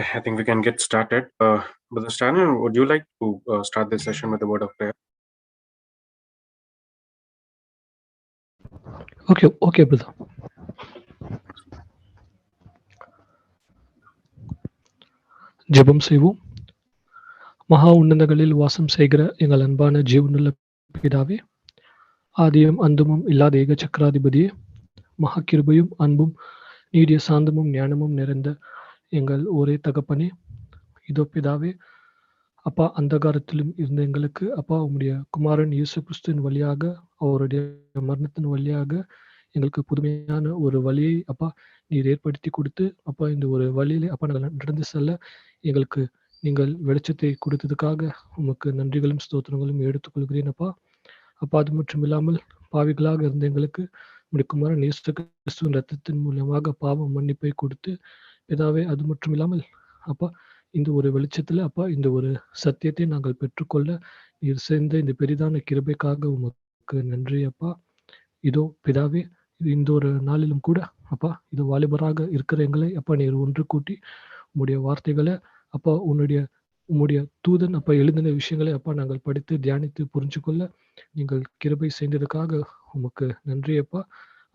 Okay, I think we can get started. Brother Stan, would you like to start this session with a word of prayer? Okay, brother. ஜெபம் செய்வோம். மகா உன்னதங்களில் வாசம் செய்கிற எங்கள் அன்பான ஜீவனுள்ள பிதாவே, ஆதியும் அந்தமும் இல்லாத ஏக சக்கராதிபதியே, மகா கிருபையும் அன்பும் நீடிய சாந்தமும் ஞானமும் நிறைந்த எங்கள் ஒரே தகப்பனே, இதோ பிதாவே, அப்பா அந்தகாரத்திலும் இருந்த எங்களுக்கு அப்பா உம்முடைய குமாரன் இயேசு கிறிஸ்துவின் வழியாக அவருடைய மரணத்தின் வழியாக எங்களுக்கு புதுமையான ஒரு வழியை அப்பா நீர் ஏற்படுத்தி கொடுத்து அப்பா இந்த ஒரு வழியிலே அப்பா நாங்கள் நடந்து செல்ல எங்களுக்கு நீங்கள் வெளிச்சத்தை கொடுத்ததுக்காக உமக்கு நன்றிகளும் ஸ்தோத்திரங்களும் எடுத்துக்கொள்கிறேன் அப்பா. அப்பா அது மட்டும் இல்லாமல் பாவிகளாக இருந்த எங்களுக்கு உம்முடைய குமாரன் இயேசு கிறிஸ்துவின் ரத்தத்தின் மூலமாக பாவம் மன்னிப்பை கொடுத்து பிதாவே, அது மட்டும் இல்லாமல் அப்பா இந்த ஒரு வெளிச்சத்துல அப்பா இந்த ஒரு சத்தியத்தை நாங்கள் பெற்றுக்கொள்ள நீர் சேர்ந்த இந்த பெரிதான கிருபைக்காக உமக்கு நன்றி அப்பா. இதோ பிதாவே, இந்த ஒரு நாளிலும் கூட அப்பா இது வாலிபராக இருக்கிற எங்களை அப்பா நீர் ஒன்று கூட்டி உம்முடைய வார்த்தைகளை அப்பா உம்முடைய தூதன் அப்பா எழுதின விஷயங்களை அப்பா நாங்கள் படித்து தியானித்து புரிஞ்சு கொள்ள நீங்கள் கிருபை செய்ததுக்காக உமக்கு நன்றி அப்பா.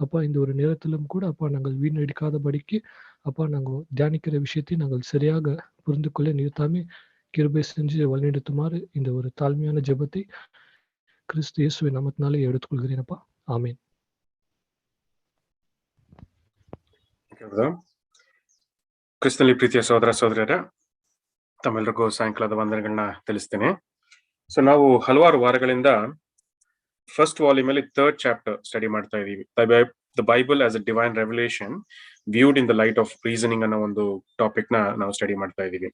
அப்பா இந்த ஒரு நேரத்திலும் கூட அப்பா நாங்கள் வீணடிக்காதபடிக்கு அப்பா நாங்கள் தியானிக்கிற விஷயத்தை நாங்கள் சரியாக புரிந்து கொள்ள நீர் தாமே கிருபை செஞ்சு வழிநடத்துமாறு இந்த ஒரு தாழ்மையான ஜெபத்தை கிறிஸ்து இயேசுவின் நாமத்தினாலே எடுத்துக்கொள்கிறேன் அப்பா. ஆமீன். ಕ್ರಿಸ್ತನಲ್ಲಿ ಪ್ರೀತಿಯ ಸಹೋದರ ಸಹೋದರಿಯರ ತಮ್ಮೆಲ್ಲರಿಗೂ ಸಾಯಂಕಾಲದ ವಂದನೆಗಳನ್ನ ತಿಳಿಸ್ತೇನೆ. ಸೊ ನಾವು ಹಲವಾರು ವಾರಗಳಿಂದ ಫಸ್ಟ್ ವಾಲ್ಯೂಮ್ ಅಲ್ಲಿ 3rd ಚಾಪ್ಟರ್ ಸ್ಟಡಿ ಮಾಡ್ತಾ ಇದೀವಿ. The Bible as a divine revolution viewed in the light of reasoning ಅನ್ನೋ ಒಂದು ಟಾಪಿಕ್ ನ ನಾವು ಸ್ಟಡಿ ಮಾಡ್ತಾ ಇದೀವಿ.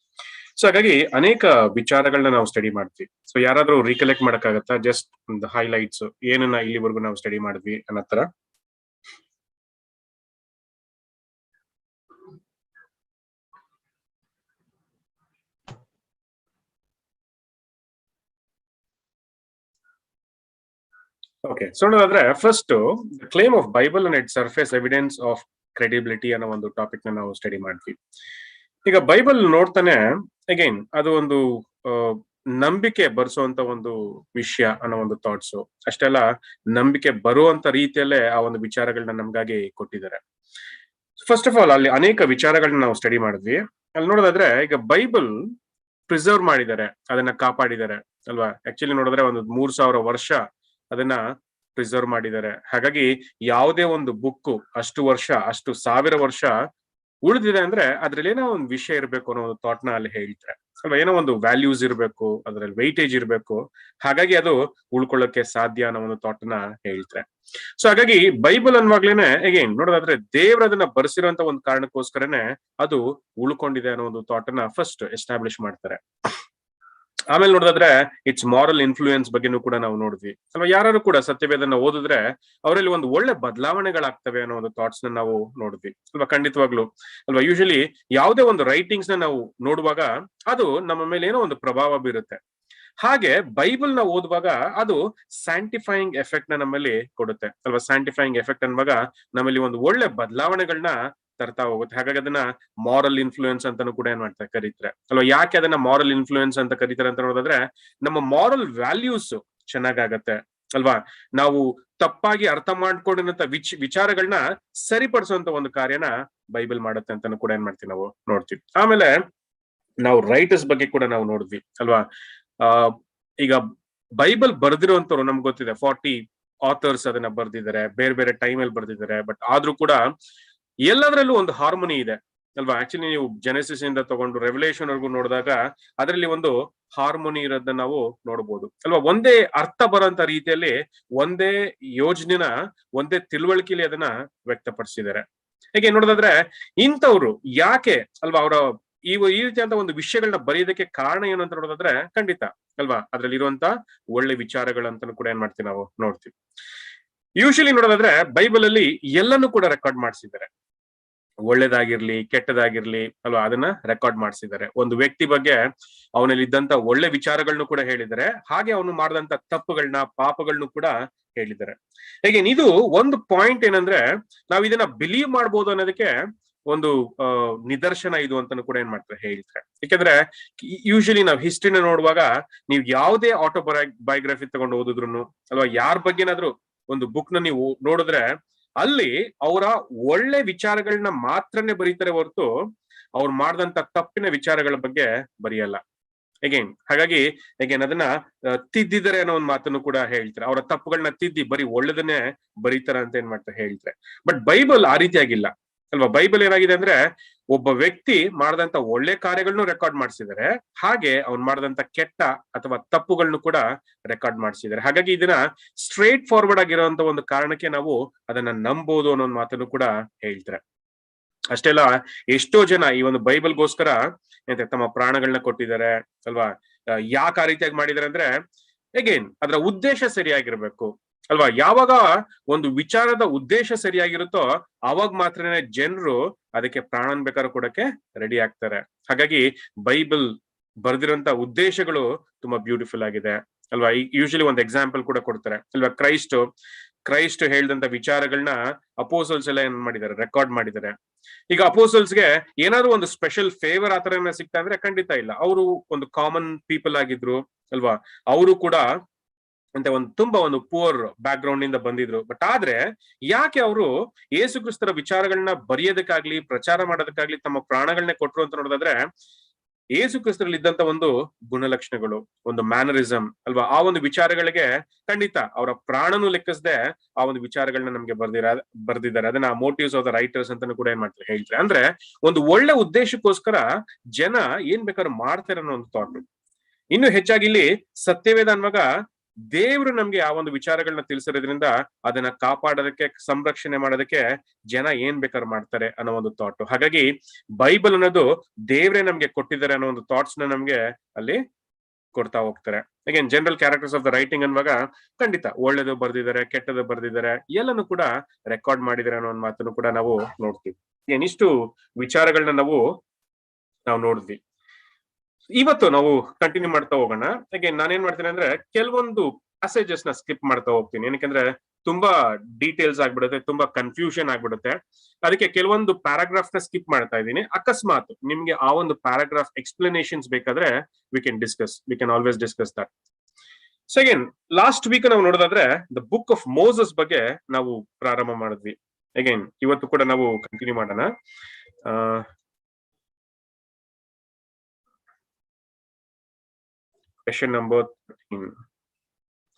ಸೊ ಹಾಗಾಗಿ ಅನೇಕ ವಿಚಾರಗಳನ್ನ ನಾವು ಸ್ಟಡಿ ಮಾಡ್ತೀವಿ. ಸೊ ಯಾರಾದ್ರೂ ರೀಕಲೆಕ್ಟ್ ಮಾಡಕ್ಕಾಗತ್ತಾ ಜಸ್ಟ್ ಒಂದು ಹೈಲೈಟ್ಸ್ ಏನನ್ನ ಇಲ್ಲಿವರೆಗೂ ನಾವು ಸ್ಟಡಿ ಮಾಡಿದ್ವಿ ಅನ್ನೋ ತರ? ಓಕೆ, ಸೊ ನೋಡೋದಾದ್ರೆ first claim of Bible and it surface evidence of credibility ಅನ್ನೋ ಒಂದು ಟಾಪಿಕ್ ನ ನಾವು ಸ್ಟಡಿ ಮಾಡ್ತೀವಿ. ಈಗ ಬೈಬಲ್ ನೋಡ್ತಾನೆ ಅಗೈನ್ ಅದು ಒಂದು ನಂಬಿಕೆ ಬರ್ಸುವಂತ ಒಂದು ವಿಷಯ ಅನ್ನೋ ಒಂದು ಥಾಟ್ಸ್ ಅಷ್ಟೆಲ್ಲ ನಂಬಿಕೆ ಬರುವಂತ ರೀತಿಯಲ್ಲೇ ಆ ಒಂದು ವಿಚಾರಗಳನ್ನ ನಮ್ಗಾಗಿ ಕೊಟ್ಟಿದ್ದಾರೆ. ಫಸ್ಟ್ ಆಫ್ ಆಲ್ ಅಲ್ಲಿ ಅನೇಕ ವಿಚಾರಗಳನ್ನ ನಾವು ಸ್ಟಡಿ ಮಾಡಿದ್ವಿ. ಅಲ್ಲಿ ನೋಡೋದಾದ್ರೆ ಈಗ ಬೈಬಲ್ ಪ್ರಿಸರ್ವ್ ಮಾಡಿದ್ದಾರೆ, ಅದನ್ನ ಕಾಪಾಡಿದ್ದಾರೆ ಅಲ್ವಾ. ಆಕ್ಚುಲಿ ನೋಡಿದ್ರೆ ಒಂದು 3000 ವರ್ಷ ಅದನ್ನ ಪ್ರಿಸರ್ವ್ ಮಾಡಿದ್ದಾರೆ. ಹಾಗಾಗಿ ಯಾವುದೇ ಒಂದು ಬುಕ್ ಅಷ್ಟು ವರ್ಷ ಅಷ್ಟು 1000 ವರ್ಷ ಉಳಿದಿದೆ ಅಂದ್ರೆ ಅದ್ರಲ್ಲಿ ಏನೋ ಒಂದು ವಿಷಯ ಇರ್ಬೇಕು ಅನ್ನೋ ಒಂದು ಥಾಟ್ ನ ಅಲ್ಲಿ ಹೇಳ್ತಾರೆ ಅಲ್ವಾ. ಏನೋ ಒಂದು ವ್ಯಾಲ್ಯೂಸ್ ಇರ್ಬೇಕು, ಅದ್ರಲ್ಲಿ ವೈಟೇಜ್ ಇರ್ಬೇಕು, ಹಾಗಾಗಿ ಅದು ಉಳ್ಕೊಳ್ಳೋಕೆ ಸಾಧ್ಯ ಅನ್ನೋ ಒಂದು ಥಾಟ್ ನ ಹೇಳ್ತಾರೆ. ಸೊ ಹಾಗಾಗಿ ಬೈಬಲ್ ಅನ್ನುವಾಗ್ಲೇನೆ ಅಗೈನ್ ನೋಡೋದಾದ್ರೆ ದೇವ್ರ ಅದನ್ನ ಬರ್ಸಿರೋಂತ ಒಂದು ಕಾರಣಕ್ಕೋಸ್ಕರನೇ ಅದು ಉಳ್ಕೊಂಡಿದೆ ಅನ್ನೋ ಒಂದು ಥಾಟ್ ನ ಫಸ್ಟ್ ಎಸ್ಟಾಬ್ಲಿಷ್ ಮಾಡ್ತಾರೆ. ಆಮೇಲೆ ನೋಡೋದಾದ್ರೆ ಇಟ್ಸ್ ಮಾರಲ್ ಇನ್ಫ್ಲೂಯೆನ್ಸ್ ಬಗ್ಗೆನೂ ಕೂಡ ನಾವು ನೋಡಿದ್ವಿ ಅಲ್ವಾ. ಯಾರು ಕೂಡ ಸತ್ಯವೇದನ ಓದಿದ್ರೆ ಅವರಲ್ಲಿ ಒಂದು ಒಳ್ಳೆ ಬದಲಾವಣೆಗಳಾಗ್ತವೆ ಅನ್ನೋ ಒಂದು ಥಾಟ್ಸ್ ನ ನಾವು ನೋಡಿದ್ವಿ ಅಲ್ವಾ. ಖಂಡಿತವಾಗ್ಲು ಅಲ್ವಾ. ಯೂಶಲಿ ಯಾವುದೇ ಒಂದು ರೈಟಿಂಗ್ಸ್ ನ ನಾವು ನೋಡುವಾಗ ಅದು ನಮ್ಮ ಮೇಲೆ ಏನೋ ಒಂದು ಪ್ರಭಾವ ಬೀರುತ್ತೆ. ಹಾಗೆ ಬೈಬಲ್ ನ ಓದುವಾಗ ಅದು ಸ್ಯಾಂಟಿಫೈಯಿಂಗ್ ಎಫೆಕ್ಟ್ ನ ನಮ್ಮಲ್ಲಿ ಕೊಡುತ್ತೆ ಅಲ್ವಾ. ಸ್ಯಾಂಟಿಫೈಯಿಂಗ್ ಎಫೆಕ್ಟ್ ಅನ್ನುವಾಗ ನಮ್ಮಲ್ಲಿ ಒಂದು ಒಳ್ಳೆ ಬದಲಾವಣೆಗಳನ್ನ ತರ್ತಾ ಹೋಗುತ್ತೆ. ಹಾಗಾಗಿ ಅದನ್ನ ಮಾರಲ್ ಇನ್ಫ್ಲೂಯೆನ್ಸ್ ಅಂತಾನು ಕೂಡ ಏನ್ ಮಾಡ್ತಾರೆ ಕರೀತಾರೆ ಅಲ್ವಾ. ಯಾಕೆ ಅದನ್ನ ಮಾರಲ್ ಇನ್ಫ್ಲೂಯೆನ್ಸ್ ಅಂತ ಕರೀತಾರೆ ಅಂತ ನೋಡಿದ್ರೆ ನಮ್ಮ ಮಾರಲ್ ವ್ಯಾಲ್ಯೂಸ್ ಚೆನ್ನಾಗತ್ತೆ ಅಲ್ವಾ. ನಾವು ತಪ್ಪಾಗಿ ಅರ್ಥ ಮಾಡ್ಕೊಂಡಿರಂತ ವಿಚಾರಗಳನ್ನ ಸರಿಪಡಿಸುವಂತ ಒಂದು ಕಾರ್ಯನ ಬೈಬಲ್ ಮಾಡುತ್ತೆ ಅಂತಾನು ಕೂಡ ಏನ್ ಮಾಡ್ತೀವಿ ನಾವು ನೋಡ್ತೀವಿ. ಆಮೇಲೆ ನಾವು ರೈಟರ್ಸ್ ಬಗ್ಗೆ ಕೂಡ ನಾವು ನೋಡಿದ್ವಿ ಅಲ್ವಾ. ಈಗ ಬೈಬಲ್ ಬರ್ದಿರುವಂತವ್ರು ನಮ್ಗೆ ಗೊತ್ತಿದೆ 40 ಆಥರ್ಸ್ ಅದನ್ನ ಬರ್ದಿದ್ದಾರೆ, ಬೇರೆ ಬೇರೆ ಟೈಮ್ ಅಲ್ಲಿ ಬರ್ದಿದ್ದಾರೆ. ಬಟ್ ಆದ್ರೂ ಕೂಡ ಎಲ್ಲದರಲ್ಲೂ ಒಂದು ಹಾರ್ಮೋನಿ ಇದೆ ಅಲ್ವಾ. ಆಕ್ಚುಲಿ ನೀವು ಜೆನೆಸಿಸ್ ಇಂದ ತಗೊಂಡು ರೆವಲ್ಯೂಷನ್ ವರ್ಗು ನೋಡಿದಾಗ ಅದರಲ್ಲಿ ಒಂದು ಹಾರ್ಮೋನಿ ಇರೋದನ್ನ ನಾವು ನೋಡ್ಬೋದು ಅಲ್ವಾ. ಒಂದೇ ಅರ್ಥ ಬರೋಂತ ರೀತಿಯಲ್ಲಿ ಒಂದೇ ಯೋಜನೆನ ಒಂದೇ ತಿಳುವಳಿಕೆಯಲ್ಲಿ ಅದನ್ನ ವ್ಯಕ್ತಪಡಿಸಿದ್ದಾರೆ. ಹೇಗೆ ನೋಡೋದಾದ್ರೆ ಇಂಥವ್ರು ಯಾಕೆ ಅಲ್ವಾ ಅವರ ಈ ರೀತಿಯಂತ ಒಂದು ವಿಷಯಗಳನ್ನ ಬರೆಯೋದಕ್ಕೆ ಕಾರಣ ಏನು ಅಂತ ನೋಡೋದಾದ್ರೆ ಖಂಡಿತ ಅಲ್ವಾ ಅದ್ರಲ್ಲಿ ಇರುವಂತ ಒಳ್ಳೆ ವಿಚಾರಗಳಂತಾನು ಕೂಡ ಏನ್ ಮಾಡ್ತೀವಿ ನಾವು ನೋಡ್ತೀವಿ. ಯೂಶಲಿ ನೋಡೋದಾದ್ರೆ ಬೈಬಲ್ ಅಲ್ಲಿ ಎಲ್ಲಾನು ಕೂಡ ರೆಕಾರ್ಡ್ ಮಾಡಿಸಿದ್ದಾರೆ, ಒಳ್ಳೇದಾಗಿರ್ಲಿ ಕೆಟ್ಟದಾಗಿರ್ಲಿ ಅಲ್ವಾ, ಅದನ್ನ ರೆಕಾರ್ಡ್ ಮಾಡಿಸಿದ್ದಾರೆ. ಒಂದು ವ್ಯಕ್ತಿ ಬಗ್ಗೆ ಅವನಲ್ಲಿ ಇದ್ದಂತ ಒಳ್ಳೆ ವಿಚಾರಗಳನ್ನು ಕೂಡ ಹೇಳಿದ್ದಾರೆ, ಹಾಗೆ ಅವನು ಮಾಡಿದಂತ ತಪ್ಪುಗಳನ್ನ ಪಾಪಗಳನ್ನು ಕೂಡ ಹೇಳಿದ್ದಾರೆ. ಹೇಗೆ ಇದು ಒಂದು ಪಾಯಿಂಟ್ ಏನಂದ್ರೆ ನಾವ್ ಇದನ್ನ ಬಿಲೀವ್ ಮಾಡ್ಬೋದು ಅನ್ನೋದಕ್ಕೆ ಒಂದು ನಿದರ್ಶನ ಇದು ಅಂತಾನು ಕೂಡ ಏನ್ ಮಾಡ್ತಾರೆ ಹೇಳ್ತಾರೆ. ಯಾಕಂದ್ರೆ ಯೂಶಲಿ ನಾವು ಹಿಸ್ಟ್ರಿನ ನೋಡುವಾಗ ನೀವು ಯಾವುದೇ ಬಯೋಗ್ರಫಿ ತಗೊಂಡು ಓದಿದ್ರು ಅಲ್ವಾ, ಯಾರ ಬಗ್ಗೆನಾದ್ರೂ ಒಂದು ಬುಕ್ ನ ನೀವು ನೋಡಿದ್ರೆ ಅಲ್ಲಿ ಅವರ ಒಳ್ಳೆ ವಿಚಾರಗಳನ್ನ ಮಾತ್ರನೇ ಬರೀತಾರೆ ಹೊರತು ಅವ್ರು ಮಾಡಿದಂತ ತಪ್ಪಿನ ವಿಚಾರಗಳ ಬಗ್ಗೆ ಬರೆಯಲ್ಲ. ಹಾಗಾಗಿ ಅದನ್ನ ತಿದ್ದಿದರೆ ಅನ್ನೋ ಒಂದು ಮಾತನ್ನು ಕೂಡ ಹೇಳ್ತಾರೆ. ಅವರ ತಪ್ಪುಗಳನ್ನ ತಿದ್ದಿ ಬರೀ ಒಳ್ಳೇದನ್ನೇ ಬರೀತಾರ ಅಂತ ಏನ್ ಮಾಡ್ತಾರೆ ಹೇಳ್ತಾರೆ. ಬಟ್ ಬೈಬಲ್ ಆ ರೀತಿಯಾಗಿಲ್ಲ ಅಲ್ವಾ. ಬೈಬಲ್ ಏನಾಗಿದೆ ಅಂದ್ರೆ ಒಬ್ಬ ವ್ಯಕ್ತಿ ಮಾಡಿದಂತ ಒಳ್ಳೆ ಕಾರ್ಯಗಳನ್ನು ರೆಕಾರ್ಡ್ ಮಾಡಿಸಿದ್ದಾರೆ, ಹಾಗೆ ಅವ್ನು ಮಾಡಿದಂತ ಕೆಟ್ಟ ಅಥವಾ ತಪ್ಪುಗಳನ್ನು ಕೂಡ ರೆಕಾರ್ಡ್ ಮಾಡಿಸಿದ್ದಾರೆ. ಹಾಗಾಗಿ ಇದನ್ನ ಸ್ಟ್ರೇಟ್ ಫಾರ್ವರ್ಡ್ ಆಗಿರುವಂತ ಒಂದು ಕಾರಣಕ್ಕೆ ನಾವು ಅದನ್ನ ನಂಬೋದು ಅನ್ನೋ ಒಂದು ಮಾತನ್ನು ಕೂಡ ಹೇಳ್ತಾರೆ. ಅಷ್ಟೆಲ್ಲ ಎಷ್ಟೋ ಜನ ಈ ಒಂದು ಬೈಬಲ್ಗೋಸ್ಕರ ತಮ್ಮ ಪ್ರಾಣಗಳನ್ನ ಕೊಟ್ಟಿದ್ದಾರೆ ಅಲ್ವಾ. ಯಾಕೆ ಆ ರೀತಿಯಾಗಿ ಮಾಡಿದ್ದಾರೆ ಅಂದ್ರೆ ಅದರ ಉದ್ದೇಶ ಸರಿಯಾಗಿರ್ಬೇಕು ಅಲ್ವಾ. ಯಾವಾಗ ಒಂದು ವಿಚಾರದ ಉದ್ದೇಶ ಸರಿಯಾಗಿರುತ್ತೋ ಅವಾಗ ಮಾತ್ರನೇ ಜನರು ಅದಕ್ಕೆ ಪ್ರಾಣನ್ ಬೇಕಾದ್ರೂ ಕೊಡಕ್ಕೆ ರೆಡಿ ಆಗ್ತಾರೆ. ಹಾಗಾಗಿ ಬೈಬಲ್ ಬರ್ದಿರೋಂತ ಉದ್ದೇಶಗಳು ತುಂಬಾ ಬ್ಯೂಟಿಫುಲ್ ಆಗಿದೆ ಅಲ್ವಾ. ಯೂಶಲಿ ಒಂದು ಎಕ್ಸಾಂಪಲ್ ಕೂಡ ಕೊಡ್ತಾರೆ ಅಲ್ವಾ. ಕ್ರೈಸ್ಟ್ ಹೇಳಿದಂತ ವಿಚಾರಗಳನ್ನ ಅಪೋಸಲ್ಸ್ ಎಲ್ಲ ಏನ್ ಮಾಡಿದ್ದಾರೆ, ರೆಕಾರ್ಡ್ ಮಾಡಿದ್ದಾರೆ. ಈಗ ಅಪೋಸಲ್ಸ್ಗೆ ಏನಾದ್ರು ಒಂದು ಸ್ಪೆಷಲ್ ಫೇವರ್ ಆತರ ಸಿಗ್ತಾ ಅಂದ್ರೆ ಖಂಡಿತ ಇಲ್ಲ. ಅವರು ಒಂದು ಕಾಮನ್ ಪೀಪಲ್ ಆಗಿದ್ರು ಅಲ್ವಾ. ಅವರು ಕೂಡ ಅಂತ ತುಂಬಾ ಒಂದು ಪುವರ್ ಬ್ಯಾಕ್ ಗ್ರೌಂಡ್ ಇಂದ ಬಂದಿದ್ರು. ಬಟ್ ಆದ್ರೆ ಯಾಕೆ ಅವರು ಯೇಸು ಕ್ರಿಸ್ತರ ವಿಚಾರಗಳನ್ನ ಬರೆಯೋದಕ್ಕಾಗ್ಲಿ ಪ್ರಚಾರ ಮಾಡೋದಕ್ಕಾಗ್ಲಿ ತಮ್ಮ ಪ್ರಾಣಗಳನ್ನೇ ಕೊಟ್ರು ಅಂತ ನೋಡೋದಾದ್ರೆ ಯೇಸು ಕ್ರಿಸ್ತರಲ್ಲಿ ಇದ್ದಂತ ಒಂದು ಗುಣಲಕ್ಷಣಗಳು, ಒಂದು ಮ್ಯಾನರಿಸಮ್ ಅಲ್ವಾ, ಆ ಒಂದು ವಿಚಾರಗಳಿಗೆ ಖಂಡಿತ ಅವರ ಪ್ರಾಣನು ಲೆಕ್ಕಿಸದೆ ಆ ಒಂದು ವಿಚಾರಗಳನ್ನ ನಮ್ಗೆ ಬರ್ದಿದ್ದಾರೆ. ಅದನ್ನ ಮೋಟಿವ್ಸ್ ಆಫ್ ದ ರೈಟರ್ಸ್ ಅಂತಾನು ಕೂಡ ಏನ್ ಮಾಡ್ತಾರೆ ಹೇಳ್ತಾರೆ. ಅಂದ್ರೆ ಒಂದು ಒಳ್ಳೆ ಉದ್ದೇಶಕ್ಕೋಸ್ಕರ ಜನ ಏನ್ ಬೇಕಾದ್ರೂ ಮಾಡ್ತಾರೆ ಅನ್ನೋ ಒಂದು ಥಾಟ್. ಇನ್ನು ಹೆಚ್ಚಾಗಿ ಇಲ್ಲಿ ಸತ್ಯವೇದ ಅನ್ನುವಾಗ ದೇವ್ರು ನಮ್ಗೆ ಆ ಒಂದು ವಿಚಾರಗಳನ್ನ ತಿಳಿಸಿರೋದ್ರಿಂದ ಅದನ್ನ ಕಾಪಾಡೋದಕ್ಕೆ ಸಂರಕ್ಷಣೆ ಮಾಡೋದಕ್ಕೆ ಜನ ಏನ್ ಬೇಕಾದ್ರೂ ಮಾಡ್ತಾರೆ ಅನ್ನೋ ಒಂದು ಥಾಟ್. ಹಾಗಾಗಿ ಬೈಬಲ್ ಅನ್ನೋದು ದೇವ್ರೆ ನಮ್ಗೆ ಕೊಟ್ಟಿದ್ದಾರೆ ಅನ್ನೋ ಒಂದು ಥಾಟ್ಸ್ ನ ನಮ್ಗೆ ಅಲ್ಲಿ ಕೊಡ್ತಾ ಹೋಗ್ತಾರೆ. General characters of the writing ಅನ್ನುವಾಗ ಖಂಡಿತ ಒಳ್ಳೇದು ಬರ್ದಿದ್ದಾರೆ, ಕೆಟ್ಟದ್ದು ಬರ್ದಿದ್ದಾರೆ, ಎಲ್ಲಾನು ಕೂಡ ರೆಕಾರ್ಡ್ ಮಾಡಿದ್ದಾರೆ ಅನ್ನೋ ಒಂದು ಮಾತನ್ನು ಕೂಡ ನಾವು ನೋಡ್ತೀವಿ. ಇಷ್ಟು ವಿಚಾರಗಳನ್ನ ನಾವು ನೋಡಿದ್ವಿ. ಇವತ್ತು ನಾವು ಕಂಟಿನ್ಯೂ ಮಾಡ್ತಾ ಹೋಗೋಣ. ನಾನೇನ್ ಮಾಡ್ತೀನಿ ಅಂದ್ರೆ ಕೆಲವೊಂದು ಪ್ಯಾಸೇಜಸ್ ನ ಸ್ಕಿಪ್ ಮಾಡ್ತಾ ಹೋಗ್ತೀನಿ. ಏನಕ್ಕೆ ತುಂಬಾ ಡೀಟೇಲ್ಸ್ ಆಗ್ಬಿಡುತ್ತೆ, ತುಂಬಾ ಕನ್ಫ್ಯೂಷನ್ ಆಗ್ಬಿಡುತ್ತೆ. ಅದಕ್ಕೆ ಕೆಲವೊಂದು ಪ್ಯಾರಾಗ್ರಾಫ್ ನ ಸ್ಕಿಪ್ ಮಾಡ್ತಾ ಇದ್ದೀನಿ. ಅಕಸ್ಮಾತ್ ನಿಮ್ಗೆ ಆ ಒಂದು ಪ್ಯಾರಾಗ್ರಾಫ್ ಎಕ್ಸ್ಪ್ಲನೇಷನ್ಸ್ ಬೇಕಾದ್ರೆ we can always discuss that. Second, last week ನಾವು ನೋಡೋದಾದ್ರೆ ದ ಬುಕ್ ಆಫ್ ಮೋಸಸ್ ಬಗ್ಗೆ ನಾವು ಪ್ರಾರಂಭ ಮಾಡಿದ್ವಿ. ಇವತ್ತು ಕೂಡ ನಾವು ಕಂಟಿನ್ಯೂ ಮಾಡೋಣ. ಕ್ವೆಶ್ಚನ್ ನಂಬರ್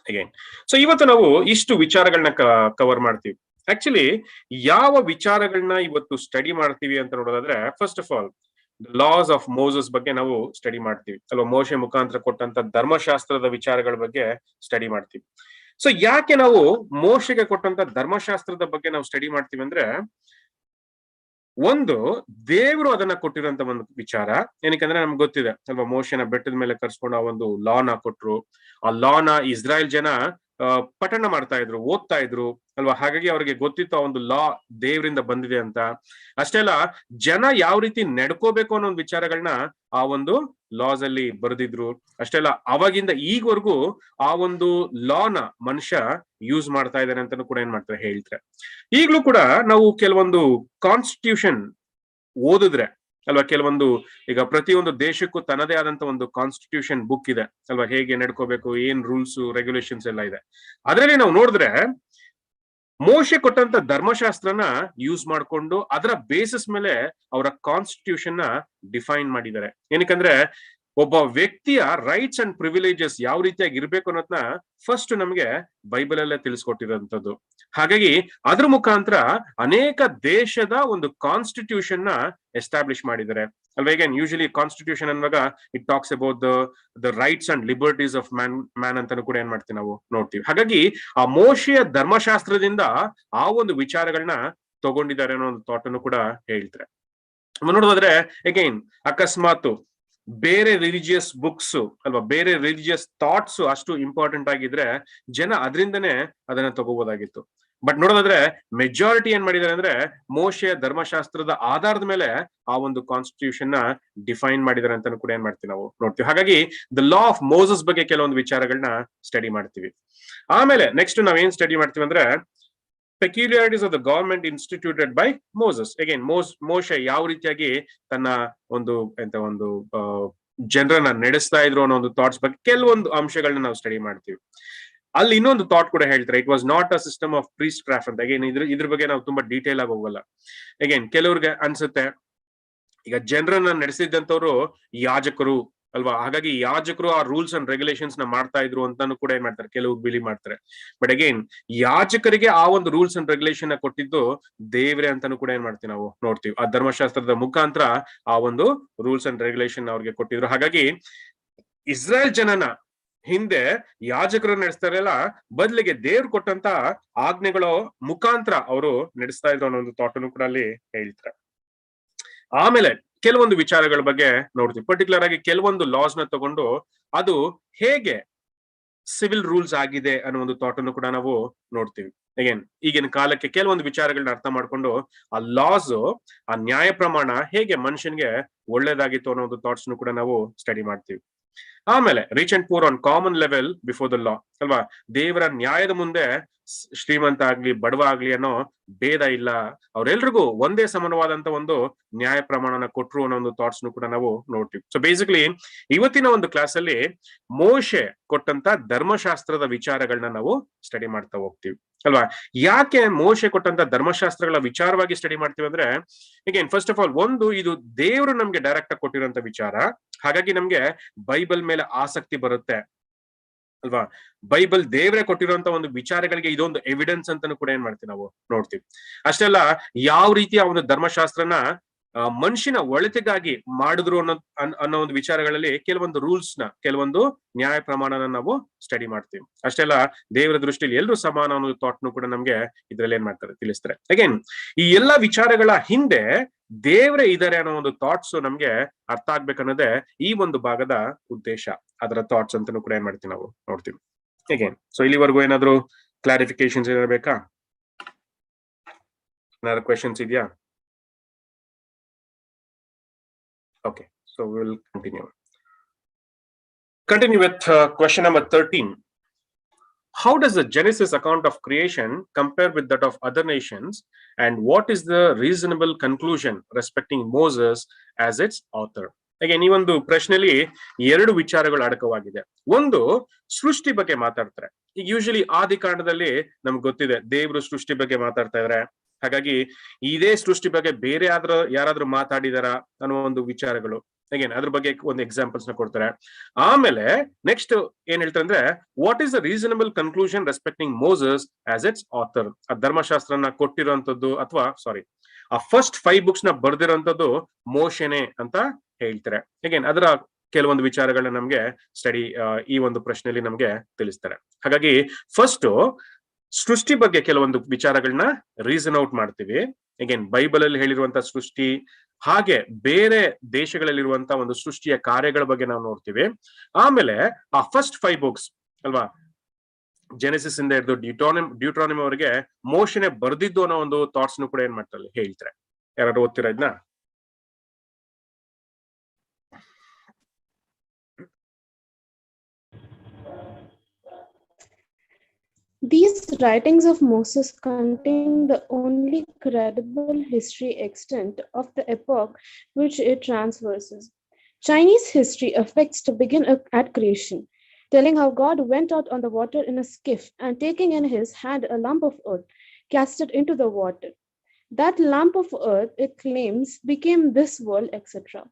13 ಸೊ ಇವತ್ತು ನಾವು ಇಷ್ಟು ವಿಚಾರಗಳನ್ನ ಕವರ್ ಮಾಡ್ತೀವಿ. ಆಕ್ಚುಲಿ ಯಾವ ವಿಚಾರಗಳನ್ನ ಇವತ್ತು ಸ್ಟಡಿ ಮಾಡ್ತೀವಿ ಅಂತ ನೋಡೋದಾದ್ರೆ first of all loss of Moses ಬಗ್ಗೆ ನಾವು ಸ್ಟಡಿ ಮಾಡ್ತೀವಿ ಅಲ್ವಾ. ಮೋಶೆ ಮುಖಾಂತರ ಕೊಟ್ಟಂತ ಧರ್ಮಶಾಸ್ತ್ರದ ವಿಚಾರಗಳ ಬಗ್ಗೆ ಸ್ಟಡಿ ಮಾಡ್ತೀವಿ. ಸೊ ಯಾಕೆ ನಾವು ಮೋಶೆಗೆ ಕೊಟ್ಟಂತ ಧರ್ಮಶಾಸ್ತ್ರದ ಬಗ್ಗೆ ನಾವು ಸ್ಟಡಿ ಮಾಡ್ತೀವಿ ಅಂದ್ರೆ ಒಂದು ದೇವರು ಅದನ್ನ ಕೊಟ್ಟಿರೋಂತ ಒಂದು ವಿಚಾರ. ಏನಕ್ಕಂದ್ರೆ ನಮ್ಗೆ ಗೊತ್ತಿದೆ ಅಲ್ವಾ, ಮೋಶೆನ ಬೆಟ್ಟದ ಮೇಲೆ ಕರ್ಸ್ಕೊಂಡು ಆ ಒಂದು ಲಾನ ಕೊಟ್ರು. ಆ ಲಾನ ಇಸ್ರಾಯೇಲ್ ಜನ ಪಠಣ ಮಾಡ್ತಾ ಇದ್ರು, ಓದ್ತಾ ಇದ್ರು ಅಲ್ವಾ. ಹಾಗಾಗಿ ಅವ್ರಿಗೆ ಗೊತ್ತಿತ್ತು ಆ ಒಂದು ಲಾ ದೇವರಿಂದ ಬಂದಿದೆ ಅಂತ. ಅಷ್ಟೇ ಅಲ್ಲ, ಜನ ಯಾವ ರೀತಿ ನಡ್ಕೋಬೇಕು ಅನ್ನೋ ಒಂದು ವಿಚಾರಗಳನ್ನ ಆ ಒಂದು ಲಾಸ್ ಅಲ್ಲಿ ಬರೆದಿದ್ರು. ಅಷ್ಟೇ ಅಲ್ಲ, ಅವಾಗಿಂದ ಈಗವರೆಗೂ ಆ ಒಂದು ಲಾನ ಮನುಷ್ಯ ಯೂಸ್ ಮಾಡ್ತಾ ಇದ್ದಾರೆ ಅಂತಾನು ಕೂಡ ಏನ್ ಮಾಡ್ತಾರೆ ಹೇಳ್ತಾರೆ. ಈಗ್ಲೂ ಕೂಡ ನಾವು ಕೆಲವೊಂದು ಕಾನ್ಸ್ಟಿಟ್ಯೂಷನ್ ಓದಿದ್ರೆ ಅಲ್ವಾ, ಕೆಲವೊಂದು ಈಗ ಪ್ರತಿಯೊಂದು ದೇಶಕ್ಕೂ ತನ್ನದೇ ಆದಂತ ಒಂದು ಕಾನ್ಸ್ಟಿಟ್ಯೂಷನ್ ಬುಕ್ ಇದೆ ಅಲ್ವಾ, ಹೇಗೆ ನಡ್ಕೋಬೇಕು, ಏನ್ ರೂಲ್ಸ್ ರೆಗ್ಯುಲೇಷನ್ಸ್ ಎಲ್ಲ ಇದೆ. ಅದರಲ್ಲಿ ನಾವು ನೋಡಿದ್ರೆ ಮೋಶೆ ಕೊಟ್ಟಂತ ಧರ್ಮಶಾಸ್ತ್ರನ ಯೂಸ್ ಮಾಡ್ಕೊಂಡು ಅದರ ಬೇಸಿಸ್ ಮೇಲೆ ಅವರ ಕಾನ್ಸ್ಟಿಟ್ಯೂಷನ್ ನ ಡಿಫೈನ್ ಮಾಡಿದ್ದಾರೆ. ಏನಕ್ಕಂದ್ರೆ ಒಬ್ಬ ವ್ಯಕ್ತಿಯ ರೈಟ್ಸ್ ಅಂಡ್ ಪ್ರಿವಿಲೇಜಸ್ ಯಾವ ರೀತಿಯಾಗಿ ಇರ್ಬೇಕು ಅನ್ನೋದನ್ನ ಫಸ್ಟ್ ನಮ್ಗೆ ಬೈಬಲ್ ಅಲ್ಲೇ ತಿಳಿಸ್ಕೊಟ್ಟಿರೋಂಥದ್ದು. ಹಾಗಾಗಿ ಅದ್ರ ಮುಖಾಂತರ ಅನೇಕ ದೇಶದ ಒಂದು ಕಾನ್ಸ್ಟಿಟ್ಯೂಷನ್ ನ ಎಸ್ಟಾಬ್ಲಿಷ್ ಮಾಡಿದ್ದಾರೆ ಅಲ್ವಾ. ಯೂಶಲಿ ಕಾನ್ಸ್ಟಿಟ್ಯೂಷನ್ ಅನ್ನುವಾಗ it talks about the rights and liberties of man ಅಂತಾನು ಕೂಡ ಏನ್ ಮಾಡ್ತೀವಿ ನಾವು ನೋಡ್ತೀವಿ. ಹಾಗಾಗಿ ಆ ಮೋಶೆಯ ಧರ್ಮಶಾಸ್ತ್ರದಿಂದ ಆ ಒಂದು ವಿಚಾರಗಳನ್ನ ತಗೊಂಡಿದ್ದಾರೆ ಅನ್ನೋ ಒಂದು ಥಾಟ್ ಅನ್ನು ಕೂಡ ಹೇಳ್ತಾರೆ. ನೋಡೋದಾದ್ರೆ ಅಕಸ್ಮಾತ್ ಬೇರೆ ರಿಲಿಜಿಯಸ್ ಬುಕ್ಸ್ ಅಲ್ವಾ, ಬೇರೆ ರಿಲಿಜಿಯಸ್ ಥಾಟ್ಸ್ ಅಷ್ಟು ಇಂಪಾರ್ಟೆಂಟ್ ಆಗಿದ್ರೆ ಜನ ಅದರಿಂದನೇ ಅದನ್ನ ತಗೋಬಹುದಾಗಿತ್ತು. ಬಟ್ ನೋಡೋದಾದ್ರೆ ಮೆಜಾರಿಟಿ ಏನ್ ಮಾಡಿದ್ದಾರೆ ಅಂದ್ರೆ ಮೋಶೆಯ ಧರ್ಮಶಾಸ್ತ್ರದ ಆಧಾರದ ಮೇಲೆ ಆ ಒಂದು ಕಾನ್ಸ್ಟಿಟ್ಯೂಷನ್ ನ ಡಿಫೈನ್ ಮಾಡಿದ್ದಾರೆ ಅಂತಾನು ಕೂಡ ಏನ್ ಮಾಡ್ತೀವಿ ನಾವು ನೋಡ್ತೀವಿ. ಹಾಗಾಗಿ ದ ಲಾ ಆಫ್ ಮೋಸಸ್ ಬಗ್ಗೆ ಕೆಲವೊಂದು ವಿಚಾರಗಳನ್ನ ಸ್ಟಡಿ ಮಾಡ್ತೀವಿ. ಆಮೇಲೆ ನೆಕ್ಸ್ಟ್ ನಾವ್ ಏನ್ ಸ್ಟಡಿ ಮಾಡ್ತೀವಿ ಅಂದ್ರೆ peculiarities of the government instituted by Moses. Again, ಮೋಶೆ ಯಾವ ರೀತಿಯಾಗಿ ತನ್ನ ಒಂದು ಜನರನ್ನ ನಡೆಸ್ತಾ ಇದ್ರು ಅನ್ನೋ ಒಂದು ಥಾಟ್ಸ್ ಬಗ್ಗೆ ಕೆಲವೊಂದು ಅಂಶಗಳನ್ನ ನಾವು ಸ್ಟಡಿ ಮಾಡ್ತೀವಿ. ಅಲ್ಲಿ ಇನ್ನೊಂದು ಥಾಟ್ ಕೂಡ ಹೇಳ್ತಾರೆ, it was not a system of priest craft ಅಂತ. ಅಗೇನ್ ಇದ್ರ ಬಗ್ಗೆ ನಾವು ತುಂಬಾ ಡೀಟೇಲ್ ಆಗಿ ಹೋಗಲ್ಲ. ಅಗೇನ್ ಕೆಲವ್ರಿಗೆ ಅನ್ಸುತ್ತೆ ಈಗ ಜನರನ್ನ ನಡೆಸಿದಂತವ್ರು ಯಾಜಕರು ಅಲ್ವಾ, ಹಾಗಾಗಿ ಯಾಜಕರು ಆ ರೂಲ್ಸ್ ಅಂಡ್ ರೆಗ್ಯುಲೇಷನ್ಸ್ ನ ಮಾಡ್ತಾ ಇದ್ರು ಅಂತಾನು ಕೂಡ ಏನ್ ಮಾಡ್ತಾರೆ, ಕೆಲವು ಬಿಲೀವ್ ಮಾಡ್ತಾರೆ. ಬಟ್ ಅಗೇನ್ ಯಾಜಕರಿಗೆ ಆ ಒಂದು ರೂಲ್ಸ್ ಅಂಡ್ ರೆಗ್ಯುಲೇಷನ್ ನ ಕೊಟ್ಟಿದ್ದು ದೇವ್ರೆ ಅಂತಾನು ಕೂಡ ಏನ್ ಮಾಡ್ತೀವಿ ನಾವು ನೋಡ್ತೀವಿ. ಆ ಧರ್ಮಶಾಸ್ತ್ರದ ಮುಖಾಂತರ ಆ ಒಂದು ರೂಲ್ಸ್ ಅಂಡ್ ರೆಗ್ಯುಲೇಷನ್ ಅವ್ರಿಗೆ ಕೊಟ್ಟಿದ್ರು. ಹಾಗಾಗಿ ಇಸ್ರಾಯೇಲ್ ಜನನ ಹಿಂದೆ ಯಾಜಕರು ನಡೆಸ್ತಾರಲ್ಲ, ಬದಲಿಗೆ ದೇವ್ರು ಕೊಟ್ಟಂತ ಆಜ್ಞೆಗಳ ಮುಖಾಂತರ ಅವರು ನಡೆಸ್ತಾ ಇದ್ರು ಅನ್ನೋ ಒಂದು ಥಾಟ್ ಕೂಡ ಅಲ್ಲಿ ಹೇಳ್ತಾರೆ. ಆಮೇಲೆ ಕೆಲವೊಂದು ವಿಚಾರಗಳ ಬಗ್ಗೆ ನೋಡ್ತೀವಿ. ಪರ್ಟಿಕ್ಯುಲರ್ ಆಗಿ ಕೆಲವೊಂದು ಲಾಸ್ ನ ತಗೊಂಡು ಅದು ಹೇಗೆ ಸಿವಿಲ್ ರೂಲ್ಸ್ ಆಗಿದೆ ಅನ್ನೋ ಒಂದು ಥಾಟ್ ಅನ್ನು ಕೂಡ ನಾವು ನೋಡ್ತೀವಿ. ಅಗೇನ್ ಈಗಿನ ಕಾಲಕ್ಕೆ ಕೆಲವೊಂದು ವಿಚಾರಗಳನ್ನ ಅರ್ಥ ಮಾಡ್ಕೊಂಡು ಆ ಲಾಸ್, ಆ ನ್ಯಾಯ ಪ್ರಮಾಣ ಹೇಗೆ ಮನುಷ್ಯನ್ಗೆ ಒಳ್ಳೇದಾಗಿತ್ತು ಅನ್ನೋ ಒಂದು ಥಾಟ್ಸ್ ಕೂಡ ನಾವು ಸ್ಟಡಿ ಮಾಡ್ತೀವಿ. ಆಮೇಲೆ rich and poor on common level before the law ಅಲ್ವಾ, ದೇವರ ನ್ಯಾಯದ ಮುಂದೆ ಶ್ರೀಮಂತ ಆಗ್ಲಿ ಬಡವ ಆಗ್ಲಿ ಅನ್ನೋ ಭೇದ ಇಲ್ಲ, ಅವ್ರೆಲ್ರಿಗೂ ಒಂದೇ ಸಮಾನವಾದಂತ ಒಂದು ನ್ಯಾಯ ಪ್ರಮಾಣನ ಕೊಟ್ರು ಅನ್ನೋ ಒಂದು ಥಾಟ್ಸ್ ಕೂಡ ನಾವು ನೋಡ್ತೀವಿ. ಸೊ ಬೇಸಿಕಲಿ ಇವತ್ತಿನ ಒಂದು ಕ್ಲಾಸ್ ಅಲ್ಲಿ ಮೋಶೆ ಕೊಟ್ಟಂತ ಧರ್ಮಶಾಸ್ತ್ರದ ವಿಚಾರಗಳನ್ನ ನಾವು ಸ್ಟಡಿ ಮಾಡ್ತಾ ಹೋಗ್ತೀವಿ ಅಲ್ವಾ. ಯಾಕೆ ಮೋಶೆ ಕೊಟ್ಟಂತ ಧರ್ಮಶಾಸ್ತ್ರಗಳ ವಿಚಾರವಾಗಿ ಸ್ಟಡಿ ಮಾಡ್ತೀವಿ ಅಂದ್ರೆ, ಅಗೇನ್ ಫಸ್ಟ್ ಆಫ್ ಆಲ್ ಒಂದು, ಇದು ದೇವರು ನಮ್ಗೆ ಡೈರೆಕ್ಟ್ ಆಗಿ ಕೊಟ್ಟಿರುವಂತ ವಿಚಾರ, ಹಾಗಾಗಿ ನಮ್ಗೆ ಬೈಬಲ್ ಮೇಲೆ ಆಸಕ್ತಿ ಬರುತ್ತೆ ಅಲ್ವಾ. ಬೈಬಲ್ ದೇವರೇ ಕೊಟ್ಟಿರುವಂತ ಒಂದು ವಿಚಾರಗಳಿಗೆ ಇದೊಂದು ಎವಿಡೆನ್ಸ್ ಅಂತಾನು ಕೂಡ ಏನ್ ಮಾಡ್ತೀವಿ ನಾವು ನೋಡ್ತೀವಿ. ಅಷ್ಟೆಲ್ಲ ಯಾವ ರೀತಿಯ ಒಂದು ಧರ್ಮಶಾಸ್ತ್ರನ ಮನುಷ್ಯನ ಒಳಿತಿಗಾಗಿ ಮಾಡಿದ್ರು ಅನ್ನೋ ಒಂದು ವಿಚಾರಗಳಲ್ಲಿ ಕೆಲವೊಂದು ರೂಲ್ಸ್ ನ, ಕೆಲವೊಂದು ನ್ಯಾಯ ಪ್ರಮಾಣನ ನಾವು ಸ್ಟಡಿ ಮಾಡ್ತೀವಿ. ಅಷ್ಟೆಲ್ಲ ದೇವರ ದೃಷ್ಟಿಯಲ್ಲಿ ಎಲ್ಲರೂ ಸಮಾನ ಅನ್ನೋ ಥಾಟ್ನು ಕೂಡ ನಮ್ಗೆ ಇದ್ರಲ್ಲಿ ಏನ್ ಮಾಡ್ತಾರೆ, ತಿಳಿಸ್ತಾರೆ. ಅಗೇನ್ ಈ ಎಲ್ಲಾ ವಿಚಾರಗಳ ಹಿಂದೆ ದೇವರೇ ಇದ್ದಾರೆ ಅನ್ನೋ ಒಂದು ಥಾಟ್ಸ್ ನಮ್ಗೆ ಅರ್ಥ ಆಗ್ಬೇಕನ್ನೋದೇ ಈ ಒಂದು ಭಾಗದ ಉದ್ದೇಶ. ಅದರ ಥಾಟ್ಸ್ ಅಂತಾನು ಕೂಡ ಏನ್ ಮಾಡ್ತೀವಿ ನಾವು ನೋಡ್ತೀವಿ. ಅಗೇನ್ ಸೊ ಇಲ್ಲಿವರೆಗೂ ಏನಾದ್ರು ಕ್ಲಾರಿಫಿಕೇಶನ್ಸ್ ಇರಬೇಕಾ? ಏನಾದ್ರು ಕ್ವೆಶನ್ಸ್ ಇದೆಯಾ? Okay, so we will continue. Continue with question number 13. How does the Genesis account of creation compare with that of other nations, and what is the reasonable conclusion respecting Moses as its author? Again, ಈ ಒಂದು ಪ್ರಶ್ನೆಯಲ್ಲಿ ಎರಡು ವಿಚಾರಗಳು ಅಡಕವಾಗಿದೆ. ಒಂದು, ಸೃಷ್ಟಿ ಬಗ್ಗೆ ಮಾತಾಡ್ತಾರೆ. ಈಗ ಯೂಶಲಿ ಆದಿಕಾಂಡದಲ್ಲಿ ನಮ್ಗೆ ಗೊತ್ತಿದೆ ದೇವರು ಸೃಷ್ಟಿ ಬಗ್ಗೆ ಮಾತಾಡ್ತಾ ಇದಾರೆ, ಹಾಗಾಗಿ ಇದೇ ಸೃಷ್ಟಿ ಬಗ್ಗೆ ಬೇರೆ ಯಾರಾದ್ರೂ ಮಾತಾಡಿದಾರ ಅನ್ನೋ ಒಂದು ವಿಚಾರಗಳು. ಅಗೇನ್ ಅದ್ರ ಬಗ್ಗೆ ಒಂದು ಎಕ್ಸಾಂಪಲ್ಸ್ ನ ಕೊಡ್ತಾರೆ. ಆಮೇಲೆ ನೆಕ್ಸ್ಟ್ ಏನ್ ಹೇಳ್ತಾರೆ ಅಂದ್ರೆ, what is the reasonable conclusion respecting Moses as it's author. ಆ ಧರ್ಮಶಾಸ್ತ್ರನ ಕೊಟ್ಟಿರುವಂತದ್ದು ಅಥವಾ ಆ ಫಸ್ಟ್ 5 ಬುಕ್ಸ್ ನ ಬರ್ದಿರೋಂಥದ್ದು ಮೋಶೆನೆ ಅಂತ ಹೇಳ್ತಾರೆ. ಅಗೇನ್ ಅದರ ಕೆಲವೊಂದು ವಿಚಾರಗಳನ್ನ ನಮ್ಗೆ ಸ್ಟಡಿ ಈ ಒಂದು ಪ್ರಶ್ನೆಯಲ್ಲಿ ನಮ್ಗೆ ತಿಳಿಸ್ತಾರೆ. ಹಾಗಾಗಿ ಫಸ್ಟ್ ಸೃಷ್ಟಿ ಬಗ್ಗೆ ಕೆಲವೊಂದು ವಿಚಾರಗಳನ್ನ ರೀಸನ್ ಔಟ್ ಮಾಡ್ತೀವಿ. ಅಗೇನ್ ಬೈಬಲ್ ಅಲ್ಲಿ ಹೇಳಿರುವಂತ ಸೃಷ್ಟಿ, ಹಾಗೆ ಬೇರೆ ದೇಶಗಳಲ್ಲಿರುವಂತ ಒಂದು ಸೃಷ್ಟಿಯ ಕಾರ್ಯಗಳ ಬಗ್ಗೆ ನಾವು ನೋಡ್ತೀವಿ. ಆಮೇಲೆ ಆ ಫಸ್ಟ್ 5 ಬುಕ್ಸ್ ಅಲ್ವಾ, ಜೆನೆಸಿಸ್ ಇಂದ ಹಿಡಿದು ಡ್ಯೂಟ್ರಾನಮಿ ಅವರಿಗೆ ಮೋಶನೆ ಬರ್ದಿದ್ದು ಅನ್ನೋ ಒಂದು ಥಾಟ್ಸ್ ಕೂಡ ಏನ್ ಮಾಡ್ತಾರೆ, ಹೇಳ್ತಾರೆ. ಯಾರು ಓದ್ತೀರಾ ಇದನ್ನ? These writings of Moses contain the only credible history extant of the epoch which it transverses. Chinese history affects to begin at creation, telling how God went out on the water in a skiff and taking in his hand a lump of earth, cast it into the water. That lump of earth, it claims, became this world, etc.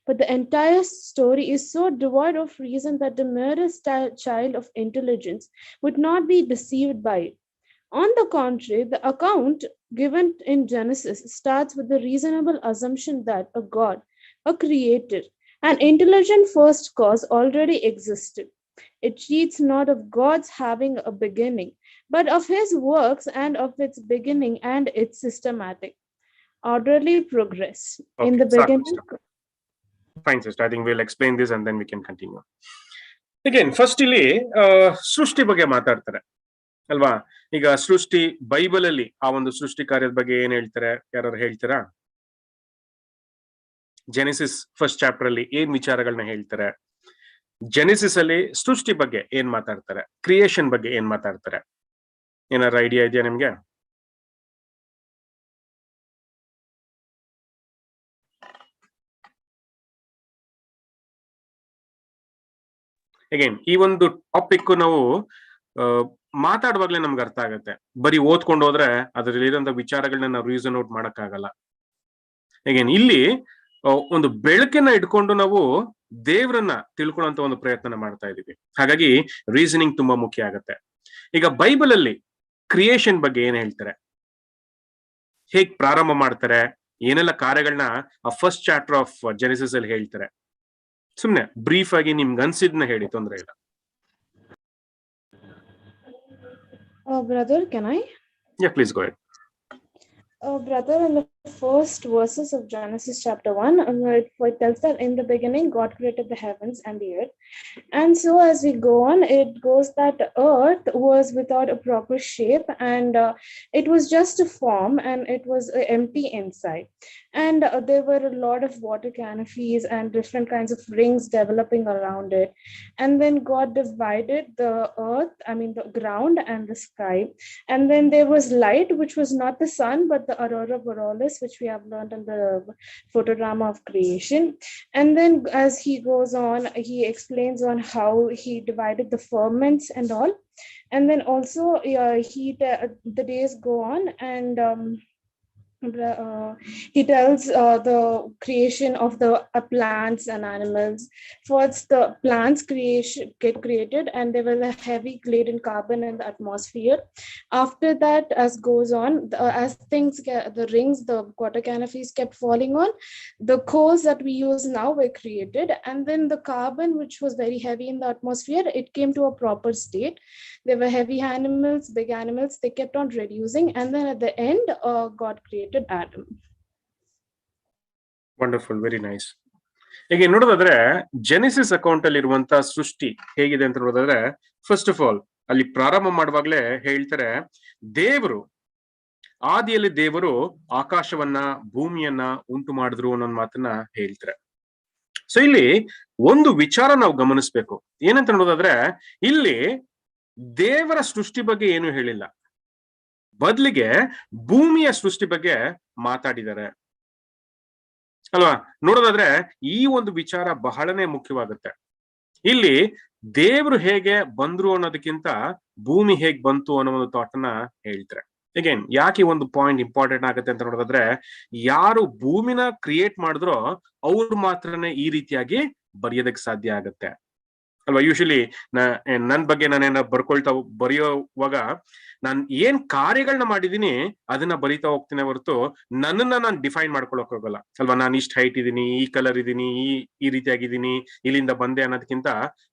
But the entire story is so devoid of reason that the merest child of intelligence would not be deceived by it. On the contrary, the account given in Genesis starts with the reasonable assumption that a God, a creator, an intelligent first cause already existed. It treats not of God's having a beginning, but of his works and of its beginning and its systematic, orderly progress. Okay, In the beginning... Fine, sister. I think we'll explain this and then we can continue. Again, first ಇಲ್ಲಿ ಸೃಷ್ಟಿ ಬಗ್ಗೆ ಮಾತಾಡ್ತಾರೆ ಅಲ್ವಾ. ಈಗ ಸೃಷ್ಟಿ Bible ಅಲ್ಲಿ ಆ ಒಂದು ಸೃಷ್ಟಿ ಕಾರ್ಯದ ಬಗ್ಗೆ ಏನ್ ಹೇಳ್ತಾರೆ, ಯಾರು ಹೇಳ್ತೀರಾ? ಜೆನೆಸಿಸ್ ಫಸ್ಟ್ ಚಾಪ್ಟರ್ ಅಲ್ಲಿ ಏನ್ ವಿಚಾರಗಳನ್ನ ಹೇಳ್ತಾರೆ, ಜೆನೆಸಿಸ್ ಅಲ್ಲಿ ಸೃಷ್ಟಿ ಬಗ್ಗೆ ಏನ್ ಮಾತಾಡ್ತಾರೆ, ಕ್ರಿಯೇಷನ್ ಬಗ್ಗೆ ಏನ್ ಮಾತಾಡ್ತಾರೆ, ಏನಾರ ಐಡಿಯಾ ಇದೆಯಾ ನಿಮ್ಗೆ? ಅಗೇನ್ ಈ ಒಂದು ಟಾಪಿಕ್ ನಾವು ಮಾತಾಡುವಾಗ್ಲೇ ನಮ್ಗೆ ಅರ್ಥ ಆಗತ್ತೆ. ಬರೀ ಓದ್ಕೊಂಡು ಹೋದ್ರೆ ಅದರಲ್ಲಿ ಇರೋಂಥ ವಿಚಾರಗಳನ್ನ ನಾವು ರೀಸನ್ ಔಟ್ ಮಾಡಕ್ಕಾಗಲ್ಲ. ಅಗೇನ್ ಇಲ್ಲಿ ಒಂದು ಬೆಳಕನ್ನ ಇಟ್ಕೊಂಡು ನಾವು ದೇವರನ್ನ ತಿಳ್ಕೊಳ್ಳುವಂತ ಒಂದು ಪ್ರಯತ್ನ ಮಾಡ್ತಾ ಇದೀವಿ. ಹಾಗಾಗಿ ರೀಸನಿಂಗ್ ತುಂಬಾ ಮುಖ್ಯ ಆಗತ್ತೆ. ಈಗ ಬೈಬಲ್ ಅಲ್ಲಿ ಕ್ರಿಯೇಷನ್ ಬಗ್ಗೆ ಏನ್ ಹೇಳ್ತಾರೆ, ಹೇಗ್ ಪ್ರಾರಂಭ ಮಾಡ್ತಾರೆ, ಏನೆಲ್ಲ ಕಾರ್ಯಗಳನ್ನ ಆ ಫಸ್ಟ್ ಚಾಪ್ಟರ್ ಆಫ್ ಜೆನೆಸಿಸ್ ಅಲ್ಲಿ ಹೇಳ್ತಾರೆ, ಸುಮ್ನೆ ಬ್ರೀಫ್ ಆಗಿ ನಿಮ್ಗೆ ಅನ್ಸಿದ್ನ ಹೇಳಿ, ತೊಂದ್ರೆ ಇಲ್ಲ. Brother, can I? Yeah, please go ahead. Brother, in the first verses of Genesis chapter 1, it tells that in the beginning God created the heavens and the earth. And so as we go on, it goes that earth was without a proper shape, and it was just a form, and it was empty inside. And there were a lot of water canopies and different kinds of rings developing around it. And then God divided the earth, the ground and the sky. And then there was light, which was not the sun, but the aurora borealis, which we have learned in the photodrama of creation. And then as he goes on, he explains on how he divided the firmaments and all. And then also the days go on, and he tells the creation of the plants and animals. First, the plants get created, and there was a heavy laden carbon in the atmosphere. After that, as goes on, as things the rings, the water canopies kept falling on, the coals that we use now were created, and then the carbon, which was very heavy in the atmosphere, it came to a proper state. There were heavy animals, big animals, they kept on reducing, and then at the end, God created Adam. Wonderful, very nice. ಈಗ ನೋಡೋದಾದ್ರೆ Genesis account ಅಲ್ಲಿ ಇರುವಂತ ಸೃಷ್ಟಿ ಹೇಗಿದೆ ಅಂತ ನೋಡೋದಾದ್ರೆ, first of all ಅಲ್ಲಿ ಪ್ರಾರಂಭ ಮಾಡುವಾಗ್ಲೇ ಹೇಳ್ತಾರೆ, ಆದಿಯಲ್ಲಿ ದೇವರು ಆಕಾಶವನ್ನ ಭೂಮಿಯನ್ನ ಉಂಟು ಮಾಡಿದ್ರು ಅನ್ನೋ ಮಾತನ್ನ ಹೇಳ್ತಾರೆ. ಸೊ ಇಲ್ಲಿ ಒಂದು ವಿಚಾರ ನಾವು ಗಮನಿಸ್ಬೇಕು, ಏನಂತ ನೋಡೋದಾದ್ರೆ ಇಲ್ಲಿ ದೇವರ ಸೃಷ್ಟಿ ಬಗ್ಗೆ ಏನು ಹೇಳಿಲ್ಲ, ಬದಲಿಗೆ ಭೂಮಿಯ ಸೃಷ್ಟಿ ಬಗ್ಗೆ ಮಾತಾಡಿದ್ದಾರೆ ಅಲ್ವಾ. ನೋಡೋದಾದ್ರೆ ಈ ಒಂದು ವಿಚಾರ ಬಹಳನೇ ಮುಖ್ಯವಾಗುತ್ತೆ. ಇಲ್ಲಿ ದೇವರು ಹೇಗೆ ಬಂದ್ರು ಅನ್ನೋದಕ್ಕಿಂತ ಭೂಮಿ ಹೇಗ್ ಬಂತು ಅನ್ನೋ ಒಂದು ಥಾಟ್ ಅನ್ನ ಹೇಳ್ತಾರೆ. ಅಗೇನ್ ಯಾಕೆ ಒಂದು ಪಾಯಿಂಟ್ ಇಂಪಾರ್ಟೆಂಟ್ ಆಗುತ್ತೆ ಅಂತ ನೋಡೋದಾದ್ರೆ, ಯಾರು ಭೂಮಿನ ಕ್ರಿಯೇಟ್ ಮಾಡಿದ್ರೋ ಅವ್ರು ಮಾತ್ರನೇ ಈ ರೀತಿಯಾಗಿ ಬರೆಯೋದಕ್ಕೆ ಸಾಧ್ಯ ಆಗತ್ತೆ ಅಲ್ವಾ. ಯೂಶಲಿ ನನ್ ಬಗ್ಗೆ ನಾನೇನ ಬರೆಯುವಾಗ ನಾನ್ ಏನ್ ಕಾರ್ಯಗಳನ್ನ ಮಾಡಿದೀನಿ ಅದನ್ನ ಬರಿತಾ ಹೋಗ್ತೀನಿ ಹೊರತು ನನ್ನನ್ನ ನಾನು ಡಿಫೈನ್ ಮಾಡ್ಕೊಳಕ್ ಹೋಗಲ್ಲ ಅಲ್ವಾ. ನಾನು ಇಷ್ಟ ಹೈಟ್ ಇದೀನಿ, ಈ ಕಲರ್ ಇದೀನಿ, ಈ ರೀತಿಯಾಗಿದ್ದೀನಿ, ಇಲ್ಲಿಂದ ಬಂದೆ ಅನ್ನೋದಕ್ಕಿಂತ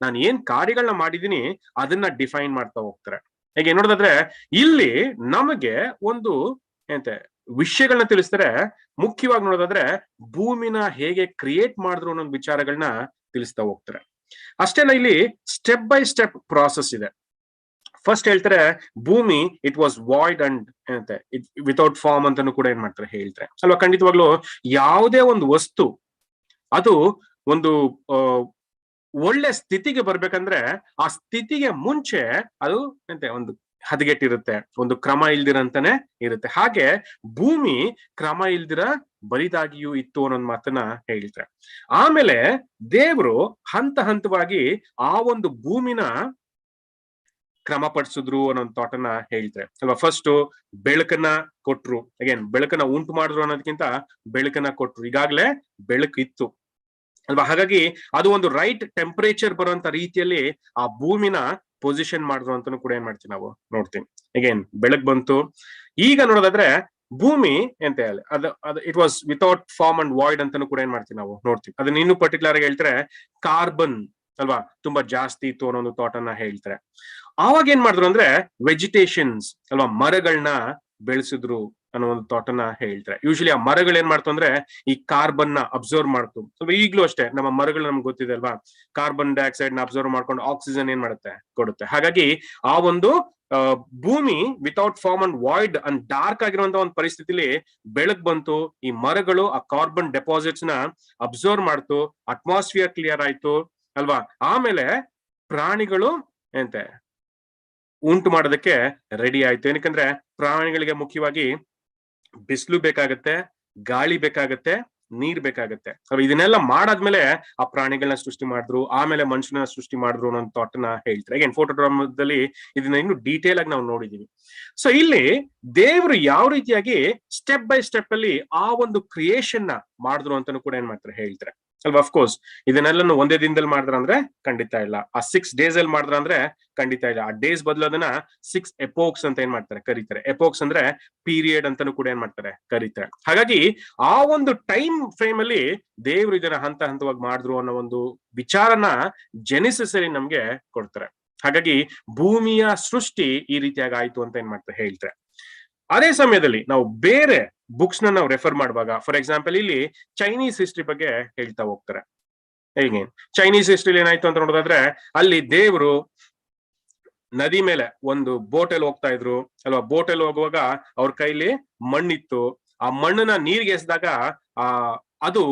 ನಾನು ಏನ್ ಕಾರ್ಯಗಳನ್ನ ಮಾಡಿದೀನಿ ಅದನ್ನ ಡಿಫೈನ್ ಮಾಡ್ತಾ ಹೋಗ್ತಾರೆ. ಹೇಗೆ ನೋಡೋದಾದ್ರೆ ಇಲ್ಲಿ ನಮಗೆ ಒಂದು ವಿಷಯಗಳನ್ನ ತಿಳಿಸ್ತಾರೆ. ಮುಖ್ಯವಾಗಿ ನೋಡೋದಾದ್ರೆ ಭೂಮಿನ ಹೇಗೆ ಕ್ರಿಯೇಟ್ ಮಾಡಿದ್ರು ಅನ್ನೋ ವಿಚಾರಗಳನ್ನ ತಿಳಿಸ್ತಾ ಹೋಗ್ತಾರೆ. ಅಷ್ಟೇ ಅಲ್ಲ, ಇಲ್ಲಿ ಸ್ಟೆಪ್ ಬೈ ಸ್ಟೆಪ್ ಪ್ರಾಸೆಸ್ ಇದೆ. ಫಸ್ಟ್ ಹೇಳ್ತಾರೆ ಭೂಮಿ it was void and without form ಅಂತಾನು ಕೂಡ ಏನ್ ಮಾಡ್ತಾರೆ ಹೇಳ್ತಾರೆ ಅಲ್ವಾ. ಖಂಡಿತವಾಗ್ಲು ಯಾವುದೇ ಒಂದು ವಸ್ತು ಅದು ಒಂದು ಒಳ್ಳೆ ಸ್ಥಿತಿಗೆ ಬರ್ಬೇಕಂದ್ರೆ ಆ ಸ್ಥಿತಿಗೆ ಮುಂಚೆ ಅದು ಒಂದು ಹದಗೆಟ್ಟಿರುತ್ತೆ, ಒಂದು ಕ್ರಮ ಇಲ್ದಿರಂತಾನೆ ಇರುತ್ತೆ. ಹಾಗೆ ಭೂಮಿ ಕ್ರಮ ಇಲ್ದಿರ ಬರಿದಾಗಿಯೂ ಇತ್ತು ಅನ್ನೋ ಮಾತನ್ನ ಹೇಳ್ತಾರೆ. ಆಮೇಲೆ ದೇವರು ಹಂತ ಹಂತವಾಗಿ ಆ ಒಂದು ಭೂಮಿನ ಕ್ರಮಪಡಿಸಿದ್ರು ಅನ್ನೋ ಥಾಟ್ ಅನ್ನ ಹೇಳ್ತಾರೆ ಅಲ್ವಾ. ಫಸ್ಟ್ ಬೆಳಕನ್ನ ಕೊಟ್ರು, ಅಗೇನ್ ಬೆಳಕನ್ನ ಉಂಟು ಮಾಡಿದ್ರು ಅನ್ನೋದಕ್ಕಿಂತ ಬೆಳಕನ್ನ ಕೊಟ್ರು. ಈಗಾಗ್ಲೇ ಬೆಳಕು ಇತ್ತು ಅಲ್ವಾ. ಹಾಗಾಗಿ ಅದು ಒಂದು ರೈಟ್ ಟೆಂಪರೇಚರ್ ಬರುವಂತ ರೀತಿಯಲ್ಲಿ ಆ ಭೂಮಿನ ಪೊಸಿಷನ್ ಮಾಡಿದ್ರು ಅಂತಾನು ಕೂಡ ಏನ್ ಮಾಡ್ತೀವಿ ನಾವು ನೋಡ್ತೀವಿ. ಅಗೇನ್ ಬೆಳಕ್ ಬಂತು. ಈಗ ನೋಡೋದಾದ್ರೆ ಭೂಮಿ ಎಂತ ಹೇಳಿ ಅದು it was without form and void ಅಂತಾನು ಕೂಡ ಏನ್ ಮಾಡ್ತೀವಿ ನಾವು ನೋಡ್ತೀವಿ. ಅದನ್ನ ಇನ್ನೂ ಪರ್ಟಿಕ್ಯುಲರ್ ಆಗಿ ಹೇಳ್ತಾರೆ ಕಾರ್ಬನ್ ಅಲ್ವಾ ತುಂಬಾ ಜಾಸ್ತಿ ಇತ್ತು ಅನ್ನೋ ಒಂದು ಥಾಟ್ ಅನ್ನ ಹೇಳ್ತಾರೆ. ಆವಾಗ ಏನ್ ಮಾಡಿದ್ರು ಅಂದ್ರೆ ವೆಜಿಟೇಷನ್ಸ್ ಅಲ್ವಾ, ಮರಗಳನ್ನ ಬೆಳೆಸಿದ್ರು ಅನ್ನೋ ಒಂದು ಥಾಟ್ ಅನ್ನ ಹೇಳ್ತಾರೆ. ಯೂಶಲಿ ಆ ಮರಗಳು ಏನ್ ಮಾಡ್ತು ಅಂದ್ರೆ ಈ ಕಾರ್ಬನ್ ನ ಅಬ್ಸರ್ವ್ ಮಾಡ್ತು. ಈಗ್ಲೂ ಅಷ್ಟೇ ನಮ್ಮ ಮರಗಳು ನಮ್ಗೆ ಗೊತ್ತಿದೆ ಅಲ್ವಾ, ಕಾರ್ಬನ್ ಡೈಆಕ್ಸೈಡ್ ನ ಅಬ್ಸರ್ವ್ ಮಾಡ್ಕೊಂಡು ಆಕ್ಸಿಜನ್ ಏನ್ ಮಾಡುತ್ತೆ ಕೊಡುತ್ತೆ. ಹಾಗಾಗಿ ಆ ಒಂದು ಭೂಮಿ without form and void and dark ಆಗಿರುವಂತ ಒಂದು ಪರಿಸ್ಥಿತಿಲಿ ಬೆಳಕ್ ಬಂತು. ಈ ಮರಗಳು ಆ ಕಾರ್ಬನ್ ಡೆಪಾಸಿಟ್ಸ್ ನ ಅಬ್ಸರ್ವ್ ಮಾಡ್ತು, ಅಟ್ಮಾಸ್ಫಿಯರ್ ಕ್ಲಿಯರ್ ಆಯ್ತು ಅಲ್ವಾ. ಆಮೇಲೆ ಪ್ರಾಣಿಗಳು ಉಂಟು ಮಾಡೋದಕ್ಕೆ ರೆಡಿ ಆಯ್ತು. ಏನಕ್ಕಂದ್ರೆ ಪ್ರಾಣಿಗಳಿಗೆ ಮುಖ್ಯವಾಗಿ ಬಿಸಿಲು ಬೇಕಾಗತ್ತೆ, ಗಾಳಿ ಬೇಕಾಗತ್ತೆ, ನೀರ್ ಬೇಕಾಗತ್ತೆ. ಇದನ್ನೆಲ್ಲ ಮಾಡಾದ್ಮೇಲೆ ಆ ಪ್ರಾಣಿಗಳನ್ನ ಸೃಷ್ಟಿ ಮಾಡಿದ್ರು, ಆಮೇಲೆ ಮನುಷ್ಯನ ಸೃಷ್ಟಿ ಮಾಡಿದ್ರು ಅನ್ನೋ ಥಾಟ್ ನ ಹೇಳ್ತಾರೆ. ಅಗೇನ್ ಫೋಟೋಡ್ರಾಮದಲ್ಲಿ ಇದನ್ನ ಇನ್ನು ಡೀಟೇಲ್ ಆಗಿ ನಾವು ನೋಡಿದೀವಿ. ಸೊ ಇಲ್ಲಿ ದೇವರು ಯಾವ ರೀತಿಯಾಗಿ ಸ್ಟೆಪ್ ಬೈ ಸ್ಟೆಪ್ ಅಲ್ಲಿ ಆ ಒಂದು ಕ್ರಿಯೇಷನ್ ನ ಮಾಡಿದ್ರು ಅಂತಾನು ಕೂಡ ಏನ್ ಮಾಡ್ತಾರೆ ಹೇಳ್ತಾರೆ ಅಲ್ವಾ. ಅಫ್ಕೋರ್ಸ್ ಇದನ್ನೆಲ್ಲ ಒಂದೇ ದಿನದಲ್ಲಿ ಮಾಡಿದ್ರ ಅಂದ್ರೆ ಖಂಡಿತ ಇಲ್ಲ. ಆ 6 days ಅಲ್ಲಿ ಮಾಡಿದ್ರ ಅಂದ್ರೆ ಖಂಡಿತ ಇಲ್ಲ. ಆ ಡೇಸ್ ಬದಲು ಅದನ್ನ 6 epochs ಅಂತ ಏನ್ ಮಾಡ್ತಾರೆ ಕರೀತಾರೆ. ಎಪೋಕ್ಸ್ ಅಂದ್ರೆ ಪೀರಿಯಡ್ ಅಂತಾನು ಕೂಡ ಏನ್ ಮಾಡ್ತಾರೆ ಕರೀತಾರೆ. ಹಾಗಾಗಿ ಆ ಒಂದು ಟೈಮ್ ಫ್ರೇಮ್ ಅಲ್ಲಿ ದೇವರು ಇದನ್ನ ಹಂತ ಹಂತವಾಗಿ ಮಾಡಿದ್ರು ಅನ್ನೋ ಒಂದು ವಿಚಾರನ ಜೆನಿಸಿಸ್ ಅಲ್ಲಿ ನಮ್ಗೆ ಕೊಡ್ತಾರೆ. ಹಾಗಾಗಿ ಭೂಮಿಯ ಸೃಷ್ಟಿ ಈ ರೀತಿಯಾಗಿ ಆಯ್ತು ಅಂತ ಏನ್ ಮಾಡ್ತಾರೆ ಹೇಳ್ತಾರೆ. ಅದೇ ಸಮಯದಲ್ಲಿ ನಾವು ಬೇರೆ ಬುಕ್ಸ್ ನಾವು ರೆಫರ್ ಮಾಡುವಾಗ, ಫಾರ್ ಎಕ್ಸಾಂಪಲ್ ಇಲ್ಲಿ ಚೈನೀಸ್ ಹಿಸ್ಟ್ರಿ ಬಗ್ಗೆ ಹೇಳ್ತಾ ಹೋಗ್ತಾರೆ. ಹೇಗೆ ಚೈನೀಸ್ ಹಿಸ್ಟ್ರಿ ಏನಾಯ್ತು ಅಂತ ನೋಡೋದಾದ್ರೆ, ಅಲ್ಲಿ ದೇವರು ನದಿ ಮೇಲೆ ಒಂದು ಬೋಟಲ್ಲಿ ಹೋಗ್ತಾ ಇದ್ರು ಅಲ್ವಾ. ಬೋಟಲ್ಲಿ ಹೋಗುವಾಗ ಅವ್ರ ಕೈಲಿ ಮಣ್ಣಿತ್ತು. ಆ ಮಣ್ಣನ್ನ ನೀರಿಗೆ ಎಸ್ದಾಗ ಅದು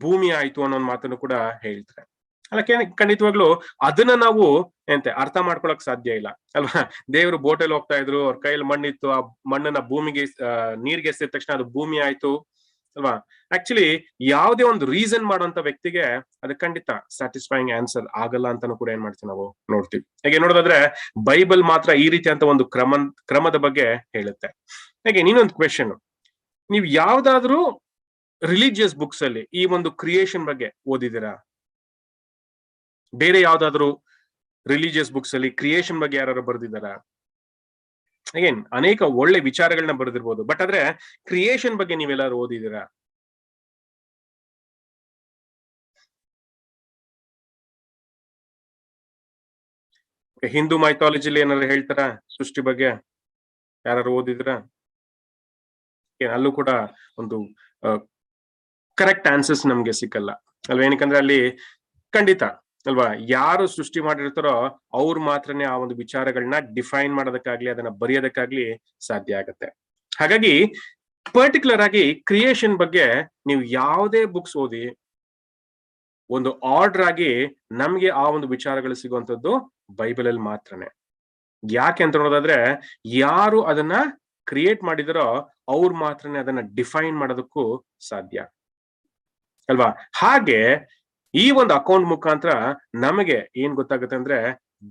ಭೂಮಿ ಆಯ್ತು ಅನ್ನೋ ಮಾತನ್ನು ಕೂಡ ಹೇಳ್ತಾರೆ. ಅಲ್ಲ ಖಂಡಿತವಾಗ್ಲು ಅದನ್ನ ನಾವು ಅರ್ಥ ಮಾಡ್ಕೊಳಕ್ ಸಾಧ್ಯ ಇಲ್ಲ ಅಲ್ವಾ. ದೇವರು ಬೋಟಲ್ಲಿ ಹೋಗ್ತಾ ಇದ್ರು, ಅವ್ರ ಕೈಯಲ್ಲಿ ಮಣ್ಣಿತ್ತು, ಆ ಮಣ್ಣನ್ನ ಭೂಮಿಗೆ ನೀರ್ಗೆ ಎಸಿದ ತಕ್ಷಣ ಅದು ಭೂಮಿ ಆಯ್ತು ಅಲ್ವಾ. ಆಕ್ಚುಲಿ ಯಾವುದೇ ಒಂದು ರೀಸನ್ ಮಾಡುವಂತ ವ್ಯಕ್ತಿಗೆ ಅದು ಖಂಡಿತ ಸ್ಯಾಟಿಸ್ಫೈಯಿಂಗ್ ಆನ್ಸರ್ ಆಗಲ್ಲ ಅಂತಾನು ಕೂಡ ಏನ್ ಮಾಡ್ತೀವಿ ನಾವು ನೋಡ್ತೀವಿ. ಹಾಗೆ ನೋಡೋದಾದ್ರೆ ಬೈಬಲ್ ಮಾತ್ರ ಈ ರೀತಿ ಅಂತ ಒಂದು ಕ್ರಮದ ಬಗ್ಗೆ ಹೇಳುತ್ತೆ. ಹಾಗೆ ಇನ್ನೊಂದು ಕ್ವೆಶನ್, ನೀವು ಯಾವ್ದಾದ್ರೂ ರಿಲಿಜಿಯಸ್ ಬುಕ್ಸ್ ಅಲ್ಲಿ ಈ ಒಂದು ಕ್ರಿಯೇಷನ್ ಬಗ್ಗೆ ಓದಿದ್ದೀರಾ? ಬೇರೆ ಯಾವ್ದಾದ್ರು ರಿಲಿಜಿಯಸ್ ಬುಕ್ಸ್ ಅಲ್ಲಿ ಕ್ರಿಯೇಷನ್ ಬಗ್ಗೆ ಯಾರು ಬರ್ದಿದ್ದಾರಾ? ಅಗೇನ್ ಅನೇಕ ಒಳ್ಳೆ ವಿಚಾರಗಳನ್ನ ಬರೆದಿರ್ಬೋದು, ಬಟ್ ಆದ್ರೆ ಕ್ರಿಯೇಷನ್ ಬಗ್ಗೆ ನೀವೆಲ್ಲಾರು ಓದಿದ್ದೀರಾ? ಹಿಂದೂ ಮೈಥಾಲಜಿಲಿ ಏನಾದ್ರು ಹೇಳ್ತಾರ ಸೃಷ್ಟಿ ಬಗ್ಗೆ? ಯಾರು ಓದಿದ್ರ? ಅಲ್ಲೂ ಕೂಡ ಒಂದು ಕರೆಕ್ಟ್ ಆನ್ಸರ್ಸ್ ನಮ್ಗೆ ಸಿಕ್ಕಲ್ಲ ಅಲ್ವಾ. ಏನಕ್ಕಂದ್ರೆ ಅಲ್ಲಿ ಖಂಡಿತ ಅಲ್ವಾ ಯಾರು ಸೃಷ್ಟಿ ಮಾಡಿರ್ತಾರೋ ಅವ್ರು ಮಾತ್ರನೇ ಆ ಒಂದು ವಿಚಾರಗಳನ್ನ ಡಿಫೈನ್ ಮಾಡೋದಕ್ಕಾಗ್ಲಿ ಅದನ್ನ ಬರೆಯೋದಕ್ಕಾಗ್ಲಿ ಸಾಧ್ಯ ಆಗತ್ತೆ. ಹಾಗಾಗಿ ಪರ್ಟಿಕ್ಯುಲರ್ ಆಗಿ ಕ್ರಿಯೇಷನ್ ಬಗ್ಗೆ ನೀವು ಯಾವುದೇ ಬುಕ್ಸ್ ಓದಿ ಒಂದು ಆರ್ಡರ್ ಆಗಿ ನಮ್ಗೆ ಆ ಒಂದು ವಿಚಾರಗಳು ಸಿಗುವಂತದ್ದು ಬೈಬಲ್ ಅಲ್ಲಿ ಮಾತ್ರನೇ. ಯಾಕೆ ಅಂತ ನೋಡೋದಾದ್ರೆ, ಯಾರು ಅದನ್ನ ಕ್ರಿಯೇಟ್ ಮಾಡಿದಾರೋ ಅವ್ರು ಮಾತ್ರನೇ ಅದನ್ನ ಡಿಫೈನ್ ಮಾಡೋದಕ್ಕೂ ಸಾಧ್ಯ ಅಲ್ವಾ. ಹಾಗೆ ಈ ಒಂದು ಅಕೌಂಟ್ ಮುಖಾಂತರ ನಮಗೆ ಏನ್ ಗೊತ್ತಾಗುತ್ತೆ ಅಂದ್ರೆ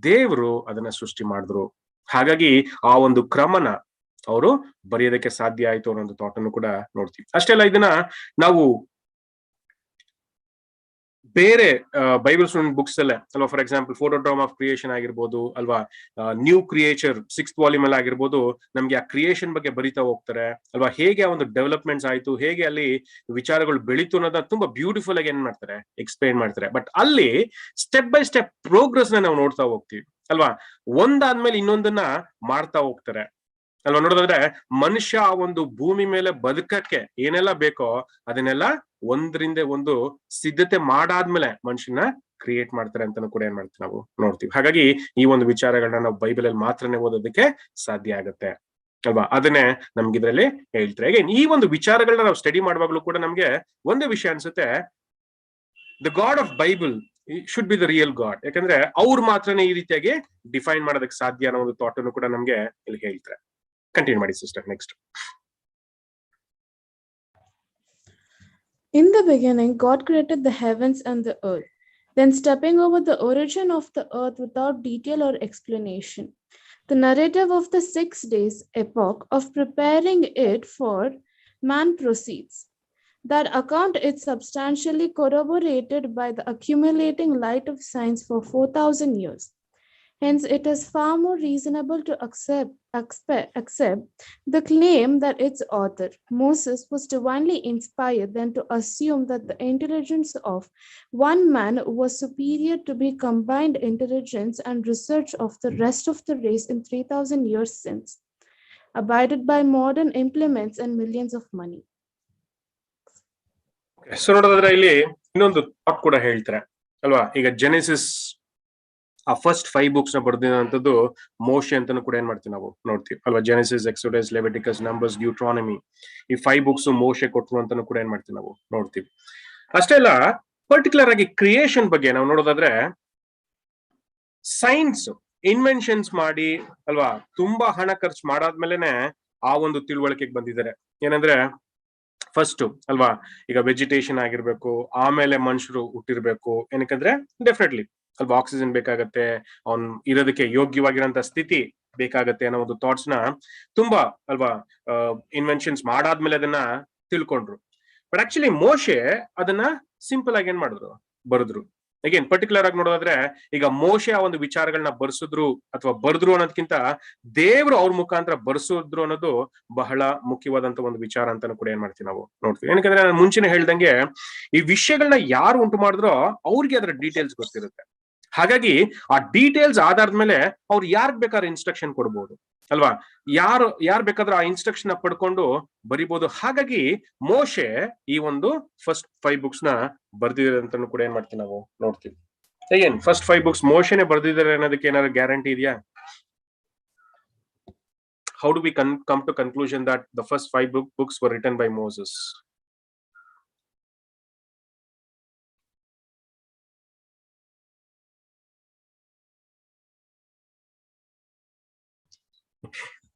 ದೇವರು ಅದನ್ನ ಸೃಷ್ಟಿ ಮಾಡಿದ್ರು. ಹಾಗಾಗಿ ಆ ಒಂದು ಕ್ರಮನ ಅವರು ಬರೆಯೋದಕ್ಕೆ ಸಾಧ್ಯ ಆಯ್ತು ಅನ್ನೋ ಒಂದು ಥಾಟ್ ಅನ್ನು ಕೂಡ ನೋಡ್ತೀವಿ. ಅಷ್ಟೇ ಅಲ್ಲ, ಇದನ್ನ ನಾವು ಬೇರೆ ಬೈಬಲ್ ಸ್ಟೂಡೆಂಟ್ ಬುಕ್ಸ್ ಅಲ್ಲೇ ಅಲ್ವಾ. ಫಾರ್ ಎಕ್ಸಾಂಪಲ್ ಫೋಟೋಡ್ರಾಮ್ ಆಫ್ ಕ್ರಿಯೇಷನ್ ಆಗಿರ್ಬೋದು ಅಲ್ವಾ, ನ್ಯೂ ಕ್ರಿಯೇಚರ್ 6th ವಾಲ್ಯೂಮ್ ಅಲ್ಲಿ ಆಗಿರ್ಬೋದು, ನಮ್ಗೆ ಆ ಕ್ರಿಯೇಷನ್ ಬಗ್ಗೆ ಬರಿತಾ ಹೋಗ್ತಾರೆ ಅಲ್ವಾ. ಹೇಗೆ ಆ ಒಂದು ಡೆವಲಪ್ಮೆಂಟ್ಸ್ ಆಯ್ತು, ಹೇಗೆ ಅಲ್ಲಿ ವಿಚಾರಗಳು ಬೆಳೀತು ಅನ್ನೋದನ್ನ ತುಂಬಾ ಬ್ಯೂಟಿಫುಲ್ ಆಗಿ ಏನ್ ಮಾಡ್ತಾರೆ ಎಕ್ಸ್ಪ್ಲೈನ್ ಮಾಡ್ತಾರೆ. ಬಟ್ ಅಲ್ಲಿ ಸ್ಟೆಪ್ ಬೈ ಸ್ಟೆಪ್ ಪ್ರೋಗ್ರೆಸ್ ನ ನಾವು ನೋಡ್ತಾ ಹೋಗ್ತೀವಿ ಅಲ್ವಾ. ಒಂದಾದ್ಮೇಲೆ ಇನ್ನೊಂದನ್ನ ಮಾಡ್ತಾ ಹೋಗ್ತಾರೆ ಅಲ್ವಾ. ನೋಡೋದಾದ್ರೆ ಮನುಷ್ಯ ಆ ಒಂದು ಭೂಮಿ ಮೇಲೆ ಬದುಕಕ್ಕೆ ಏನೆಲ್ಲ ಬೇಕೋ ಅದನ್ನೆಲ್ಲ ಒಂದರಿಂದ ಒಂದು ಸಿದ್ಧತೆ ಮಾಡಾದ್ಮೇಲೆ ಮನುಷ್ಯನ ಕ್ರಿಯೇಟ್ ಮಾಡ್ತಾರೆ ಅಂತಾನು ಕೂಡ ಏನ್ ಮಾಡ್ತೀವಿ ನಾವು ನೋಡ್ತೀವಿ. ಹಾಗಾಗಿ ಈ ಒಂದು ವಿಚಾರಗಳನ್ನ ನಾವು ಬೈಬಲ್ ಅಲ್ಲಿ ಮಾತ್ರನೇ ಓದೋದಕ್ಕೆ ಸಾಧ್ಯ ಆಗತ್ತೆ ಅಲ್ವಾ. ಅದನ್ನೇ ನಮ್ಗೆ ಇದ್ರಲ್ಲಿ ಹೇಳ್ತಾರೆ. ಹಾಗೆ ಈ ಒಂದು ವಿಚಾರಗಳನ್ನ ನಾವು ಸ್ಟಡಿ ಮಾಡುವಾಗ್ಲೂ ಕೂಡ ನಮ್ಗೆ ಒಂದೇ ವಿಷಯ ಅನ್ಸುತ್ತೆ, the god of Bible should be the real god. ಯಾಕಂದ್ರೆ ಅವ್ರು ಮಾತ್ರನೇ ಈ ರೀತಿಯಾಗಿ ಡಿಫೈನ್ ಮಾಡೋದಕ್ಕೆ ಸಾಧ್ಯ ಅನ್ನೋ ಒಂದು ಥಾಟ್ ಅನ್ನು ಕೂಡ ನಮ್ಗೆ ಇಲ್ಲಿ ಹೇಳ್ತಾರೆ. ಕಂಟಿನ್ಯೂ ಮಾಡಿ sister. Next. In the beginning, God created the heavens and the earth, then stepping over the origin of the earth without detail or explanation. The narrative of the 6 days epoch of preparing it for man proceeds. That account is substantially corroborated by the accumulating light of science for 4,000 years. Hence, it is far more reasonable to accept the claim that its author, Moses, was divinely inspired than to assume that the intelligence of one man was superior to the combined intelligence and research of the rest of the race in 3,000 years since, abided by modern implements and millions of money. So ನೋಡೋದಾದ್ರೆ ಇಲ್ಲಿ ಇನ್ನೊಂದು thought ಕೂಡ ಹೇಳ್ತಾರೆ ಅಲ್ವಾ. ಈಗ Genesis ಆ first 5 books ನ ಬರ್ದಿರೋಂಥದ್ದು ಮೋಶೆ ಅಂತಾನು ಕೂಡ ಏನ್ ಮಾಡ್ತೀವಿ ನಾವು ನೋಡ್ತೀವಿ ಅಲ್ವಾ. Genesis, Exodus, Leviticus, numbers, Deuteronomy, ಈ 5 books ಮೋಶೆ ಕೊಟ್ಟರು ಅಂತಾನು ಕೂಡ ಏನ್ ಮಾಡ್ತೀವಿ ನಾವು ನೋಡ್ತೀವಿ. ಅಷ್ಟೇ ಅಲ್ಲ, ಪರ್ಟಿಕ್ಯುಲರ್ ಆಗಿ ಕ್ರಿಯೇಷನ್ ಬಗ್ಗೆ ನಾವು ನೋಡೋದಾದ್ರೆ ಸೈನ್ಸ್ ಇನ್ವೆನ್ಷನ್ಸ್ ಮಾಡಿ ಅಲ್ವಾ ತುಂಬಾ ಹಣ ಖರ್ಚು ಮಾಡಾದ್ಮೇಲೆನೆ ಆ ಒಂದು ತಿಳುವಳಿಕೆಗೆ ಬಂದಿದ್ದಾರೆ. ಏನಂದ್ರೆ ಫಸ್ಟ್ ಅಲ್ವಾ. ಈಗ ವೆಜಿಟೇಷನ್ ಆಗಿರ್ಬೇಕು, ಆಮೇಲೆ ಮನುಷ್ಯರು ಹುಟ್ಟಿರ್ಬೇಕು. ಏನಕ್ಕಂದ್ರೆ ಡೆಫಿನೆಟ್ಲಿ ಅಲ್ವಾ ಆಕ್ಸಿಜನ್ ಬೇಕಾಗತ್ತೆ, ಅವ್ನ್ ಇರೋದಕ್ಕೆ ಯೋಗ್ಯವಾಗಿರೋಂತ ಸ್ಥಿತಿ ಬೇಕಾಗತ್ತೆ ಅನ್ನೋ ಒಂದು ಥಾಟ್ಸ್ ನ ತುಂಬಾ ಅಲ್ವಾ ಇನ್ವೆನ್ಷನ್ಸ್ ಮಾಡಾದ್ಮೇಲೆ ಅದನ್ನ ತಿಳ್ಕೊಂಡ್ರು. ಬಟ್ ಆಕ್ಚುಲಿ ಮೋಶೆ ಅದನ್ನ ಸಿಂಪಲ್ ಆಗಿ ಏನ್ ಮಾಡಿದ್ರು, ಬರೆದ್ರು. ಅಗೇನ್ ಪರ್ಟಿಕ್ಯುಲರ್ ಆಗಿ ನೋಡೋದಾದ್ರೆ ಈಗ ಮೋಶೆ ಆ ಒಂದು ವಿಚಾರಗಳನ್ನ ಬರ್ಸಿದ್ರು ಅಥವಾ ಬರ್ದ್ರು ಅನ್ನೋದಕ್ಕಿಂತ ದೇವ್ರು ಅವ್ರ ಮುಖಾಂತರ ಬರ್ಸಿದ್ರು ಅನ್ನೋದು ಬಹಳ ಮುಖ್ಯವಾದಂತ ಒಂದು ವಿಚಾರ ಅಂತಾನು ಕೂಡ ಏನ್ ಮಾಡ್ತೀವಿ ನಾವು ನೋಡ್ತೀವಿ. ಏನಕ್ಕಂದ್ರೆ ನಾನು ಮುಂಚೆನೆ ಹೇಳ್ದಂಗೆ ಈ ವಿಷಯಗಳನ್ನ ಯಾರು ಉಂಟು ಮಾಡಿದ್ರೋ ಅವ್ರಿಗೆ ಅದರ ಡೀಟೇಲ್ಸ್ ಗೊತ್ತಿರುತ್ತೆ. ಹಾಗಾಗಿ ಆ ಡೀಟೇಲ್ಸ್ ಆಧಾರದ ಮೇಲೆ ಅವ್ರು ಯಾರ್ಗ್ ಬೇಕಾದ್ರೆ ಇನ್ಸ್ಟ್ರಕ್ಷನ್ ಕೊಡ್ಬೋದು ಅಲ್ವಾ, ಯಾರು ಬೇಕಾದ್ರೆ ಆ ಇನ್ಸ್ಟ್ರಕ್ಷನ್ ಪಡ್ಕೊಂಡು ಬರಿಬಹುದು. ಹಾಗಾಗಿ ಮೋಶೆ ಈ ಒಂದು ಫಸ್ಟ್ 5 books ನ ಬರ್ದಿದ್ದಾರೆ ಅಂತಾನು ಕೂಡ ಏನ್ ಮಾಡ್ತೀವಿ ನಾವು ನೋಡ್ತೀವಿ. ಏನ್ ಫಸ್ಟ್ 5 books ಮೋಶೆನೆ ಬರ್ದಿದ್ದಾರೆ ಅನ್ನೋದಕ್ಕೆ ಏನಾದ್ರು ಗ್ಯಾರಂಟಿ ಇದೆಯಾ? How do we come to conclusion that the first 5 books were written by Moses?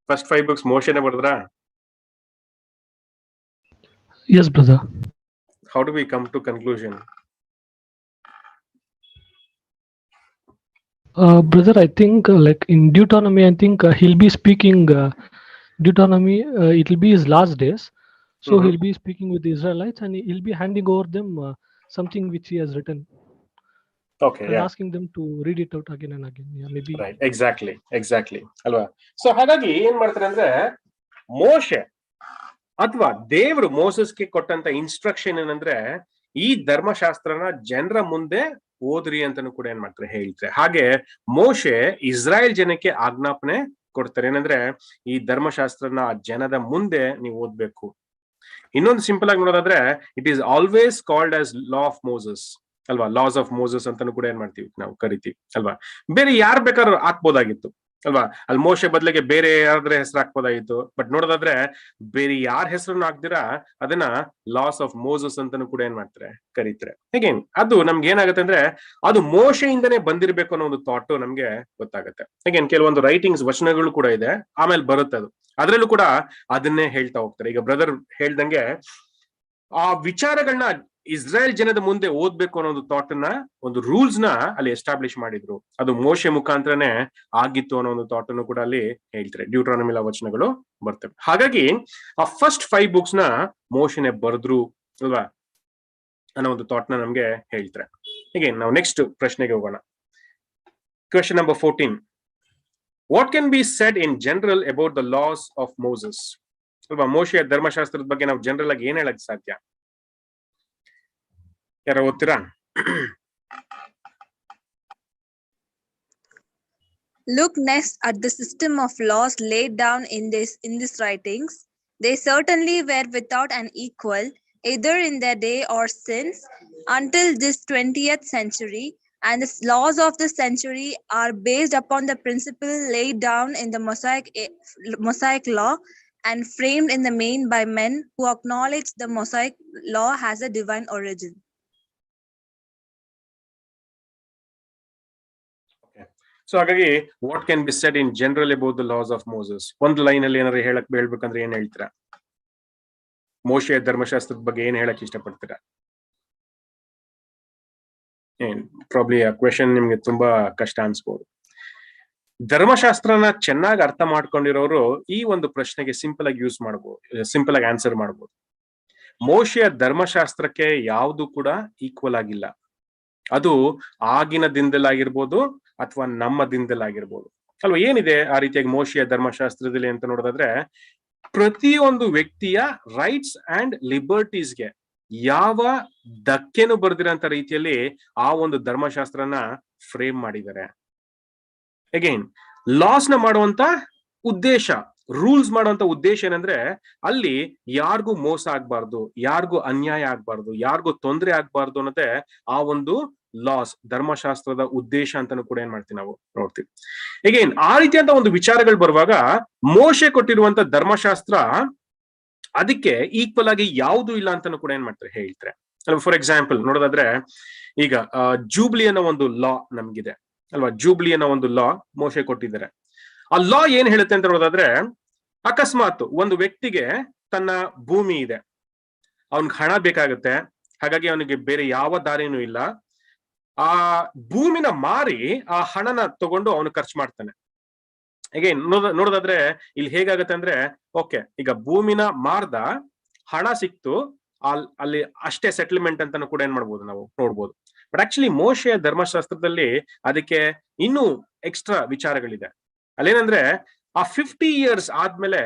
First 5 books ಮೋಶೆನೆ ಬರ್ದ್ರಾ? Yes, brother. How do we come to conclusion? Brother, I think like in Deuteronomy, I think he'll be speaking Deuteronomy. It will be his last days, so Mhm. he'll be speaking with the Israelites, and he'll be handing over them something which he has written Okay, and yeah. asking them to read it out again and again. Yeah, maybe. Right, exactly ಅಲ್ವಾ. So ಹಾಗಾಗಿ ಏನ್ ಮಾಡ್ತಾರೆ ಅಂದ್ರೆ ಮೋಶೆ ಅಥವಾ ದೇವರು ಮೋಸಸ್ಗೆ ಕೊಟ್ಟಂತ instruction ಏನಂದ್ರೆ ಈ ಧರ್ಮಶಾಸ್ತ್ರನ ಜನರ ಮುಂದೆ ಓದ್ರಿ ಅಂತಾನು ಕೂಡ ಏನ್ ಮಾಡ್ತಾರೆ ಹೇಳ್ತಾರೆ. ಹಾಗೆ ಮೋಶೆ ಇಸ್ರಾಯೇಲ್ ಜನಕ್ಕೆ ಆಜ್ಞಾಪನೆ ಕೊಡ್ತಾರೆ. ಏನಂದ್ರೆ ಈ ಧರ್ಮಶಾಸ್ತ್ರನ ಜನದ ಮುಂದೆ ನೀವು ಓದ್ಬೇಕು. ಇನ್ನೊಂದು ಸಿಂಪಲ್ ಆಗಿ ನೋಡೋದಾದ್ರೆ it is always called as law of Moses ಅಲ್ವಾ, ಲಾಸ್ ಆಫ್ ಮೋಸಸ್ ಅಂತಾನು ಕೂಡ ಏನ್ ಮಾಡ್ತೀವಿ ನಾವು ಕರಿತೀವಿ ಅಲ್ವಾ. ಬೇರೆ ಯಾರು ಬೇಕಾದ್ರೂ ಹಾಕ್ಬೋದಾಗಿತ್ತು ಅಲ್ವಾ, ಅಲ್ಲಿ ಮೋಶೆ ಬದಲಿಗೆ ಬೇರೆ ಯಾರಾದ್ರೆ ಹೆಸರು ಹಾಕ್ಬೋದಾಗಿತ್ತು. ಬಟ್ ನೋಡೋದಾದ್ರೆ ಬೇರೆ ಯಾರ ಹೆಸರನ್ನು ಹಾಕ್ದಿರಾ ಅದನ್ನ ಲಾಸ್ ಆಫ್ ಮೋಸಸ್ ಅಂತಾನು ಕೂಡ ಏನ್ ಮಾಡ್ತಾರೆ ಕರೀತಾರೆ. ಹೇಗೇನ್ ಅದು ನಮ್ಗೆ ಏನಾಗುತ್ತೆ ಅಂದ್ರೆ ಅದು ಮೋಶೆಯಿಂದನೇ ಬಂದಿರ್ಬೇಕು ಅನ್ನೋ ಒಂದು ಥಾಟ್ ನಮ್ಗೆ ಗೊತ್ತಾಗುತ್ತೆ. ಹೇಗೇನ್ ಕೆಲವೊಂದು ರೈಟಿಂಗ್ಸ್ ವಚನಗಳು ಕೂಡ ಇದೆ, ಆಮೇಲೆ ಬರುತ್ತೆ ಅದು, ಅದ್ರಲ್ಲೂ ಕೂಡ ಅದನ್ನೇ ಹೇಳ್ತಾ ಹೋಗ್ತಾರೆ. ಈಗ ಬ್ರದರ್ ಹೇಳ್ದಂಗೆ ಆ ವಿಚಾರಗಳನ್ನ ಇಸ್ರಾಯೇಲ್ ಜನದ ಮುಂದೆ ಓದ್ಬೇಕು ಅನ್ನೋ ಒಂದು ಥಾಟ್ ನ, ಒಂದು ರೂಲ್ಸ್ ನ ಅಲ್ಲಿ ಎಸ್ಟಾಬ್ಲಿಷ್ ಮಾಡಿದ್ರು. ಅದು ಮೋಶೆ ಮುಖಾಂತರನೇ ಆಗಿತ್ತು ಅನ್ನೋ ಒಂದು ಥಾಟ್ ಅನ್ನು ಕೂಡ ಅಲ್ಲಿ ಹೇಳ್ತಾರೆ. ಡ್ಯೂಟ್ರಾನಮಿಲ ವಚನಗಳು ಬರ್ತವೆ. ಹಾಗಾಗಿ ಆ ಫಸ್ಟ್ 5 books ನ ಮೋಶೆನೆ ಬರೆದ್ರು ಅಲ್ವಾ ಅನ್ನೋ ಒಂದು ಥಾಟ್ ನ ನಮ್ಗೆ ಹೇಳ್ತಾರೆ. ಹೀಗೆ ನಾವು ನೆಕ್ಸ್ಟ್ ಪ್ರಶ್ನೆಗೆ ಹೋಗೋಣ. Question number 14. What can be said in general about the laws of Moses? ಅಲ್ವಾ, ಮೋಶೆಯ ಧರ್ಮಶಾಸ್ತ್ರದ ಬಗ್ಗೆ ನಾವು ಜನರಲ್ ಆಗಿ ಏನ್ ಹೇಳಕ್ ಸಾಧ್ಯ? ಯಾರ ಓದ್ತೀರಾ? Look next at the system of laws laid down in these writings. They certainly were without an equal, either in their day or since, until this 20th century, and the laws of the century are based upon the principle laid down in the Mosaic law and framed in the main by men who acknowledge the Mosaic law has a divine origin. So ಹಾಗಾಗಿ what can be said in general about the laws of Moses? ಒಂದು line ಅಲ್ಲಿ ಏನಾದ್ರು ಹೇಳ್ಬೇಕಂದ್ರೆ ಏನ್ ಹೇಳ್ತೀರಾ? ಮೋಶೆಯ ಧರ್ಮಶಾಸ್ತ್ರದ ಬಗ್ಗೆ ಏನ್ ಹೇಳಕ್ ಇಷ್ಟಪಡ್ತೀರಾ? ಪ್ರಾಬ್ಲಿ ಆ ಕ್ವೆಶನ್ ನಿಮ್ಗೆ ತುಂಬಾ ಕಷ್ಟ ಅನ್ಸ್ಬೋದು. ಧರ್ಮಶಾಸ್ತ್ರನ ಚೆನ್ನಾಗಿ ಅರ್ಥ ಮಾಡ್ಕೊಂಡಿರೋರು ಈ ಒಂದು ಪ್ರಶ್ನೆಗೆ ಸಿಂಪಲ್ ಆಗಿ ಸಿಂಪಲ್ ಆಗಿ ಆನ್ಸರ್ ಮಾಡ್ಬೋದು. ಮೋಶೆಯ ಧರ್ಮಶಾಸ್ತ್ರಕ್ಕೆ ಯಾವುದು ಕೂಡ ಈಕ್ವಲ್ ಆಗಿಲ್ಲ. ಅದು ಆಗಿನ ದಿನದಲ್ಲಾಗಿರ್ಬೋದು ಅಥವಾ ನಮ್ಮ ದಿನದಲ್ಲಾಗಿರ್ಬೋದು ಅಲ್ವಾ. ಏನಿದೆ ಆ ರೀತಿಯಾಗಿ ಮೋಶೆಯ ಧರ್ಮಶಾಸ್ತ್ರದಲ್ಲಿ ಅಂತ ನೋಡೋದಾದ್ರೆ ಪ್ರತಿಯೊಂದು ವ್ಯಕ್ತಿಯ ರೈಟ್ಸ್ ಅಂಡ್ ಲಿಬರ್ಟೀಸ್ಗೆ ಯಾವ ಧಕ್ಕೆನು ಬರ್ದಿರೋಂತ ರೀತಿಯಲ್ಲಿ ಆ ಒಂದು ಧರ್ಮಶಾಸ್ತ್ರನ ಫ್ರೇಮ್ ಮಾಡಿದ್ದಾರೆ. ಅಗೈನ್ ಲಾಸ್ ನ ಮಾಡುವಂತ ಉದ್ದೇಶ, ರೂಲ್ಸ್ ಮಾಡುವಂತ ಉದ್ದೇಶ ಏನಂದ್ರೆ ಅಲ್ಲಿ ಯಾರಿಗೂ ಮೋಸ ಆಗ್ಬಾರ್ದು, ಯಾರಿಗೂ ಅನ್ಯಾಯ ಆಗ್ಬಾರ್ದು, ಯಾರಿಗೂ ತೊಂದರೆ ಆಗ್ಬಾರ್ದು ಅನ್ನೋದೇ ಆ ಒಂದು ಲಾಸ್, ಧರ್ಮಶಾಸ್ತ್ರದ ಉದ್ದೇಶ ಅಂತಾನು ಕೂಡ ಏನ್ ಮಾಡ್ತೀವಿ ನಾವು ನೋಡ್ತೀವಿ. ಅಗೈನ್ ಆ ರೀತಿಯಂತ ಒಂದು ವಿಚಾರಗಳು ಬರುವಾಗ ಮೋಶೆ ಕೊಟ್ಟಿರುವಂತ ಧರ್ಮಶಾಸ್ತ್ರ ಅದಕ್ಕೆ ಈಕ್ವಲ್ ಆಗಿ ಯಾವುದು ಇಲ್ಲ ಅಂತಾನು ಕೂಡ ಏನ್ ಮಾಡ್ತಾರೆ ಹೇಳ್ತಾರೆ. ಫಾರ್ ಎಕ್ಸಾಂಪಲ್ ನೋಡೋದಾದ್ರೆ ಈಗ ಜೂಬ್ಲಿ ಅನ್ನೋ ಒಂದು ಲಾ ನಮ್ಗಿದೆ ಅಲ್ವಾ. ಜೂಬ್ಲಿ ಅನ್ನೋ ಒಂದು ಲಾ ಮೋಶೆ ಕೊಟ್ಟಿದ್ದಾರೆ. ಆ ಲಾ ಏನ್ ಹೇಳುತ್ತೆ ಅಂತ ನೋಡೋದಾದ್ರೆ ಅಕಸ್ಮಾತ್ ಒಂದು ವ್ಯಕ್ತಿಗೆ ತನ್ನ ಭೂಮಿ ಇದೆ, ಅವನ್ಗೆ ಹಣ ಬೇಕಾಗುತ್ತೆ, ಹಾಗಾಗಿ ಅವನಿಗೆ ಬೇರೆ ಯಾವ ದಾರಿನೂ ಇಲ್ಲ. ಆ ಭೂಮಿನ ಮಾರಿ ಆ ಹಣನ ತಗೊಂಡು ಅವನು ಖರ್ಚು ಮಾಡ್ತಾನೆ. ಅಗೇನ್ ನೋಡೋದಾದ್ರೆ ಇಲ್ಲಿ ಹೇಗಾಗತ್ತೆ ಅಂದ್ರೆ, ಓಕೆ ಈಗ ಭೂಮಿನ ಮಾರ್ದ, ಹಣ ಸಿಕ್ತು, ಅಲ್ಲಿ ಅಷ್ಟೇ ಸೆಟಲ್ಮೆಂಟ್ ಅಂತಾನು ಕೂಡ ಏನ್ ಮಾಡ್ಬೋದು ನಾವು ನೋಡ್ಬೋದು. ಬಟ್ ಆಕ್ಚುಲಿ ಮೋಶೆಯ ಧರ್ಮಶಾಸ್ತ್ರದಲ್ಲಿ ಅದಕ್ಕೆ ಇನ್ನೂ ಎಕ್ಸ್ಟ್ರಾ ವಿಚಾರಗಳಿದೆ. ಅಲ್ಲೇನಂದ್ರೆ ಆ 50 years ಆದ್ಮೇಲೆ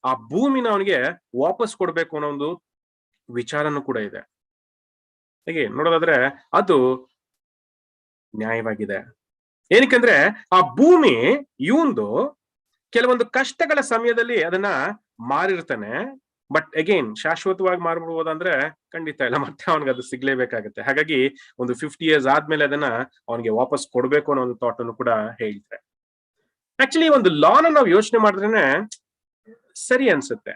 ಆ ಭೂಮಿನ ಅವನಿಗೆ ವಾಪಸ್ ಕೊಡ್ಬೇಕು ಅನ್ನೋ ಒಂದು ವಿಚಾರನೂ ಕೂಡ ಇದೆ. ಹೇಗೆ ನೋಡೋದಾದ್ರೆ ಅದು ನ್ಯಾಯವಾಗಿದೆ. ಏನಕ್ಕಂದ್ರೆ ಆ ಭೂಮಿ ಇವಂದು ಕೆಲವೊಂದು ಕಷ್ಟಗಳ ಸಮಯದಲ್ಲಿ ಅದನ್ನ ಮಾರಿರ್ತಾನೆ. ಬಟ್ ಅಗೇನ್ ಶಾಶ್ವತವಾಗಿ ಮಾರ್ಬಿಡ್ಬೋದಂದ್ರೆ ಖಂಡಿತ ಇಲ್ಲ, ಮತ್ತೆ ಅವನಿಗೆ ಅದು ಸಿಗ್ಲೇಬೇಕಾಗತ್ತೆ. ಹಾಗಾಗಿ ಒಂದು 50 years ಆದ್ಮೇಲೆ ಅದನ್ನ ಅವನಿಗೆ ವಾಪಸ್ ಕೊಡ್ಬೇಕು ಅನ್ನೋ ಒಂದು ಥಾಟ್ ಅನ್ನು ಕೂಡ ಹೇಳ್ತಾರೆ. ಆಕ್ಚುಲಿ ಒಂದು ಲಾನ ನಾವು ಯೋಚನೆ ಮಾಡಿದ್ರೇನೆ ಸರಿ ಅನ್ಸುತ್ತೆ.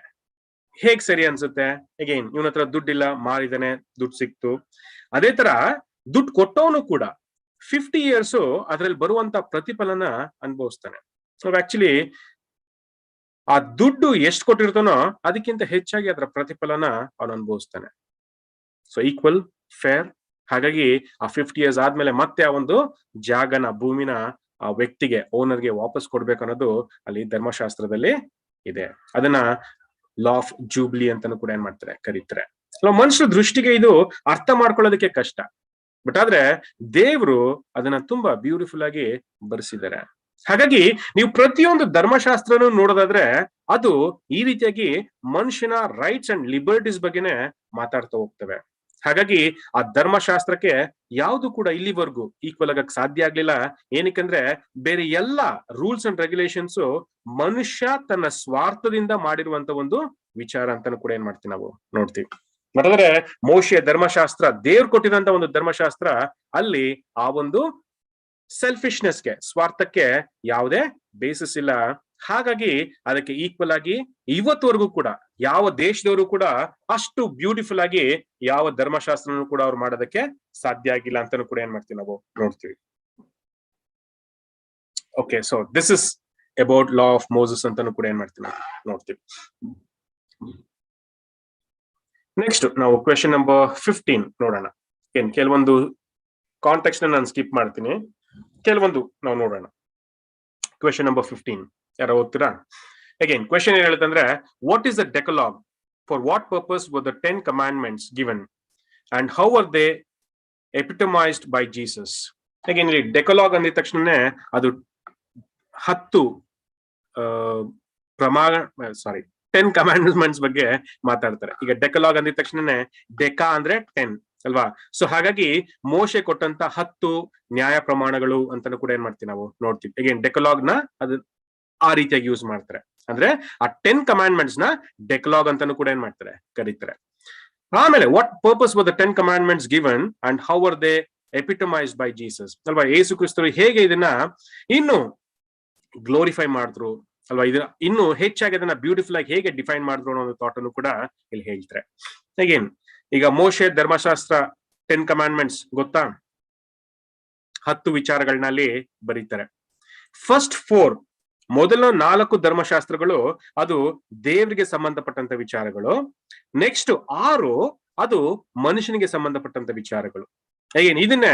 ಹೇಗ್ ಸರಿ ಅನ್ಸುತ್ತೆ? ಅಗೇನ್ ಇವನ ಹತ್ರ ದುಡ್ಡಿಲ್ಲ, ಮಾರಿದಾನೆ, ದುಡ್ಡು ಸಿಕ್ತು. ಅದೇ ತರ ದುಡ್ಡು ಕೊಟ್ಟವನು ಕೂಡ 50 years ಅದ್ರಲ್ಲಿ ಬರುವಂತ ಪ್ರತಿಫಲನ ಅನುಭವಿಸ್ತಾನೆ. ಸೊ ಆಕ್ಚುಲಿ ಆ ದುಡ್ಡು ಎಷ್ಟು ಕೊಟ್ಟಿರ್ತಾನೋ ಅದಕ್ಕಿಂತ ಹೆಚ್ಚಾಗಿ ಅದರ ಪ್ರತಿಫಲನ ಅವನು ಅನುಭವಿಸ್ತಾನೆ. So equal, fair. ಹಾಗಾಗಿ ಆ 50 years ಆದ್ಮೇಲೆ ಮತ್ತೆ ಆ ಒಂದು ಜಾಗನ, ಭೂಮಿನ ಆ ವ್ಯಕ್ತಿಗೆ, ಓನರ್ಗೆ ವಾಪಸ್ ಕೊಡ್ಬೇಕು ಅನ್ನೋದು ಅಲ್ಲಿ ಧರ್ಮಶಾಸ್ತ್ರದಲ್ಲಿ ಇದೆ. ಅದನ್ನ ಲಾ ಆಫ್ ಜೂಬ್ಲಿ ಅಂತಾನು ಕೂಡ ಏನ್ ಮಾಡ್ತಾರೆ, ಕರೀತಾರೆ. ಮನುಷ್ಯರ ದೃಷ್ಟಿಗೆ ಇದು ಅರ್ಥ ಮಾಡ್ಕೊಳ್ಳೋದಕ್ಕೆ ಕಷ್ಟ. ಬಟ್ ಆದ್ರೆ ದೇವ್ರು ಅದನ್ನ ತುಂಬಾ ಬ್ಯೂಟಿಫುಲ್ ಆಗಿ ಬರೆಸಿದ್ದಾರೆ. ಹಾಗಾಗಿ ನೀವು ಪ್ರತಿಯೊಂದು ಧರ್ಮಶಾಸ್ತ್ರನೂ ನೋಡೋದಾದ್ರೆ ಅದು ಈ ರೀತಿಯಾಗಿ ಮನುಷ್ಯನ ರೈಟ್ಸ್ ಅಂಡ್ ಲಿಬರ್ಟೀಸ್ ಬಗ್ಗೆನೆ ಮಾತಾಡ್ತಾ ಹೋಗ್ತವೆ. ಹಾಗಾಗಿ ಆ ಧರ್ಮಶಾಸ್ತ್ರಕ್ಕೆ ಯಾವುದು ಕೂಡ ಇಲ್ಲಿವರೆಗೂ ಈಕ್ವಲ್ ಆಗಕ್ ಸಾಧ್ಯ ಆಗ್ಲಿಲ್ಲ. ಏನಕ್ಕಂದ್ರೆ ಬೇರೆ ಎಲ್ಲ ರೂಲ್ಸ್ ಅಂಡ್ ರೆಗ್ಯುಲೇಷನ್ಸ್ ಮನುಷ್ಯ ತನ್ನ ಸ್ವಾರ್ಥದಿಂದ ಮಾಡಿರುವಂತ ಒಂದು ವಿಚಾರ ಅಂತಾನು ಕೂಡ ಏನ್ ಮಾಡ್ತೀವಿ ನಾವು ನೋಡ್ತೀವಿ. ಮತ್ತಂದ್ರೆ ಮೋಶೆಯ ಧರ್ಮಶಾಸ್ತ್ರ, ದೇವ್ರು ಕೊಟ್ಟಿದಂತ ಒಂದು ಧರ್ಮಶಾಸ್ತ್ರ, ಅಲ್ಲಿ ಆ ಒಂದು ಸೆಲ್ಫಿಶ್ನೆಸ್ಗೆ, ಸ್ವಾರ್ಥಕ್ಕೆ ಯಾವುದೇ ಬೇಸಿಸ್ ಇಲ್ಲ. ಹಾಗಾಗಿ ಅದಕ್ಕೆ ಈಕ್ವಲ್ ಆಗಿ ಇವತ್ತವರೆಗೂ ಕೂಡ ಯಾವ ದೇಶದವರು ಕೂಡ ಅಷ್ಟು ಬ್ಯೂಟಿಫುಲ್ ಆಗಿ ಯಾವ ಧರ್ಮಶಾಸ್ತ್ರನೂ ಕೂಡ ಅವ್ರು ಮಾಡೋದಕ್ಕೆ ಸಾಧ್ಯ ಆಗಿಲ್ಲ ಅಂತಾನು ಕೂಡ ಏನ್ ಮಾಡ್ತೀವಿ ನಾವು ನೋಡ್ತೀವಿ. Okay, so this is about law of Moses ಅಂತಾನು ಕೂಡ ಏನ್ ಮಾಡ್ತೀವಿ ನಾವು ನೋಡ್ತೀವಿ. ನೆಕ್ಸ್ಟ್ ನಾವು ಕ್ವೆಶನ್ ನಂಬರ್ 15 ನೋಡೋಣ. ಕೆಲವೊಂದು ಕಾಂಟೆಕ್ಸ್ಟ್ ನಾನು ಸ್ಕಿಪ್ ಮಾಡ್ತೀನಿ, ಕೆಲವೊಂದು ನಾವು ನೋಡೋಣ. ಕ್ವೆಶನ್ ನಂಬರ್ 15 ಯಾರು ಓದ್ತೀರಾ? ಅಗೇನ್ ಕ್ವೆಶನ್ ಏನ್ ಹೇಳುತ್ತಂದ್ರೆ, what is the Decalogue? For what purpose were the 10 commandments given and how are they epitomized by Jesus? Again ಇಲ್ಲಿ ಡೆಕಲಾಗ್ ಅಂದಿದ ತಕ್ಷಣನೇ ಅದು 10 10 commandments ಬಗ್ಗೆ ಮಾತಾಡ್ತಾರೆ. ಈಗ ಡೆಕಲಾಗ್ ಅಂದಿದ ತಕ್ಷಣನೇ ಡೆಕಾ ಅಂದ್ರೆ 10 ಅಲ್ವಾ? ಸೊ ಹಾಗಾಗಿ ಮೋಶೆ ಕೊಟ್ಟಂತ 10 ನ್ಯಾಯ ಪ್ರಮಾಣಗಳು ಅಂತಾನು ಕೂಡ ಏನ್ ಮಾಡ್ತೀವಿ ನಾವು ನೋಡ್ತೀವಿ. ಅಗೇನ್ ಡೆಕಲಾಗ್ ನ ಅದು ಆ ರೀತಿಯಾಗಿ ಯೂಸ್ ಮಾಡ್ತಾರೆ. ಅಂದ್ರೆ ಆ 10 commandments ನ ಡೆಕಲಾಗ್ ಅಂತಾನು ಕೂಡ ಏನ್ ಮಾಡ್ತಾರೆ, ಕರೀತಾರೆ. ಆಮೇಲೆ what purpose were the 10 commandments given and how are they epitomized by Jesus ಅಲ್ವಾ? ಯೇಸು ಕ್ರಿಸ್ತರು ಹೇಗೆ ಇದನ್ನ ಇನ್ನು ಗ್ಲೋರಿಫೈ ಮಾಡಿದ್ರು ಅಲ್ವಾ, ಇದನ್ನ ಇನ್ನು ಹೆಚ್ಚಾಗಿ ಅದನ್ನ ಬ್ಯೂಟಿಫುಲ್ ಆಗಿ ಹೇಗೆ ಡಿಫೈನ್ ಮಾಡಿದ್ರು ಅನ್ನೋ ಒಂದು ಥಾಟ್ ಅನ್ನು ಕೂಡ ಇಲ್ಲಿ ಹೇಳ್ತಾರೆ. ಅಗೇನ್ ಈಗ ಮೋಶೆ ಧರ್ಮಶಾಸ್ತ್ರ 10 commandments ಗೊತ್ತಾ? 10 ವಿಚಾರಗಳನ್ನ ಅಲ್ಲಿ ಬರೀತಾರೆ. ಫಸ್ಟ್ 4 ಮೊದಲ 4 ಧರ್ಮಶಾಸ್ತ್ರಗಳು ಅದು ದೇವರಿಗೆ ಸಂಬಂಧಪಟ್ಟಂತ ವಿಚಾರಗಳು. ನೆಕ್ಸ್ಟ್ 6 ಅದು ಮನುಷ್ಯನಿಗೆ ಸಂಬಂಧಪಟ್ಟಂತ ವಿಚಾರಗಳು. ಏನ್ ಇದನ್ನೇ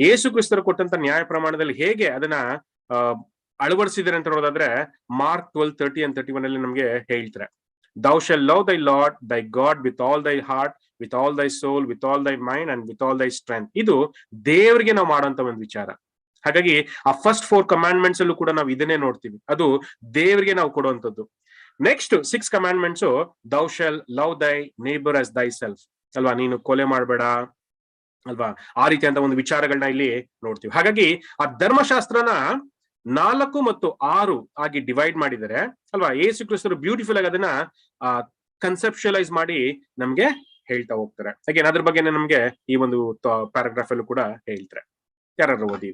ಯೇಸು ಕ್ರಿಸ್ತರು ಕೊಟ್ಟಂತ ನ್ಯಾಯ ಪ್ರಮಾಣದಲ್ಲಿ ಹೇಗೆ ಅದನ್ನ ಅಳವಡಿಸಿದ್ದಾರೆ ಅಂತ ನೋಡೋದಾದ್ರೆ ಮಾರ್ಕ್ 12:30 and 31 ಅಲ್ಲಿ ನಮ್ಗೆ ಹೇಳ್ತಾರೆ, thou shalt love thy Lord thy God with all thy heart, with all thy soul, with all thy mind and with all thy strength. ಇದು ದೇವರಿಗೆ ನಾವು ಮಾಡುವಂತ ಒಂದು ವಿಚಾರ. ಹಾಗಾಗಿ ಆ ಫಸ್ಟ್ 4 commandments ಅಲ್ಲೂ ಕೂಡ ನಾವು ಇದನ್ನೇ ನೋಡ್ತೀವಿ, ಅದು ದೇವರಿಗೆ ನಾವು ಕೊಡುವಂತದ್ದು. Next 6 commandments, thou shalt love thy neighbor as thyself ಅಲ್ವಾ, ನೀನು ಕೊಲೆ ಮಾಡಬೇಡ ಅಲ್ವಾ, ಆ ರೀತಿ ಅಂತ ಒಂದು ವಿಚಾರಗಳನ್ನ ಇಲ್ಲಿ ನೋಡ್ತೀವಿ. ಹಾಗಾಗಿ ಆ ಧರ್ಮಶಾಸ್ತ್ರನ 4 ಮತ್ತು 6 ಆಗಿ ಡಿವೈಡ್ ಮಾಡಿದ್ದಾರೆ ಅಲ್ವಾ. ಯೇಸು ಕ್ರಿಸ್ತರು ಬ್ಯೂಟಿಫುಲ್ ಆಗಿ ಅದನ್ನ ಕನ್ಸೆಪ್ಷುಯಲೈಸ್ ಮಾಡಿ ನಮ್ಗೆ ಹೇಳ್ತಾ ಹೋಗ್ತಾರೆ. ಹಾಗೆ ಅದ್ರ ಬಗ್ಗೆ ನಮ್ಗೆ ಈ ಒಂದು ಪ್ಯಾರಾಗ್ರಾಫ್ ಅಲ್ಲೂ ಕೂಡ ಹೇಳ್ತಾರೆ. ಯಾರು ಓದಿ?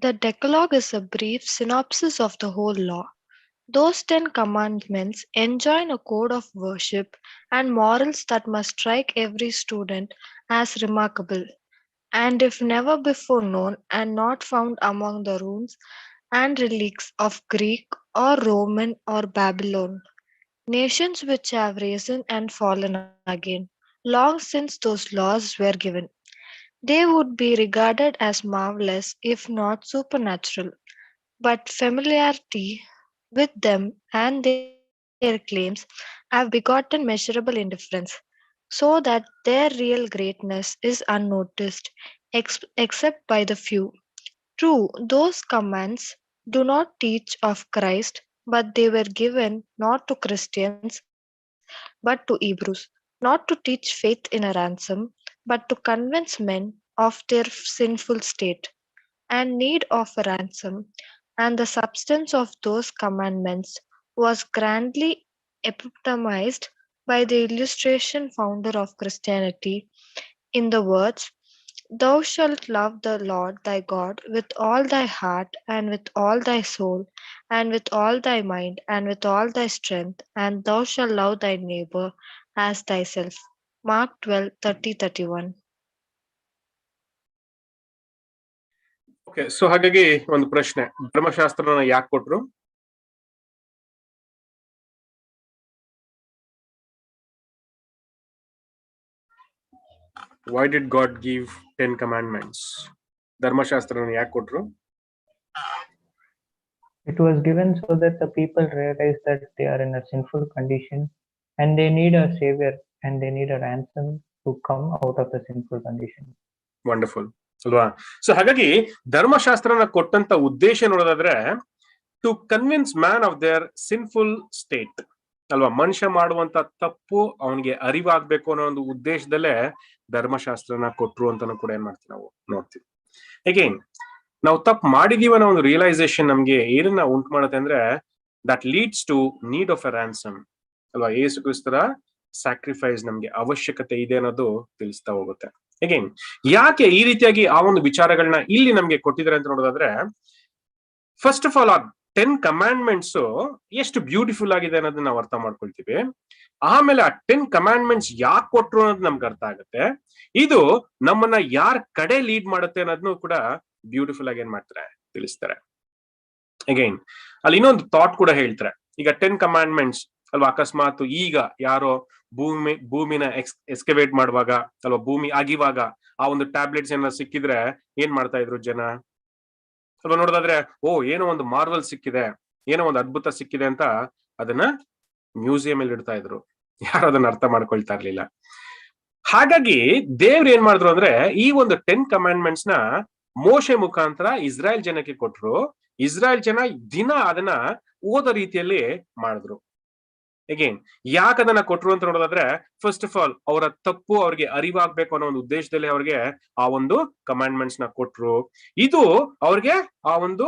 The Decalogue is a brief synopsis of the whole law. Those 10 commandments enjoin a code of worship and morals that must strike every student as remarkable, and if never before known and not found among the ruins and relics of Greek or Roman or Babylon nations which have risen and fallen again, long since those laws were given. They would be regarded as marvelous if not supernatural, but familiarity with them and their claims have begotten measurable indifference, so that their real greatness is unnoticed except by the few. True, those commands do not teach of Christ, but they were given not to Christians but to Hebrews, not to teach faith in a ransom, but to convince men of their sinful state and need of a ransom, and the substance of those commandments was grandly epitomized by the illustration founder of Christianity in the words, "Thou shalt love the Lord thy God with all thy heart, and with all thy soul, and with all thy mind, and with all thy strength, and thou shalt love thy neighbor as thyself." Mark 12:30-31. Okay, so ಹಾಗಾಗಿ ಒಂದು ಪ್ರಶ್ನೆ, ಧರ್ಮಶಾಸ್ತ್ರನ ಯಾಕೆ ಕೊಟ್ರು? Why did God give 10 commandments? ಧರ್ಮಶಾಸ್ತ್ರನ ಯಾಕೆ ಕೊಟ್ರು? It was given so that the people realize that they are in a sinful condition and they need a savior and they need a ransom to come out of the sinful condition. Wonderful ಅಲ್ವಾ? So ಹಾಗಾಗಿ ಧರ್ಮಶಾಸ್ತ್ರನ ಕೊಟ್ಟಂತ ಉದ್ದೇಶ ನೋಡೋದಾದ್ರೆ, to convince man of their sinful state ಅಲ್ವಾ? ಮನುಷ್ಯ ಮಾಡುವಂತ ತಪ್ಪು ಅವನಿಗೆ ಅರಿವಾಗ್ಬೇಕು ಅನ್ನೋ ಒಂದು ಉದ್ದೇಶದಲ್ಲೇ ಧರ್ಮಶಾಸ್ತ್ರನ ಕೊಟ್ರು ಅಂತಾನು ಕೂಡ ಏನ್ ಮಾಡ್ತೀವಿ ನಾವು ನೋಡ್ತೀವಿ. ಅಗೇನ್ ನಾವು ತಪ್ಪು ಮಾಡಿದೀವಿ ಅನ್ನೋ ಒಂದು ರಿಯಲೈಸೇಷನ್ ನಮ್ಗೆ ಏನನ್ನ ಉಂಟು ಮಾಡುತ್ತೆ ಅಂದ್ರೆ, that leads to need of a ransom ಅಲ್ವಾ? ಯೇಸು ಕ್ರಿಸ್ತರ ಸ್ಯಾಕ್ರಿಫೈಸ್ ನಮ್ಗೆ ಅವಶ್ಯಕತೆ ಇದೆ ಅನ್ನೋದು ತಿಳಿಸ್ತಾ ಹೋಗುತ್ತೆ. ಅಗೇನ್ ಯಾಕೆ ಈ ರೀತಿಯಾಗಿ ಆ ಒಂದು ವಿಚಾರಗಳನ್ನ ಇಲ್ಲಿ ನಮ್ಗೆ ಕೊಟ್ಟಿದ್ದಾರೆ ಅಂತ ನೋಡೋದಾದ್ರೆ, ಫಸ್ಟ್ ಆಫ್ ಆಲ್ ಆ 10 ಕಮಾಂಡ್ಮೆಂಟ್ಸ್ ಎಷ್ಟು ಬ್ಯೂಟಿಫುಲ್ ಆಗಿದೆ ಅನ್ನೋದನ್ನ ನಾವು ಅರ್ಥ ಮಾಡ್ಕೊಳ್ತೀವಿ. ಆಮೇಲೆ ಆ 10 ಕಮಾಂಡ್ಮೆಂಟ್ಸ್ ಯಾಕೆ ಕೊಟ್ರು ಅನ್ನೋದು ನಮ್ಗೆ ಅರ್ಥ ಆಗುತ್ತೆ. ಇದು ನಮ್ಮನ್ನ ಯಾರ ಕಡೆ ಲೀಡ್ ಮಾಡುತ್ತೆ ಅನ್ನೋದನ್ನು ಕೂಡ ಬ್ಯೂಟಿಫುಲ್ ಆಗಿ ಏನ್ ಮಾಡ್ತಾರೆ, ತಿಳಿಸ್ತಾರೆ. ಅಗೈನ್ ಅಲ್ಲಿ ಇನ್ನೊಂದು ಥಾಟ್ ಕೂಡ ಹೇಳ್ತಾರೆ. ಈಗ 10 ಕಮಾಂಡ್ಮೆಂಟ್ಸ್ ಅಲ್ವಾ, ಅಕಸ್ಮಾತ್ ಈಗ ಯಾರೋ ಭೂಮಿನ ಎಕ್ಸ್ಕವೇಟ್ ಮಾಡುವಾಗ ಅಲ್ವಾ, ಭೂಮಿ ಅಗಿವಾಗ ಆ ಒಂದು ಟ್ಯಾಬ್ಲೆಟ್ಸ್ ಏನಾರ ಸಿಕ್ಕಿದ್ರೆ ಏನ್ ಮಾಡ್ತಾ ಇದ್ರು ಜನ ಅಲ್ವಾ? ನೋಡೋದಾದ್ರೆ, ಓ ಏನೋ ಒಂದು ಮಾರ್ವಲ್ ಸಿಕ್ಕಿದೆ, ಏನೋ ಒಂದು ಅದ್ಭುತ ಸಿಕ್ಕಿದೆ ಅಂತ ಅದನ್ನ ಮ್ಯೂಸಿಯಂ ಅಲ್ಲಿ ಇಡ್ತಾ ಇದ್ರು. ಯಾರು ಅದನ್ನ ಅರ್ಥ ಮಾಡ್ಕೊಳ್ತಾ ಇರ್ಲಿಲ್ಲ. ಹಾಗಾಗಿ ದೇವ್ರು ಏನ್ ಮಾಡಿದ್ರು ಅಂದ್ರೆ, ಈ ಒಂದು 10 ಕಮಾಂಡ್ಮೆಂಟ್ಸ್ ನ ಮೋಶೆ ಮುಖಾಂತರ ಇಸ್ರಾಯೇಲ್ ಜನಕ್ಕೆ ಕೊಟ್ರು. ಇಸ್ರಾಯೇಲ್ ಜನ ದಿನ ಅದನ್ನ ಓದೋ ರೀತಿಯಲ್ಲಿ ಮಾಡಿದ್ರು. ಅಗೇನ್ ಯಾಕೆ ಅದನ್ನ ಕೊಟ್ರು ಅಂತ ನೋಡೋದಾದ್ರೆ, ಫಸ್ಟ್ ಆಫ್ ಆಲ್ ಅವರ ತಪ್ಪು ಅವ್ರಿಗೆ ಅರಿವಾಗ್ಬೇಕು ಅನ್ನೋ ಒಂದು ಉದ್ದೇಶದಲ್ಲಿ ಅವ್ರಿಗೆ ಆ ಒಂದು ಕಮಾಂಡ್ಮೆಂಟ್ಸ್ ನ ಕೊಟ್ರು. ಇದು ಅವ್ರಿಗೆ ಆ ಒಂದು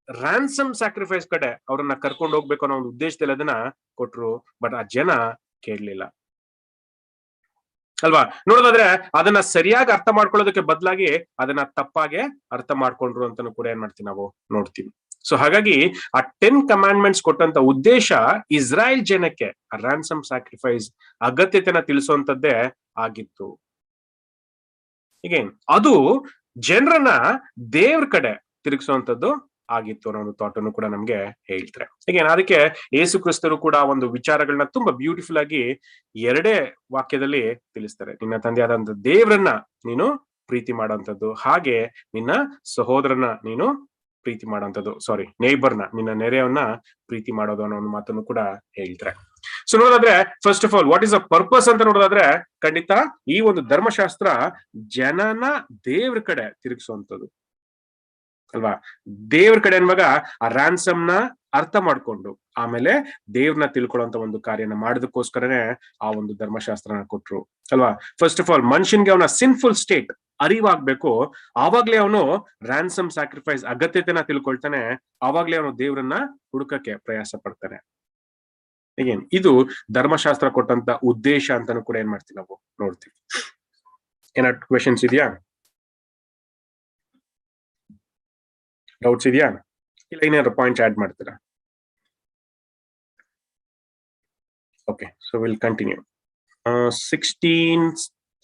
ರ್ಯಾನ್ಸಮ್ ಸ್ಯಾಕ್ರಿಫೈಸ್ ಕಡೆ ಅವ್ರನ್ನ ಕರ್ಕೊಂಡು ಹೋಗ್ಬೇಕು ಅನ್ನೋ ಒಂದು ಉದ್ದೇಶದಲ್ಲಿ ಅದನ್ನ ಕೊಟ್ರು. ಬಟ್ ಆ ಜನ ಕೇಳಲಿಲ್ಲ ಅಲ್ವಾ? ನೋಡೋದಾದ್ರೆ ಅದನ್ನ ಸರಿಯಾಗಿ ಅರ್ಥ ಮಾಡ್ಕೊಳ್ಳೋದಕ್ಕೆ ಬದಲಾಗಿ ಅದನ್ನ ತಪ್ಪಾಗೆ ಅರ್ಥ ಮಾಡ್ಕೊಂಡ್ರು ಅಂತಾನು ಕೂಡ ಏನ್ ಮಾಡ್ತೀವಿ ನಾವು ನೋಡ್ತೀವಿ. ಸೊ ಹಾಗಾಗಿ ಆ 10 ಕಮಾಂಡ್ಮೆಂಟ್ಸ್ ಕೊಟ್ಟಂತ ಉದ್ದೇಶ ಇಸ್ರಾಯೇಲ್ ಜನಕ್ಕೆ ರ್ಯಾನ್ಸಮ್ ಸ್ಯಾಕ್ರಿಫೈಸ್ ಅಗತ್ಯತೆನ ತಿಳಿಸುವಂತದ್ದೇ ಆಗಿತ್ತು. ಈಗೇನ್ ಅದು ಜನರನ್ನ ದೇವ್ರ ಕಡೆ ತಿರುಗಿಸುವಂತದ್ದು ಆಗಿತ್ತು ಅನ್ನೋ ಒಂದು ಥಾಟ್ ಅನ್ನು ಕೂಡ ನಮ್ಗೆ ಹೇಳ್ತಾರೆ. ಈಗೇನ್ ಅದಕ್ಕೆ ಯೇಸು ಕ್ರಿಸ್ತರು ಕೂಡ ಒಂದು ವಿಚಾರಗಳನ್ನ ತುಂಬಾ ಬ್ಯೂಟಿಫುಲ್ ಆಗಿ 2 ವಾಕ್ಯದಲ್ಲಿ ತಿಳಿಸ್ತಾರೆ. ನಿನ್ನ ತಂದೆಯಾದಂತ ದೇವ್ರನ್ನ ನೀನು ಪ್ರೀತಿ ಮಾಡೋಂಥದ್ದು, ಹಾಗೆ ನಿನ್ನ ಸಹೋದರನ ನೀನು ಪ್ರೀತಿ ಮಾಡೋಂಥದ್ದು, ನೇಬರ್ನ, ನಿನ್ನ ನೆರೆಯವನ್ನ ಪ್ರೀತಿ ಮಾಡೋದು ಅನ್ನೋ ಒಂದು ಮಾತನ್ನು ಕೂಡ ಹೇಳ್ತಾರೆ. ಸೊ ನೋಡೋದಾದ್ರೆ, first of all what is a purpose ಅಂತ ನೋಡೋದಾದ್ರೆ, ಖಂಡಿತ ಈ ಒಂದು ಧರ್ಮಶಾಸ್ತ್ರ ಜನನ ದೇವ್ರ ಕಡೆ ತಿರುಗಿಸುವಂಥದ್ದು ಅಲ್ವಾ? ದೇವ್ರ ಕಡೆ ಅನ್ನುವಾಗ ಆ ರ್ಯಾನ್ಸಮ್ ನ ಅರ್ಥ ಮಾಡ್ಕೊಂಡು ಆಮೇಲೆ ದೇವ್ರನ್ನ ತಿಳ್ಕೊಳ್ಳುವಂತ ಒಂದು ಕಾರ್ಯನ ಮಾಡೋದಕ್ಕೋಸ್ಕರನೇ ಆ ಒಂದು ಧರ್ಮಶಾಸ್ತ್ರನ ಕೊಟ್ರು ಅಲ್ವಾ? ಫಸ್ಟ್ ಆಫ್ ಆಲ್ ಮನುಷ್ಯನ್ಗೆ ಅವನ ಸಿನ್ಫುಲ್ ಸ್ಟೇಟ್ ಅರಿವಾಗ್ಬೇಕು. ಆವಾಗ್ಲೇ ಅವನು ರ್ಯಾನ್ಸಮ್ ಸ್ಯಾಕ್ರಿಫೈಸ್ ಅಗತ್ಯತೆನ ತಿಳ್ಕೊಳ್ತಾನೆ. ಆವಾಗ್ಲೇ ಅವನು ದೇವ್ರನ್ನ ಹುಡುಕಕ್ಕೆ ಪ್ರಯಾಸ ಪಡ್ತಾನೆ. ಈಗೇನ್ ಇದು ಧರ್ಮಶಾಸ್ತ್ರ ಕೊಟ್ಟಂತ ಉದ್ದೇಶ ಅಂತಾನು ಕೂಡ ಏನ್ ಮಾಡ್ತೀವಿ ನಾವು ನೋಡ್ತೀವಿ. ಏನಾದ್ರು ಕ್ವೆಶನ್ಸ್ ಇದೆಯಾ? ಡೌಟ್ಸ್ ಇದೆಯಾ? ಇಲ್ಲ ಏನಾದ್ರು ಪಾಯಿಂಟ್ಸ್ ಆಡ್ ಮಾಡ್ತೀರಾ? Okay, so will continue.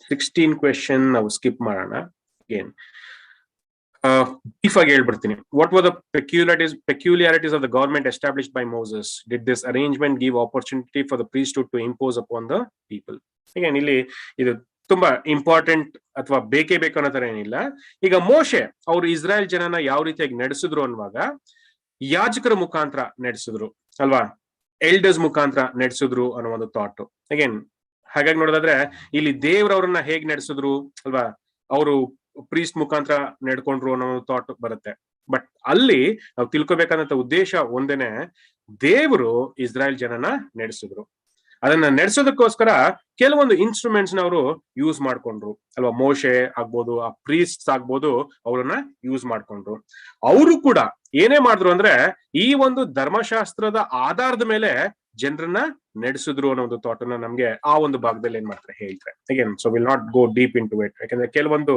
16 question ನಾವು ಸ್ಕಿಪ್ ಮಾಡೋಣ. ಅಗೇನ್ ಬ್ರೀಫ್ ಆಗಿ ಹೇಳ್ಬಿಡ್ತೀನಿ. What were the peculiarities of the government established by Moses? Did this arrangement give opportunity for the priesthood to impose upon the people? again ಇಲ್ಲಿ ಇದು ತುಂಬಾ important ಅಥವಾ ಬೇಕೇ ಬೇಕು ಅನ್ನೋ ತರ ಏನಿಲ್ಲ. ಈಗ ಮೋಶೆ ಅವರು ಇಸ್ರಾಯೇಲ್ ಜನನ ಯಾವ ರೀತಿಯಾಗಿ ನಡೆಸಿದ್ರು ಅನ್ನುವಾಗ ಯಾಜಕರ ಮುಖಾಂತರ ನಡೆಸಿದ್ರು ಅಲ್ವಾ, ಎಲ್ಡರ್ಸ್ ಮುಖಾಂತರ ನಡೆಸಿದ್ರು ಅನ್ನೋ ಒಂದು ಥಾಟ್. ಅಗೇನ್ ಹಾಗಾಗಿ ನೋಡೋದಾದ್ರೆ ಇಲ್ಲಿ ದೇವ್ರವ್ರನ್ನ ಹೇಗ್ ನಡೆಸಿದ್ರು ಅಲ್ವಾ, ಅವರು ಪ್ರೀಸ್ಟ್ ಮುಖಾಂತರ ನಡ್ಕೊಂಡ್ರು ಅನ್ನೋ ಥಾಟ್ ಬರುತ್ತೆ. ಬಟ್ ಅಲ್ಲಿ ನಾವು ತಿಳ್ಕೊಬೇಕಾದಂತ ಉದ್ದೇಶ ಒಂದೇನೆ, ದೇವರು ಇಸ್ರಾಯೇಲ್ ಜನನ ನಡೆಸಿದ್ರು. ಅದನ್ನ ನಡೆಸೋದಕ್ಕೋಸ್ಕರ ಕೆಲವೊಂದು ಇನ್ಸ್ಟ್ರೂಮೆಂಟ್ಸ್ ನ ಅವರು ಯೂಸ್ ಮಾಡ್ಕೊಂಡ್ರು ಅಲ್ವಾ. ಮೋಶೆ ಆಗ್ಬೋದು, ಆ ಪ್ರೀಸ್ಟ್ಸ್ ಆಗ್ಬೋದು, ಅವ್ರನ್ನ ಯೂಸ್ ಮಾಡ್ಕೊಂಡ್ರು. ಅವರು ಕೂಡ ಏನೇ ಮಾಡಿದ್ರು ಅಂದ್ರೆ ಈ ಒಂದು ಧರ್ಮಶಾಸ್ತ್ರದ ಆಧಾರದ ಮೇಲೆ ಜನರನ್ನ ನಡೆಸಿದ್ರು ಅನ್ನೋ ಒಂದು ಥಾಟ್ ಅನ್ನ ನಮ್ಗೆ ಆ ಒಂದು ಭಾಗದಲ್ಲಿ ಏನ್ ಮಾಡ್ತಾರೆ ಹೇಳ್ತಾರೆ. Again so will not go deep into it, ಯಾಕಂದ್ರೆ ಕೆಲವೊಂದು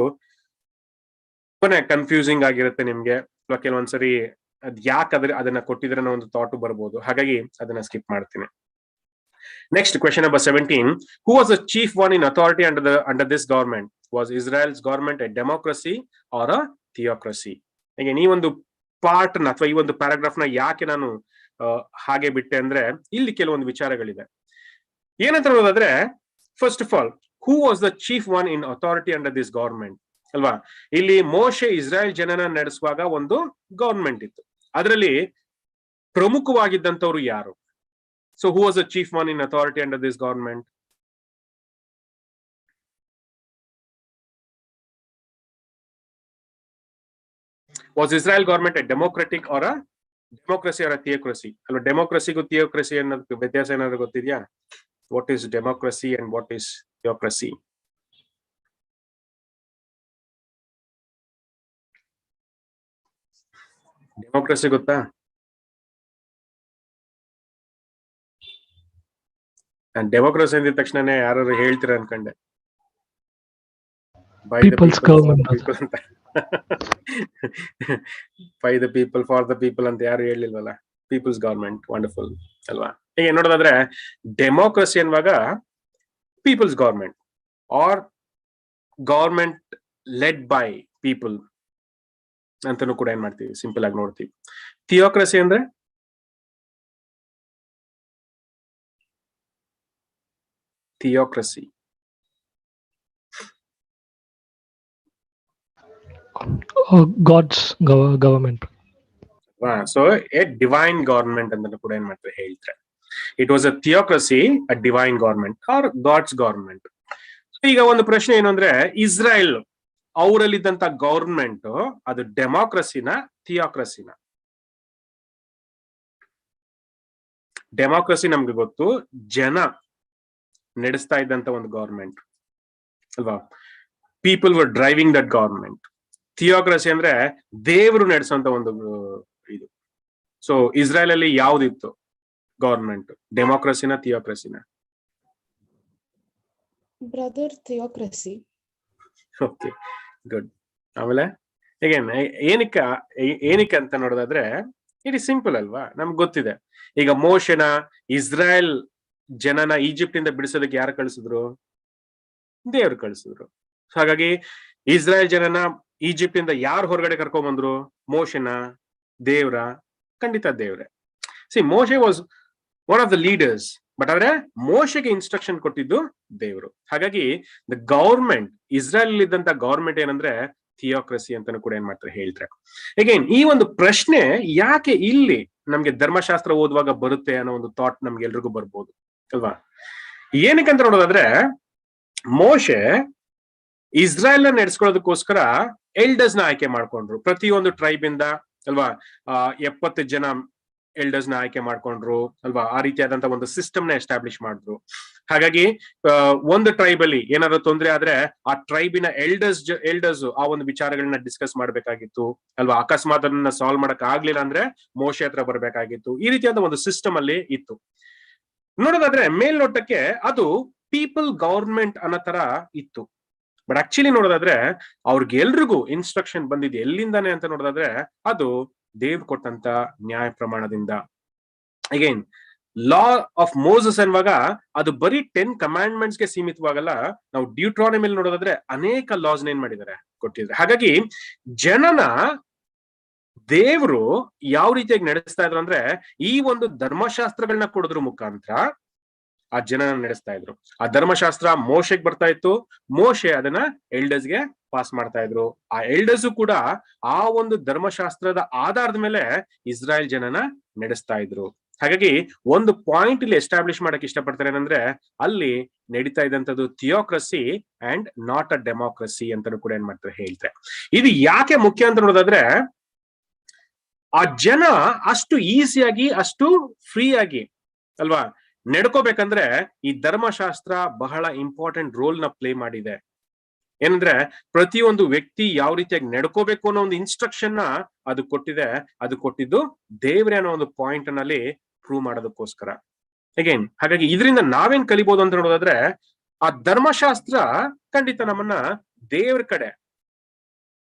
ಕನ್ಫ್ಯೂಸಿಂಗ್ ಆಗಿರುತ್ತೆ ನಿಮ್ಗೆ, ಅಥವಾ ಕೆಲವೊಂದ್ಸರಿ ಅದ್ ಯಾಕೆ ಅದನ್ನ ಕೊಟ್ಟಿದ್ರೆ ಅನ್ನೋ ಒಂದು ಥಾಟ್ ಬರ್ಬೋದು. ಹಾಗಾಗಿ ಅದನ್ನ ಸ್ಕಿಪ್ ಮಾಡ್ತೀನಿ. Next, question number 17. Who was the chief one in authority under this government? Was Israel's government a democracy or a theocracy? Again, ಈ ಒಂದು ಪಾರ್ಟ್ ನ ಅಥವಾ ಈ ಒಂದು ಪ್ಯಾರಾಗ್ರಾಫ್ ನ ಯಾಕೆ ನಾನು ಹಾಗೆ ಬಿಟ್ಟೆ ಅಂದ್ರೆ ಇಲ್ಲಿ ಕೆಲವೊಂದು ವಿಚಾರಗಳಿದೆ. ಏನಂತ ನೋಡೋದಾದ್ರೆ, first of all, who was the chief one in authority under this government ಅಲ್ವಾ. ಇಲ್ಲಿ ಮೋಶೆ ಇಸ್ರಾಯೇಲ್ ಜನನ ನಡೆಸುವಾಗ ಒಂದು ಗವರ್ಮೆಂಟ್ ಇತ್ತು, ಅದರಲ್ಲಿ ಪ್ರಮುಖವಾಗಿದ್ದಂಥವ್ರು ಯಾರು? So who was the chief one in authority under this government? Was Israel government a democratic or a democracy or a theocracy? Hello, democracy go theocracy ಅನ್ನೋದಕ್ಕೆ ವ್ಯತ್ಯಾಸ ಏನಾದ್ರು ಗೊತ್ತಿದ್ಯಾ? What is democracy and what is theocracy? Democracy ಗೊತ್ತಾ? Democracy ಅಂದಿದ ತಕ್ಷಣನೇ ಯಾರು ಹೇಳ್ತೀರ ಅನ್ಕೊಂಡೆ. By the people ಅಂತ, by the people for the people ಅಂತ ಯಾರು ಹೇಳಿಲ್ವಲ್ಲ. ಪೀಪಲ್ಸ್ ಗವರ್ಮೆಂಟ್, ವಂಡರ್ಫುಲ್ ಅಲ್ವಾ. ಈಗ ನೋಡೋದಾದ್ರೆ ಡೆಮೋಕ್ರಸಿ ಅನ್ನುವಾಗ people's government or government led by people ಅಂತಾನು ಕೂಡ ಏನ್ ಮಾಡ್ತೀವಿ, ಸಿಂಪಲ್ ಆಗಿ ನೋಡ್ತೀವಿ. ಥಿಯೋಕ್ರಸಿ ಅಂದ್ರೆ theocracy. God's government. So a divine government ಅಂತ ಕೂಡ ಏನ್ ಮಾಡ್ತಾರೆ ಹೇಳ್ತಾರೆ. It was a theocracy, a divine government or God's government. ಈಗ ಒಂದು ಪ್ರಶ್ನೆ ಏನು ಅಂದ್ರೆ, ಇಸ್ರಾಯೇಲ್ ಅವರಲ್ಲಿದ್ದಂತ ಗವರ್ಮೆಂಟ್ ಅದು ಡೆಮೋಕ್ರಸಿನ ಥಿಯೋಕ್ರಸಿನ? ಡೆಮೋಕ್ರಸಿ ನಮ್ಗೆ ಗೊತ್ತು, ಜನ ನಡೆಸ್ತಾ ಇದ್ದಂತ ಒಂದು ಗವರ್ಮೆಂಟ್ ಅಲ್ವಾ. People were driving that government. Theocracy ಅಂದ್ರೆ ದೇವರು ನಡೆಸುವಂತ ಒಂದು ಇದು. ಸೊ ಇಸ್ರಾಯೇಲ್ ಅಲ್ಲಿ ಯಾವ್ದಿತ್ತು ಗವರ್ಮೆಂಟ್, ಡೆಮೋಕ್ರಸಿನ ಥಿಯೋಕ್ರಸಿನ? Brother, theocracy. Okay, good. ಆಮೇಲೆ ಏನಕ್ಕೆ ಅಂತ ನೋಡೋದಾದ್ರೆ ಇಟ್ ಇಸ್ ಸಿಂಪಲ್ ಅಲ್ವಾ, ನಮ್ಗೆ ಗೊತ್ತಿದೆ. ಈಗ ಮೋಶೆನ ಇಸ್ರಾಯೇಲ್ ಜನನ ಈಜಿಪ್ಟ್ ಇಂದ ಬಿಡಿಸೋದಕ್ಕೆ ಯಾರು ಕಳಿಸಿದ್ರು? ದೇವ್ರು ಕಳಿಸಿದ್ರು. ಹಾಗಾಗಿ ಇಸ್ರಾಯೇಲ್ ಜನನ ಈಜಿಪ್ಟ್ ಇಂದ ಯಾರು ಹೊರಗಡೆ ಕರ್ಕೊಂಡ್ ಬಂದ್ರು? ಮೋಶೆನ? ದೇವ್ರ? ಖಂಡಿತ ದೇವ್ರೆ. ಸಿ, ಮೋಶೆ was one of the leaders, but ಆದ್ರೆ ಮೋಶೆಗೆ ಇನ್ಸ್ಟ್ರಕ್ಷನ್ ಕೊಟ್ಟಿದ್ದು ದೇವರು. ಹಾಗಾಗಿ ದ ಗವರ್ಮೆಂಟ್, ಇಸ್ರಾಯೇಲ್ ಇದ್ದಂತ ಗವರ್ಮೆಂಟ್ ಏನಂದ್ರೆ ಥಿಯೋಕ್ರಸಿ ಅಂತಾನು ಕೂಡ ಏನ್ ಮಾಡ್ತಾರೆ ಹೇಳ್ತಾರೆ. ಅಗೇನ್ ಈ ಒಂದು ಪ್ರಶ್ನೆ ಯಾಕೆ ಇಲ್ಲಿ ನಮ್ಗೆ ಧರ್ಮಶಾಸ್ತ್ರ ಓದುವಾಗ ಬರುತ್ತೆ ಅನ್ನೋ ಒಂದು ಥಾಟ್ ನಮ್ಗೆ ಎಲ್ರಿಗೂ ಬರ್ಬೋದು ಅಲ್ವಾ. ಏನಕ್ಕಂತ ನೋಡೋದಾದ್ರೆ, ಮೋಶೆ ಇಸ್ರಾಯೇಲ್ ನ ನಡೆಸ್ಕೊಳ್ಳೋದಕ್ಕೋಸ್ಕರ ಎಲ್ಡರ್ಸ್ ನ ಆಯ್ಕೆ ಮಾಡ್ಕೊಂಡ್ರು. ಪ್ರತಿಯೊಂದು ಟ್ರೈಬ್ ಇಂದ ಅಲ್ವಾ 70 ಜನ ಎಲ್ಡರ್ಸ್ ನ ಆಯ್ಕೆ ಮಾಡ್ಕೊಂಡ್ರು ಅಲ್ವಾ. ಆ ರೀತಿಯಾದಂತ ಒಂದು ಸಿಸ್ಟಮ್ ನ ಎಸ್ಟಾಬ್ಲಿಷ್ ಮಾಡಿದ್ರು. ಹಾಗಾಗಿ ಒಂದು ಟ್ರೈಬ್ ಅಲ್ಲಿ ಏನಾದ್ರು ತೊಂದರೆ ಆದ್ರೆ ಆ ಟ್ರೈಬಿನ ಎಲ್ಡರ್ಸ್ ಆ ಒಂದು ವಿಚಾರಗಳನ್ನ ಡಿಸ್ಕಸ್ ಮಾಡ್ಬೇಕಾಗಿತ್ತು ಅಲ್ವಾ. ಅಕಸ್ಮಾತ್ ಅದನ್ನ ಸಾಲ್ವ್ ಮಾಡಕ್ ಆಗ್ಲಿಲ್ಲ ಅಂದ್ರೆ ಮೋಶೆ ಹತ್ರ ಬರ್ಬೇಕಾಗಿತ್ತು. ಈ ರೀತಿಯಾದ ಒಂದು ಸಿಸ್ಟಮ್ ಅಲ್ಲಿ ಇತ್ತು. ನೋಡೋದಾದ್ರೆ ಮೇಲ್ನೋಟಕ್ಕೆ ಅದು ಪೀಪಲ್ ಗವರ್ಮೆಂಟ್ ಅನ್ನೋ ತರ ಇತ್ತು. ಬಟ್ ಆಕ್ಚುಲಿ ನೋಡೋದಾದ್ರೆ ಅವ್ರಿಗೆಲ್ರಿಗೂ ಇನ್ಸ್ಟ್ರಕ್ಷನ್ ಬಂದಿದೆ ಎಲ್ಲಿಂದಾನೆ ಅಂತ ನೋಡೋದಾದ್ರೆ ಅದು ದೇವ್ ಕೊಟ್ಟಂತ ನ್ಯಾಯ ಪ್ರಮಾಣದಿಂದ. ಅಗೈನ್ ಲಾ ಆಫ್ ಮೋಸಸ್ ಅನ್ನುವಾಗ ಅದು ಬರೀ 10 ಕಮಾಂಡ್ಮೆಂಟ್ಸ್ ಗೆ ಸೀಮಿತವಾಗಲ್ಲ. ನಾವು ಡ್ಯೂಟ್ರಾನಮಿಲ್ ನೋಡೋದಾದ್ರೆ ಅನೇಕ ಲಾಸ್ ಏನ್ ಮಾಡಿದ್ದಾರೆ, ಕೊಟ್ಟಿದ್ದಾರೆ. ಹಾಗಾಗಿ ಜನನ ದೇವರು ಯಾವ ರೀತಿಯಾಗಿ ನಡೆಸ್ತಾ ಇದ್ರು ಅಂದ್ರೆ ಈ ಒಂದು ಧರ್ಮಶಾಸ್ತ್ರಗಳನ್ನ ಕೊಡೋದ್ರ ಮುಖಾಂತರ ಆ ಜನನ ನಡೆಸ್ತಾ ಇದ್ರು. ಆ ಧರ್ಮಶಾಸ್ತ್ರ ಮೋಶೆಗೆ ಬರ್ತಾ ಇತ್ತು, ಮೋಶೆ ಅದನ್ನ ಎಲ್ಡರ್ಸ್ಗೆ ಪಾಸ್ ಮಾಡ್ತಾ ಇದ್ರು. ಆ ಎಲ್ಡರ್ಸ್ ಕೂಡ ಆ ಒಂದು ಧರ್ಮಶಾಸ್ತ್ರದ ಆಧಾರದ ಮೇಲೆ ಇಸ್ರಾಯೇಲ್ ಜನನ ನಡೆಸ್ತಾ ಇದ್ರು. ಹಾಗಾಗಿ ಒಂದು ಪಾಯಿಂಟ್ ಇಲ್ಲಿ ಎಸ್ಟಾಬ್ಲಿಷ್ ಮಾಡಕ್ ಇಷ್ಟಪಡ್ತಾರೆ ಏನಂದ್ರೆ ಅಲ್ಲಿ ನಡೀತಾ ಇದ್ದಂಥದ್ದು ಥಿಯೋಕ್ರಸಿ ಅಂಡ್ ನಾಟ್ ಅ ಡೆಮೋಕ್ರಸಿ ಅಂತಾನು ಕೂಡ ಏನ್ ಮಾಡ್ತಾರೆ ಹೇಳ್ತಾರೆ. ಇದು ಯಾಕೆ ಮುಖ್ಯ ಅಂತ ನೋಡೋದಾದ್ರೆ ಆ ಜನ ಅಷ್ಟು ಈಸಿಯಾಗಿ ಅಷ್ಟು ಫ್ರೀ ಆಗಿ ಅಲ್ವಾ ನಡ್ಕೋಬೇಕಂದ್ರೆ ಈ ಧರ್ಮಶಾಸ್ತ್ರ ಬಹಳ ಇಂಪಾರ್ಟೆಂಟ್ ರೋಲ್ ನ ಪ್ಲೇ ಮಾಡಿದೆ. ಏನಂದ್ರೆ ಪ್ರತಿಯೊಂದು ವ್ಯಕ್ತಿ ಯಾವ ರೀತಿಯಾಗಿ ನಡ್ಕೋಬೇಕು ಅನ್ನೋ ಒಂದು ಇನ್ಸ್ಟ್ರಕ್ಷನ್ ನ ಅದು ಕೊಟ್ಟಿದೆ. ಅದು ಕೊಟ್ಟಿದ್ದು ದೇವ್ರೆ ಅನ್ನೋ ಒಂದು ಪಾಯಿಂಟ್ ನಲ್ಲಿ ಪ್ರೂವ್ ಮಾಡೋದಕ್ಕೋಸ್ಕರ. ಅಗೇನ್ ಹಾಗಾಗಿ ಇದರಿಂದ ನಾವೇನ್ ಕಲಿಬಹುದು ಅಂತ ನೋಡೋದಾದ್ರೆ ಆ ಧರ್ಮಶಾಸ್ತ್ರ ಖಂಡಿತ ನಮ್ಮನ್ನ ದೇವ್ರ ಕಡೆ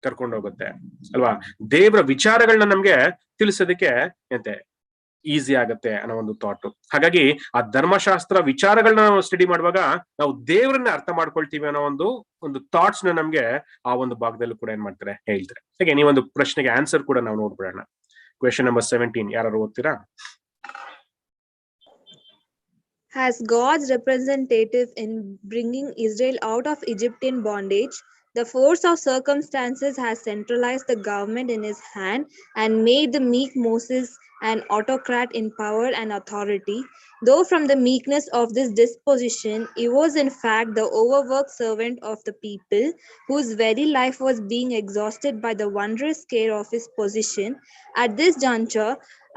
ಕರ್ಕೊಂಡು ಹೋಗುತ್ತೆ ಅಲ್ವಾ. ದೇವರ ವಿಚಾರಗಳನ್ನ ನಮ್ಗೆ ತಿಳಿಸೋದಕ್ಕೆ ಎಂತೆ ಈಸಿ ಆಗತ್ತೆ ಅನ್ನೋ ಒಂದು ಥಾಟ್. ಹಾಗಾಗಿ ಆ ಧರ್ಮಶಾಸ್ತ್ರ ವಿಚಾರಗಳನ್ನ ನಾವು ಸ್ಟಡಿ ಮಾಡುವಾಗ ನಾವು ದೇವರನ್ನ ಅರ್ಥ ಮಾಡ್ಕೊಳ್ತೀವಿ ಅನ್ನೋ ಒಂದು ಥಾಟ್ಸ್ ನ ನಮ್ಗೆ ಆ ಒಂದು ಭಾಗದಲ್ಲೂ ಕೂಡ ಏನ್ ಮಾಡ್ತಾರೆ ಹೇಳ್ತಾರೆ. ಹಾಗೆ ಈ ಒಂದು ಪ್ರಶ್ನೆಗೆ ಆನ್ಸರ್ ಕೂಡ ನಾವು ನೋಡ್ಬಿಡೋಣ. ಕ್ವೆಶ್ಚನ್ ನಂಬರ್ 17 ಯಾರು ಓದ್ತೀರಾ? As God's representative in bringing Israel out of Egyptian bondage, the force of circumstances has centralized the government in his hand and made the meek Moses an autocrat in power and authority. Though from the meekness of this disposition, he was in fact the overworked servant of the people, whose very life was being exhausted by the wondrous care of his position. At this juncture,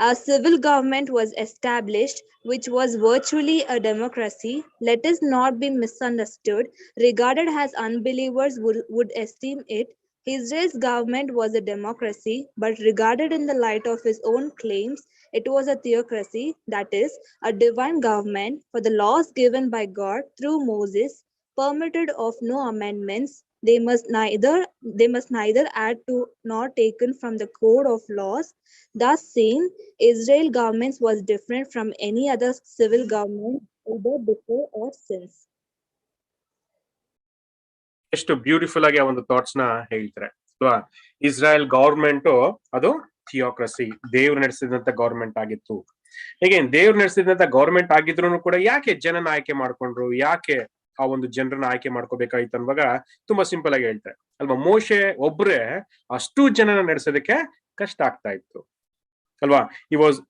a civil government was established, which was virtually a democracy. Let us not be misunderstood. Regarded as unbelievers would esteem it, Israel's government was a democracy, but regarded in the light of his own claims, it was a theocracy, that is, a divine government, for the laws given by God through Moses permitted of no amendments. They must neither add to nor taken from the code of laws. Thus saying, Israel government was different from any other civil government, either before or since. ಎಷ್ಟು beautiful ಆಗಿ ಆ ಒಂದು thoughts ನ ಹೇಳ್ತಾರೆ ಅಲ್ವಾ. Israel government ಅದು ಥಿಯೋಕ್ರಸಿ, ದೇವ್ರು ನಡೆಸಿದಂತ government ಆಗಿತ್ತು. ಹೀಗೆ ದೇವ್ರು ನಡೆಸಿದಂತ ಗವರ್ಮೆಂಟ್ ಆಗಿದ್ರು ಕೂಡ ಯಾಕೆ ಜನನ ಆಯ್ಕೆ ಮಾಡ್ಕೊಂಡ್ರು, ಯಾಕೆ ಆ ಒಂದು ಜನರನ್ನ ಆಯ್ಕೆ ಮಾಡ್ಕೋಬೇಕಾಯ್ತು ಅನ್ನುವಾಗ ತುಂಬಾ ಸಿಂಪಲ್ ಆಗಿ ಹೇಳ್ತಾರೆ ಅಲ್ವಾ. ಮೋಶೆ ಒಬ್ರೇ ಅಷ್ಟು ಜನನ ನಡೆಸೋದಕ್ಕೆ ಕಷ್ಟ ಆಗ್ತಾ ಇತ್ತು ಅಲ್ವಾ. ಈ ವಾಸ್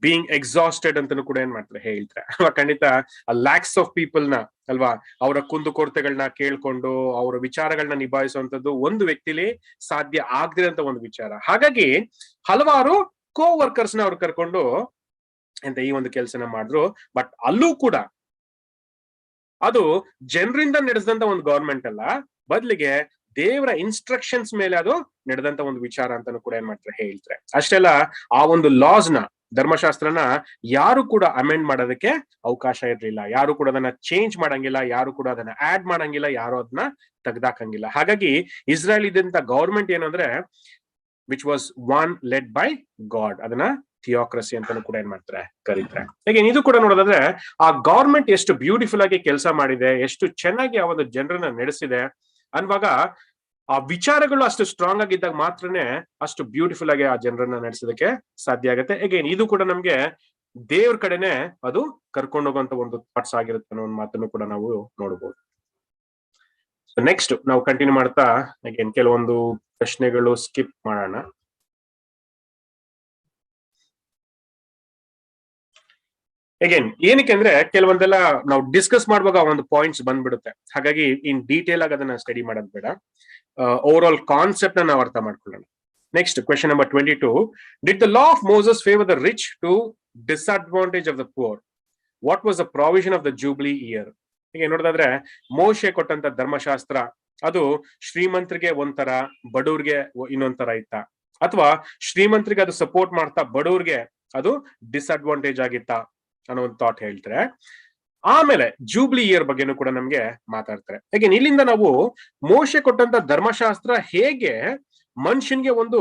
ಬೀಯಿಂಗ್ ಎಕ್ಸಾಸ್ಟೆಡ್ ಅಂತಾನು ಕೂಡ ಏನ್ ಮಾಡ್ತಾರೆ ಹೇಳ್ತಾರೆ ಅಲ್ವಾ. ಖಂಡಿತ ಲ್ಯಾಕ್ಸ್ ಆಫ್ ಪೀಪಲ್ ನ ಅಲ್ವಾ ಅವರ ಕುಂದುಕೊರತೆಗಳನ್ನ ಕೇಳ್ಕೊಂಡು ಅವರ ವಿಚಾರಗಳನ್ನ ನಿಭಾಯಿಸುವಂತದ್ದು ಒಂದು ವ್ಯಕ್ತಿಲಿ ಸಾಧ್ಯ ಆಗದಿರಂತ ಒಂದು ವಿಚಾರ. ಹಾಗಾಗಿ ಹಲವಾರು ಕೋ ವರ್ಕರ್ಸ್ ನ ಅವ್ರು ಕರ್ಕೊಂಡು ಅಂತ ಈ ಒಂದು ಕೆಲಸನ ಮಾಡಿದ್ರು. ಬಟ್ ಅಲ್ಲೂ ಕೂಡ ಅದು ಜನರಿಂದ ನಡೆಸಿದಂತ ಒಂದು ಗವರ್ಮೆಂಟ್ ಅಲ್ಲ, ಬದಲಿಗೆ ದೇವರ ಇನ್ಸ್ಟ್ರಕ್ಷನ್ಸ್ ಮೇಲೆ ಅದು ನಡೆದಂತ ಒಂದು ವಿಚಾರ ಅಂತಾನು ಕೂಡ ಏನ್ ಮಾಡ್ತಾರೆ ಹೇಳ್ತಾರೆ. ಅಷ್ಟೆಲ್ಲ ಆ ಒಂದು ಲಾಸ್ ನ ಧರ್ಮಶಾಸ್ತ್ರನ ಯಾರು ಕೂಡ ಅಮೆಂಡ್ ಮಾಡೋದಕ್ಕೆ ಅವಕಾಶ ಇರ್ಲಿಲ್ಲ. ಯಾರು ಕೂಡ ಅದನ್ನ ಚೇಂಜ್ ಮಾಡಂಗಿಲ್ಲ, ಯಾರು ಕೂಡ ಅದನ್ನ ಆಡ್ ಮಾಡಂಗಿಲ್ಲ, ಯಾರು ಅದನ್ನ ತೆಗ್ದಾಕಂಗಿಲ್ಲ. ಹಾಗಾಗಿ ಇಸ್ರಾಯೇಲ್ ಇದ್ದಂತ ಗವರ್ಮೆಂಟ್ ಏನಂದ್ರೆ which was one led by God, ಅದನ್ನ ಥಿಯೋಕ್ರಸಿ ಅಂತಾನು ಕೂಡ ಏನ್ ಮಾಡ್ತಾರೆ ಕರೀತಾರೆ. ಹಾಗೆ ಇದು ಕೂಡ ನೋಡೋದಾದ್ರೆ ಆ ಗವರ್ಮೆಂಟ್ ಎಷ್ಟು ಬ್ಯೂಟಿಫುಲ್ ಆಗಿ ಕೆಲಸ ಮಾಡಿದೆ, ಎಷ್ಟು ಚೆನ್ನಾಗಿ ಆ ಒಂದು ಜನರನ್ನ ನಡೆಸಿದೆ ಅನ್ನುವಾಗ ಆ ವಿಚಾರಗಳು ಅಷ್ಟು ಸ್ಟ್ರಾಂಗ್ ಆಗಿದ್ದಾಗ ಮಾತ್ರನೇ ಅಷ್ಟು ಬ್ಯೂಟಿಫುಲ್ ಆಗಿ ಆ ಜನರನ್ನ ನಡೆಸೋದಕ್ಕೆ ಸಾಧ್ಯ ಆಗುತ್ತೆ. ಅಗೇನ್ ಇದು ಕೂಡ ನಮ್ಗೆ ದೇವ್ರ ಕಡೆನೆ ಅದು ಕರ್ಕೊಂಡು ಹೋಗುವಂತ ಒಂದು ಥಾಟ್ಸ್ ಆಗಿರುತ್ತೆ ಅನ್ನೋ ಒಂದು ಮಾತನ್ನು ಕೂಡ ನಾವು ನೋಡಬಹುದು. ನೆಕ್ಸ್ಟ್ ನಾವು ಕಂಟಿನ್ಯೂ ಮಾಡ್ತಾ ಅಗೇನ್ ಕೆಲವೊಂದು ಪ್ರಶ್ನೆಗಳು ಸ್ಕಿಪ್ ಮಾಡೋಣ. ಅಗೇನ್ ಏನಕ್ಕೆ ಅಂದ್ರೆ ಕೆಲವೊಂದೆಲ್ಲ ನಾವು ಡಿಸ್ಕಸ್ ಮಾಡುವಾಗ ಒಂದು ಪಾಯಿಂಟ್ಸ್ ಬಂದ್ಬಿಡುತ್ತೆ. ಹಾಗಾಗಿ ಇನ್ ಡೀಟೇಲ್ ಆಗಿ ಅದನ್ನ ಸ್ಟಡಿ ಮಾಡೋದು ಬೇಡ, ಓವರ್ ಆಲ್ ಕಾನ್ಸೆಪ್ಟ್ ನ ನಾವು ಅರ್ಥ ಮಾಡ್ಕೊಳ್ಳೋಣ. Next question number 22. Did the law of Moses favour the rich to disadvantage of the poor? What was the provision of the jubilee year? ಹೀಗೆ ನೋಡೋದಾದ್ರೆ ಮೋಶೆ ಕೊಟ್ಟಂತ ಧರ್ಮಶಾಸ್ತ್ರ ಅದು ಶ್ರೀಮಂತರಿಗೆ ಒಂಥರ, ಬಡವ್ರಿಗೆ ಇನ್ನೊಂಥರ ಇತ್ತ, ಅಥವಾ ಶ್ರೀಮಂತರಿಗೆ ಅದು ಸಪೋರ್ಟ್ ಮಾಡ್ತಾ ಬಡವ್ರಿಗೆ ಅದು ಡಿಸ್ಅಡ್ವಾಂಟೇಜ್ ಆಗಿತ್ತ ಅನ್ನೋ ಒಂದು ಥಾಟ್ ಹೇಳ್ತಾರೆ. ಆಮೇಲೆ ಜೂಬ್ಲಿ ಇಯರ್ ಬಗ್ಗೆನೂ ಕೂಡ ನಮ್ಗೆ ಮಾತಾಡ್ತಾರೆ. ಹಾಗೆ ಇಲ್ಲಿಂದ ನಾವು ಮೋಶೆ ಕೊಟ್ಟಂತ ಧರ್ಮಶಾಸ್ತ್ರ ಹೇಗೆ ಮನುಷ್ಯನ್ಗೆ ಒಂದು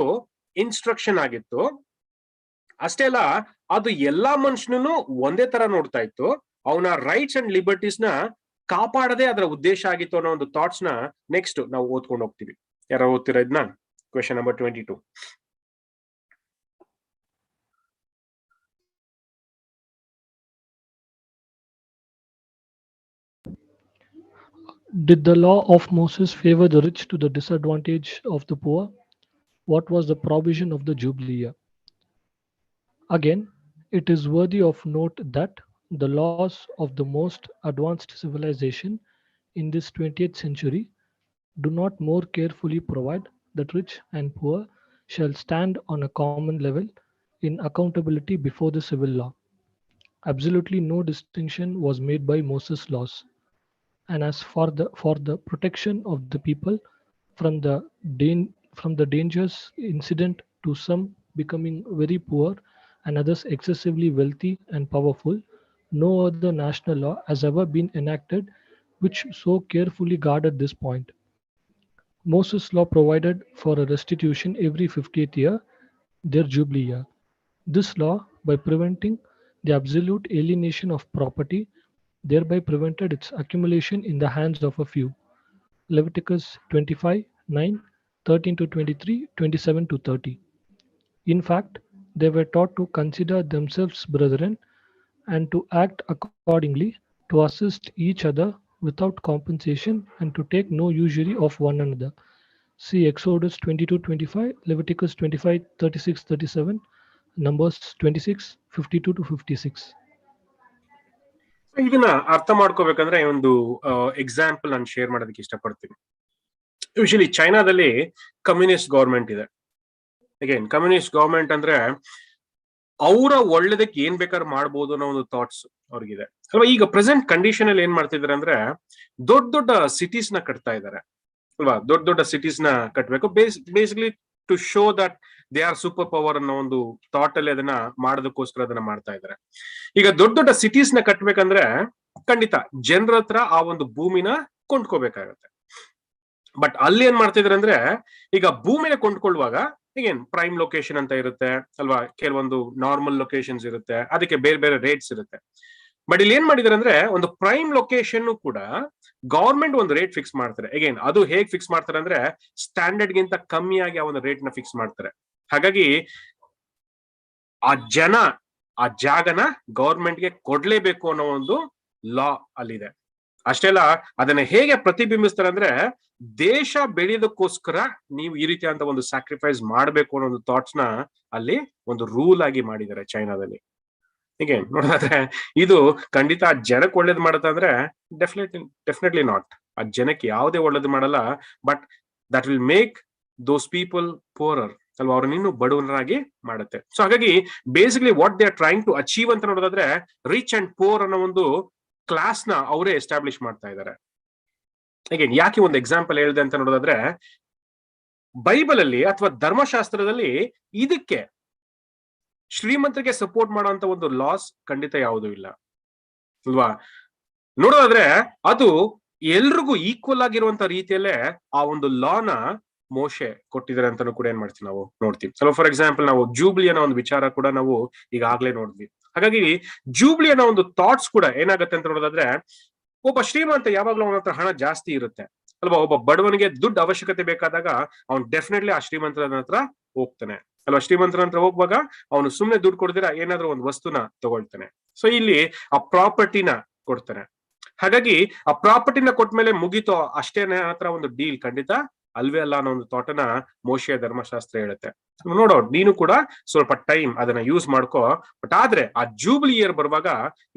ಇನ್ಸ್ಟ್ರಕ್ಷನ್ ಆಗಿತ್ತು, ಅಷ್ಟೇ ಅಲ್ಲ, ಅದು ಎಲ್ಲಾ ಮನುಷ್ಯನೂ ಒಂದೇ ತರ ನೋಡ್ತಾ ಇತ್ತು. ಅವನ ರೈಟ್ಸ್ ಅಂಡ್ ಲಿಬರ್ಟೀಸ್ ನ ಕಾಪಾಡದೆ ಅದರ ಉದ್ದೇಶ ಆಗಿತ್ತು ಅನ್ನೋ ಒಂದು ಥಾಟ್ಸ್ ನ ನೆಕ್ಸ್ಟ್ ನಾವು ಓದ್ಕೊಂಡು ಹೋಗ್ತೀವಿ. ಯಾರೋ ಓದ್ತಿರೋ ಇದನ್ನ? Question number 22. Did the law of Moses favor the rich to the disadvantage of the poor? What was the provision of the Jubilee year? Again, it is worthy of note that the laws of the most advanced civilization in this 20th century do not more carefully provide that rich and poor shall stand on a common level in accountability before the civil law. Absolutely no distinction was made by Moses' laws. And as for the protection of the people from the dangers incident to some becoming very poor and others excessively wealthy and powerful, no other national law has ever been enacted which so carefully guarded this point. Moses' law provided for a restitution every 50th year, their Jubilee year. This law, by preventing the absolute alienation of property, thereby prevented its accumulation in the hands of a few. Leviticus 25:9, 13 to 23, 27 to 30. In fact, they were taught to consider themselves brethren and to act accordingly, to assist each other without compensation and to take no usury of one another. See Exodus 22:25, Leviticus 25:36-37, Numbers 26:52 to 56. ಇದನ್ನ ಅರ್ಥ ಮಾಡ್ಕೋಬೇಕಂದ್ರೆ ಒಂದು example ನಾನು share ಮಾಡೋದಕ್ಕೆ ಇಷ್ಟಪಡ್ತೀನಿ. Usually ಚೈನಾದಲ್ಲಿ communist government ಇದೆ. Again communist government ಅಂದ್ರೆ ಅವರ ಒಳ್ಳೇದಕ್ಕೆ ಏನ್ ಬೇಕಾದ್ರೂ ಮಾಡ್ಬೋದು ಅನ್ನೋ ಒಂದು ಥಾಟ್ಸ್ ಅವ್ರಿಗಿದೆ ಅಲ್ವಾ. ಈಗ ಪ್ರೆಸೆಂಟ್ ಕಂಡೀಷನ್ ಅಲ್ಲಿ ಏನ್ ಮಾಡ್ತಿದ್ದಾರೆ ಅಂದ್ರೆ ದೊಡ್ಡ ದೊಡ್ಡ ಸಿಟೀಸ್ ನ ಕಟ್ತಾ ಇದ್ದಾರೆ ಅಲ್ವಾ. ದೊಡ್ಡ ದೊಡ್ಡ ಸಿಟೀಸ್ ನ ಕಟ್ಟಬೇಕು, basically to show that they are super power ಅನ್ನೋ ಒಂದು ಥಾಟ್ ಅಲ್ಲಿ ಅದನ್ನ ಮಾಡೋದಕ್ಕೋಸ್ಕರ ಅದನ್ನ ಮಾಡ್ತಾ ಇದ್ದಾರೆ. ಈಗ ದೊಡ್ಡ ದೊಡ್ಡ ಸಿಟೀಸ್ ನ ಕಟ್ಬೇಕಂದ್ರೆ ಖಂಡಿತ ಜನರ ಹತ್ರ ಆ ಒಂದು ಭೂಮಿನ ಕೊಂಡ್ಕೋಬೇಕಾಗತ್ತೆ. ಬಟ್ ಅಲ್ಲಿ ಏನ್ ಮಾಡ್ತಿದ್ರೆ ಅಂದ್ರೆ ಈಗ ಭೂಮಿನ ಕೊಂಡ್ಕೊಳ್ಳುವಾಗ ಈಗೇನ್ ಪ್ರೈಮ್ ಲೊಕೇಶನ್ ಅಂತ ಇರುತ್ತೆ ಅಲ್ವಾ, ಕೆಲವೊಂದು ನಾರ್ಮಲ್ ಲೊಕೇಶನ್ಸ್ ಇರುತ್ತೆ, ಅದಕ್ಕೆ ಬೇರೆ ಬೇರೆ ರೇಟ್ಸ್ ಇರುತ್ತೆ. ಬಟ್ ಇಲ್ಲಿ ಏನ್ ಮಾಡಿದಾರೆ ಅಂದ್ರೆ ಒಂದು ಪ್ರೈಮ್ ಲೊಕೇಶನ್ ಕೂಡ ಗವರ್ಮೆಂಟ್ ಒಂದು ರೇಟ್ ಫಿಕ್ಸ್ ಮಾಡ್ತಾರೆ. ಅಗೇನ್ ಅದು ಹೇಗ್ ಫಿಕ್ಸ್ ಮಾಡ್ತಾರೆ ಅಂದ್ರೆ ಸ್ಟ್ಯಾಂಡರ್ಡ್ ಗಿಂತ ಕಮ್ಮಿಯಾಗಿ ಆ ಒಂದು ರೇಟ್ ನ ಫಿಕ್ಸ್ ಮಾಡ್ತಾರೆ. ಹಾಗಾಗಿ ಆ ಜಾಗನ ಗವರ್ಮೆಂಟ್ಗೆ ಕೊಡ್ಲೇಬೇಕು ಅನ್ನೋ ಒಂದು ಲಾ ಅಲ್ಲಿದೆ. ಅಷ್ಟೇ ಅಲ್ಲ, ಅದನ್ನ ಹೇಗೆ ಪ್ರತಿಬಿಂಬಿಸ್ತಾರೆ ಅಂದ್ರೆ ದೇಶ ಬೆಳೆಯೋದಕ್ಕೋಸ್ಕರ ನೀವು ಈ ರೀತಿಯಾದ ಒಂದು ಸ್ಯಾಕ್ರಿಫೈಸ್ ಮಾಡ್ಬೇಕು ಅನ್ನೋ ಒಂದು ಥಾಟ್ಸ್ ನ ಅಲ್ಲಿ ಒಂದು ರೂಲ್ ಆಗಿ ಮಾಡಿದ್ದಾರೆ ಚೈನಾದಲ್ಲಿ. ಹೀಗೆ ನೋಡೋದಾದ್ರೆ ಇದು ಖಂಡಿತ ಆ ಜನಕ್ಕೆ ಒಳ್ಳೇದು ಮಾಡುತ್ತೆ ಅಂದ್ರೆ ಡೆಫಿನೆಟ್ಲಿ ನಾಟ್. ಆ ಜನಕ್ಕೆ ಯಾವುದೇ ಒಳ್ಳೇದು ಮಾಡಲ್ಲ, but that will make those people poorer ಅಲ್ವಾ, ಅವ್ರನ್ನ ಇನ್ನೂ ಬಡವರಾಗಿ ಮಾಡುತ್ತೆ. ಸೊ ಹಾಗಾಗಿ basically what they are trying to achieve ಅಂತ ನೋಡೋದಾದ್ರೆ ರಿಚ್ ಅಂಡ್ ಪೋರ್ ಅನ್ನೋ ಒಂದು ಕ್ಲಾಸ್ ನ ಅವರೇ ಎಸ್ಟಾಬ್ಲಿಷ್ ಮಾಡ್ತಾ ಇದ್ದಾರೆ. ಅಗೇನ್ ಯಾಕೆ ಒಂದು ಎಕ್ಸಾಂಪಲ್ ಹೇಳಿದೆ ಅಂತ ನೋಡೋದಾದ್ರೆ ಬೈಬಲ್ ಅಲ್ಲಿ ಅಥವಾ ಧರ್ಮಶಾಸ್ತ್ರದಲ್ಲಿ ಇದಕ್ಕೆ ಶ್ರೀಮಂತರಿಗೆ ಸಪೋರ್ಟ್ ಮಾಡುವಂತ ಒಂದು ಲಾಸ್ ಖಂಡಿತ ಯಾವುದೂ ಇಲ್ಲ ಅಲ್ವಾ. ನೋಡೋದಾದ್ರೆ ಅದು ಎಲ್ರಿಗೂ ಈಕ್ವಲ್ ಆಗಿರುವಂತ ರೀತಿಯಲ್ಲೇ ಆ ಒಂದು ಲಾನ ಮೋಶೆ ಕೊಟ್ಟಿದ್ದಾರೆ ಅಂತಾನು ಕೂಡ ಏನ್ ಮಾಡ್ತೀವಿ ನಾವು ನೋಡ್ತೀವಿ. ಸೊ ಫಾರ್ ಎಕ್ಸಾಂಪಲ್ ನಾವು ಜೂಬ್ಲಿ ಅನ್ನೋ ಒಂದು ವಿಚಾರ ಕೂಡ ನಾವು ಈಗಾಗ್ಲೇ ನೋಡಿದ್ವಿ. ಹಾಗಾಗಿ ಜೂಬ್ಲಿ ಅನ್ನೋ ಒಂದು ಥಾಟ್ಸ್ ಕೂಡ ಏನಾಗುತ್ತೆ ಅಂತ ನೋಡೋದಾದ್ರೆ ಒಬ್ಬ ಶ್ರೀಮಂತ ಯಾವಾಗ್ಲೂ ಅವನ ಹತ್ರ ಹಣ ಜಾಸ್ತಿ ಇರುತ್ತೆ ಅಲ್ವಾ. ಒಬ್ಬ ಬಡವನಿಗೆ ದುಡ್ಡು ಅವಶ್ಯಕತೆ ಬೇಕಾದಾಗ ಅವ್ನು ಡೆಫಿನೆಟ್ಲಿ ಆ ಶ್ರೀಮಂತರ ಹತ್ರ ಹೋಗ್ತಾನೆ ಅಲ್ವಾ. ಶ್ರೀಮಂತರ ಹತ್ರ ಹೋಗುವಾಗ ಅವನು ಸುಮ್ನೆ ದುಡ್ಡು ಕೊಡ್ದಿರ ಏನಾದ್ರೂ ಒಂದು ವಸ್ತುನ ತಗೊಳ್ತಾನೆ. ಸೊ ಇಲ್ಲಿ ಆ ಪ್ರಾಪರ್ಟಿನ ಕೊಡ್ತಾನೆ. ಹಾಗಾಗಿ ಆ ಪ್ರಾಪರ್ಟಿನ ಕೊಟ್ಮೇಲೆ ಮುಗೀತೋ ಅಷ್ಟೇ ಹತ್ರ ಒಂದು ಡೀಲ್ ಖಂಡಿತ ಅಲ್ವೇ ಅಲ್ಲ ಅನ್ನೋ ಒಂದು ಥಾಟನ ಮೋಶೆಯ ಧರ್ಮಶಾಸ್ತ್ರ ಹೇಳುತ್ತೆ. ನೋಡೋ ನೀನು ಕೂಡ ಸ್ವಲ್ಪ ಟೈಮ್ ಅದನ್ನ ಯೂಸ್ ಮಾಡ್ಕೋ, ಬಟ್ ಆದ್ರೆ ಆ ಜೂಬ್ಲಿ ಇಯರ್ ಬರುವಾಗ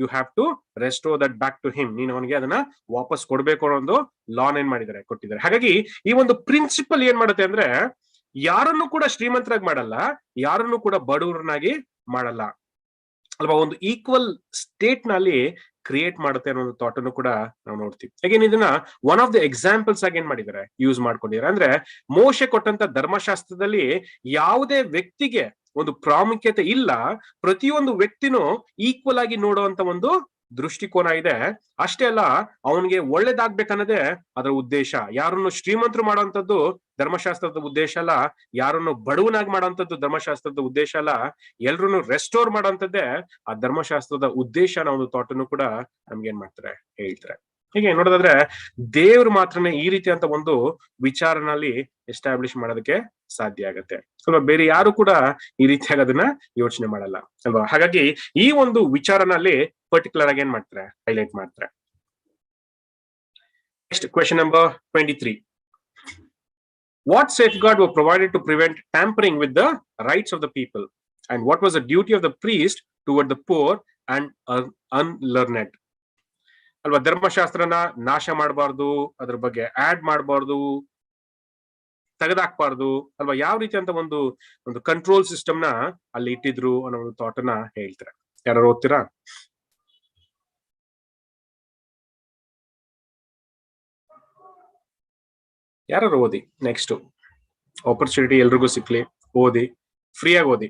you have to restore that back to him. ನೀನು ಅವನಿಗೆ ಅದನ್ನ ವಾಪಸ್ ಕೊಡ್ಬೇಕು ಅನ್ನೋ ಒಂದು ಲಾನ್ ಏನ್ ಮಾಡಿದ್ದಾರೆ ಕೊಟ್ಟಿದ್ದಾರೆ. ಹಾಗಾಗಿ ಈ ಒಂದು ಪ್ರಿನ್ಸಿಪಲ್ ಏನ್ ಮಾಡುತ್ತೆ ಅಂದ್ರೆ ಯಾರನ್ನು ಕೂಡ ಶ್ರೀಮಂತರಾಗಿ ಮಾಡಲ್ಲ, ಯಾರನ್ನು ಕೂಡ ಬಡವರನ್ನಾಗಿ ಮಾಡಲ್ಲ ಅಲ್ವಾ. ಒಂದು ಈಕ್ವಲ್ ಸ್ಟೇಟ್ ನಲ್ಲಿ ಕ್ರಿಯೇಟ್ ಮಾಡುತ್ತೆ ಅನ್ನೋ ಒಂದು ಥಾಟ್ ಅನ್ನು ಕೂಡ ನಾವು ನೋಡ್ತೀವಿ. ಅಗೇನ್ ಇದನ್ನ ಒನ್ ಆಫ್ ದ ಎಕ್ಸಾಂಪಲ್ಸ್ ಆಗಿ ಏನ್ ಮಾಡಿದ್ದಾರೆ ಯೂಸ್ ಮಾಡ್ಕೊಂಡಿದ್ದಾರೆ. ಅಂದ್ರೆ ಮೋಶೆ ಕೊಟ್ಟಂತ ಧರ್ಮಶಾಸ್ತ್ರದಲ್ಲಿ ಯಾವುದೇ ವ್ಯಕ್ತಿಗೆ ಒಂದು ಪ್ರಾಮುಖ್ಯತೆ ಇಲ್ಲ, ಪ್ರತಿಯೊಂದು ವ್ಯಕ್ತಿನೂ ಈಕ್ವಲ್ ಆಗಿ ನೋಡುವಂತ ಒಂದು ದೃಷ್ಟಿಕೋನ ಇದೆ. ಅಷ್ಟೇ ಅಲ್ಲ, ಅವನಿಗೆ ಒಳ್ಳೇದಾಗ್ಬೇಕನ್ನೋದೇ ಅದರ ಉದ್ದೇಶ. ಯಾರನ್ನು ಶ್ರೀಮಂತರು ಮಾಡುವಂತದ್ದು ಧರ್ಮಶಾಸ್ತ್ರದ ಉದ್ದೇಶ ಅಲ್ಲ, ಯಾರನ್ನು ಬಡವನಾಗಿ ಮಾಡುವಂತದ್ದು ಧರ್ಮಶಾಸ್ತ್ರದ ಉದ್ದೇಶ ಅಲ್ಲ, ಎಲ್ರನ್ನು ರೆಸ್ಟೋರ್ ಮಾಡುವಂತದ್ದೇ ಆ ಧರ್ಮಶಾಸ್ತ್ರದ ಉದ್ದೇಶ ಅನ್ನೋ ಒಂದು ಥಾಟ್ ಅನ್ನು ಕೂಡ ನಮ್ಗೆ ಏನ್ ಮಾಡ್ತಾರೆ, ಹೇಳ್ತಾರೆ. ಹೀಗೆ ನೋಡೋದಾದ್ರೆ ದೇವ್ರು ಮಾತ್ರನೇ ಈ ರೀತಿಯಂತ ಒಂದು ವಿಚಾರನಲ್ಲಿ ಎಸ್ಟಾಬ್ಲಿಷ್ ಮಾಡೋದಕ್ಕೆ ಸಾಧ್ಯ ಆಗತ್ತೆ ಅಲ್ವಾ. ಬೇರೆ ಯಾರು ಕೂಡ ಈ ರೀತಿಯಾಗಿ ಅದನ್ನ ಯೋಚನೆ ಮಾಡಲ್ಲ ಅಲ್ವಾ. ಹಾಗಾಗಿ ಈ ಒಂದು ವಿಚಾರನಲ್ಲಿ ಪರ್ಟಿಕ್ಯುಲರ್ ಆಗಿ ಏನ್ ಮಾಡ್ತಾರೆ, ಹೈಲೈಟ್ ಮಾಡ್ತಾರೆ. Next question number 23. What safeguard were provided to prevent tampering with the rights of the people, and what was the duty of the priest toward the poor and unlearned? ಅಲ್ವಾ, ಧರ್ಮಶಾಸ್ತ್ರನ ನಾಶ ಮಾಡಬಾರ್ದು, ಅದ್ರ ಬಗ್ಗೆ add ಮಾಡಬಾರ್ದು, ತೆಗೆದಾಕ್ಬಾರ್ದು ಅಲ್ವಾ. ಯಾವ ರೀತಿ ಅಂತ ಒಂದು ಕಂಟ್ರೋಲ್ ಸಿಸ್ಟಮ್ ನ ಅಲ್ಲಿ ಇಟ್ಟಿದ್ರು ಅನ್ನೋ ಒಂದು ಥಾಟ್ ಅನ್ನ ಹೇಳ್ತಾರೆ. ಯಾರು ಓದ್ತೀರಾ? ಯಾರು ಓದಿ. ನೆಕ್ಸ್ಟ್ ಆಪರ್ಚುನಿಟಿ ಎಲ್ರಿಗೂ ಸಿಕ್ಲಿ, ಓದಿ, ಫ್ರೀಯಾಗಿ ಓದಿ.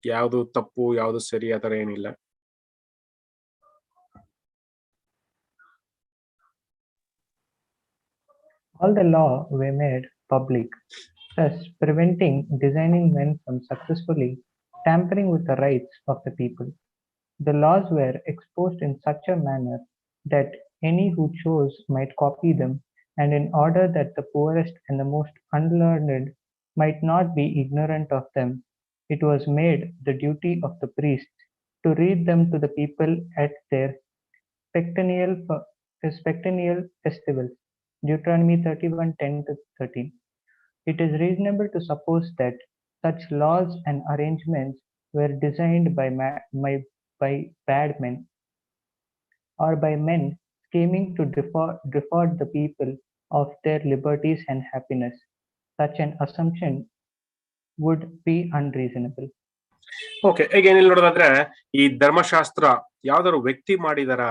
ಯಾವ್ದು ತಪ್ಪು ಯಾವ್ದು ಸರಿ ಆತರ ಏನಿಲ್ಲ. All the law were made public, thus preventing designing men from successfully tampering with the rights of the people. The laws were exposed in such a manner that any who chose might copy them, and in order that the poorest and the most unlearned might not be ignorant of them, it was made the duty of the priest to read them to the people at their spectennial festivals. Deuteronomy 31:10-13. It is reasonable to suppose that such laws and arrangements were designed by bad men, or by men scheming to defraud the people of their liberties and happiness. Such an assumption would be unreasonable. Okay, ಈಗ ಏನಿಲ್ಲ ನೋಡೋದಾದ್ರೆ ಈ ಧರ್ಮಶಾಸ್ತ್ರ ಯಾವ್ದಾದ್ರು ವ್ಯಕ್ತಿ ಮಾಡಿದಾರ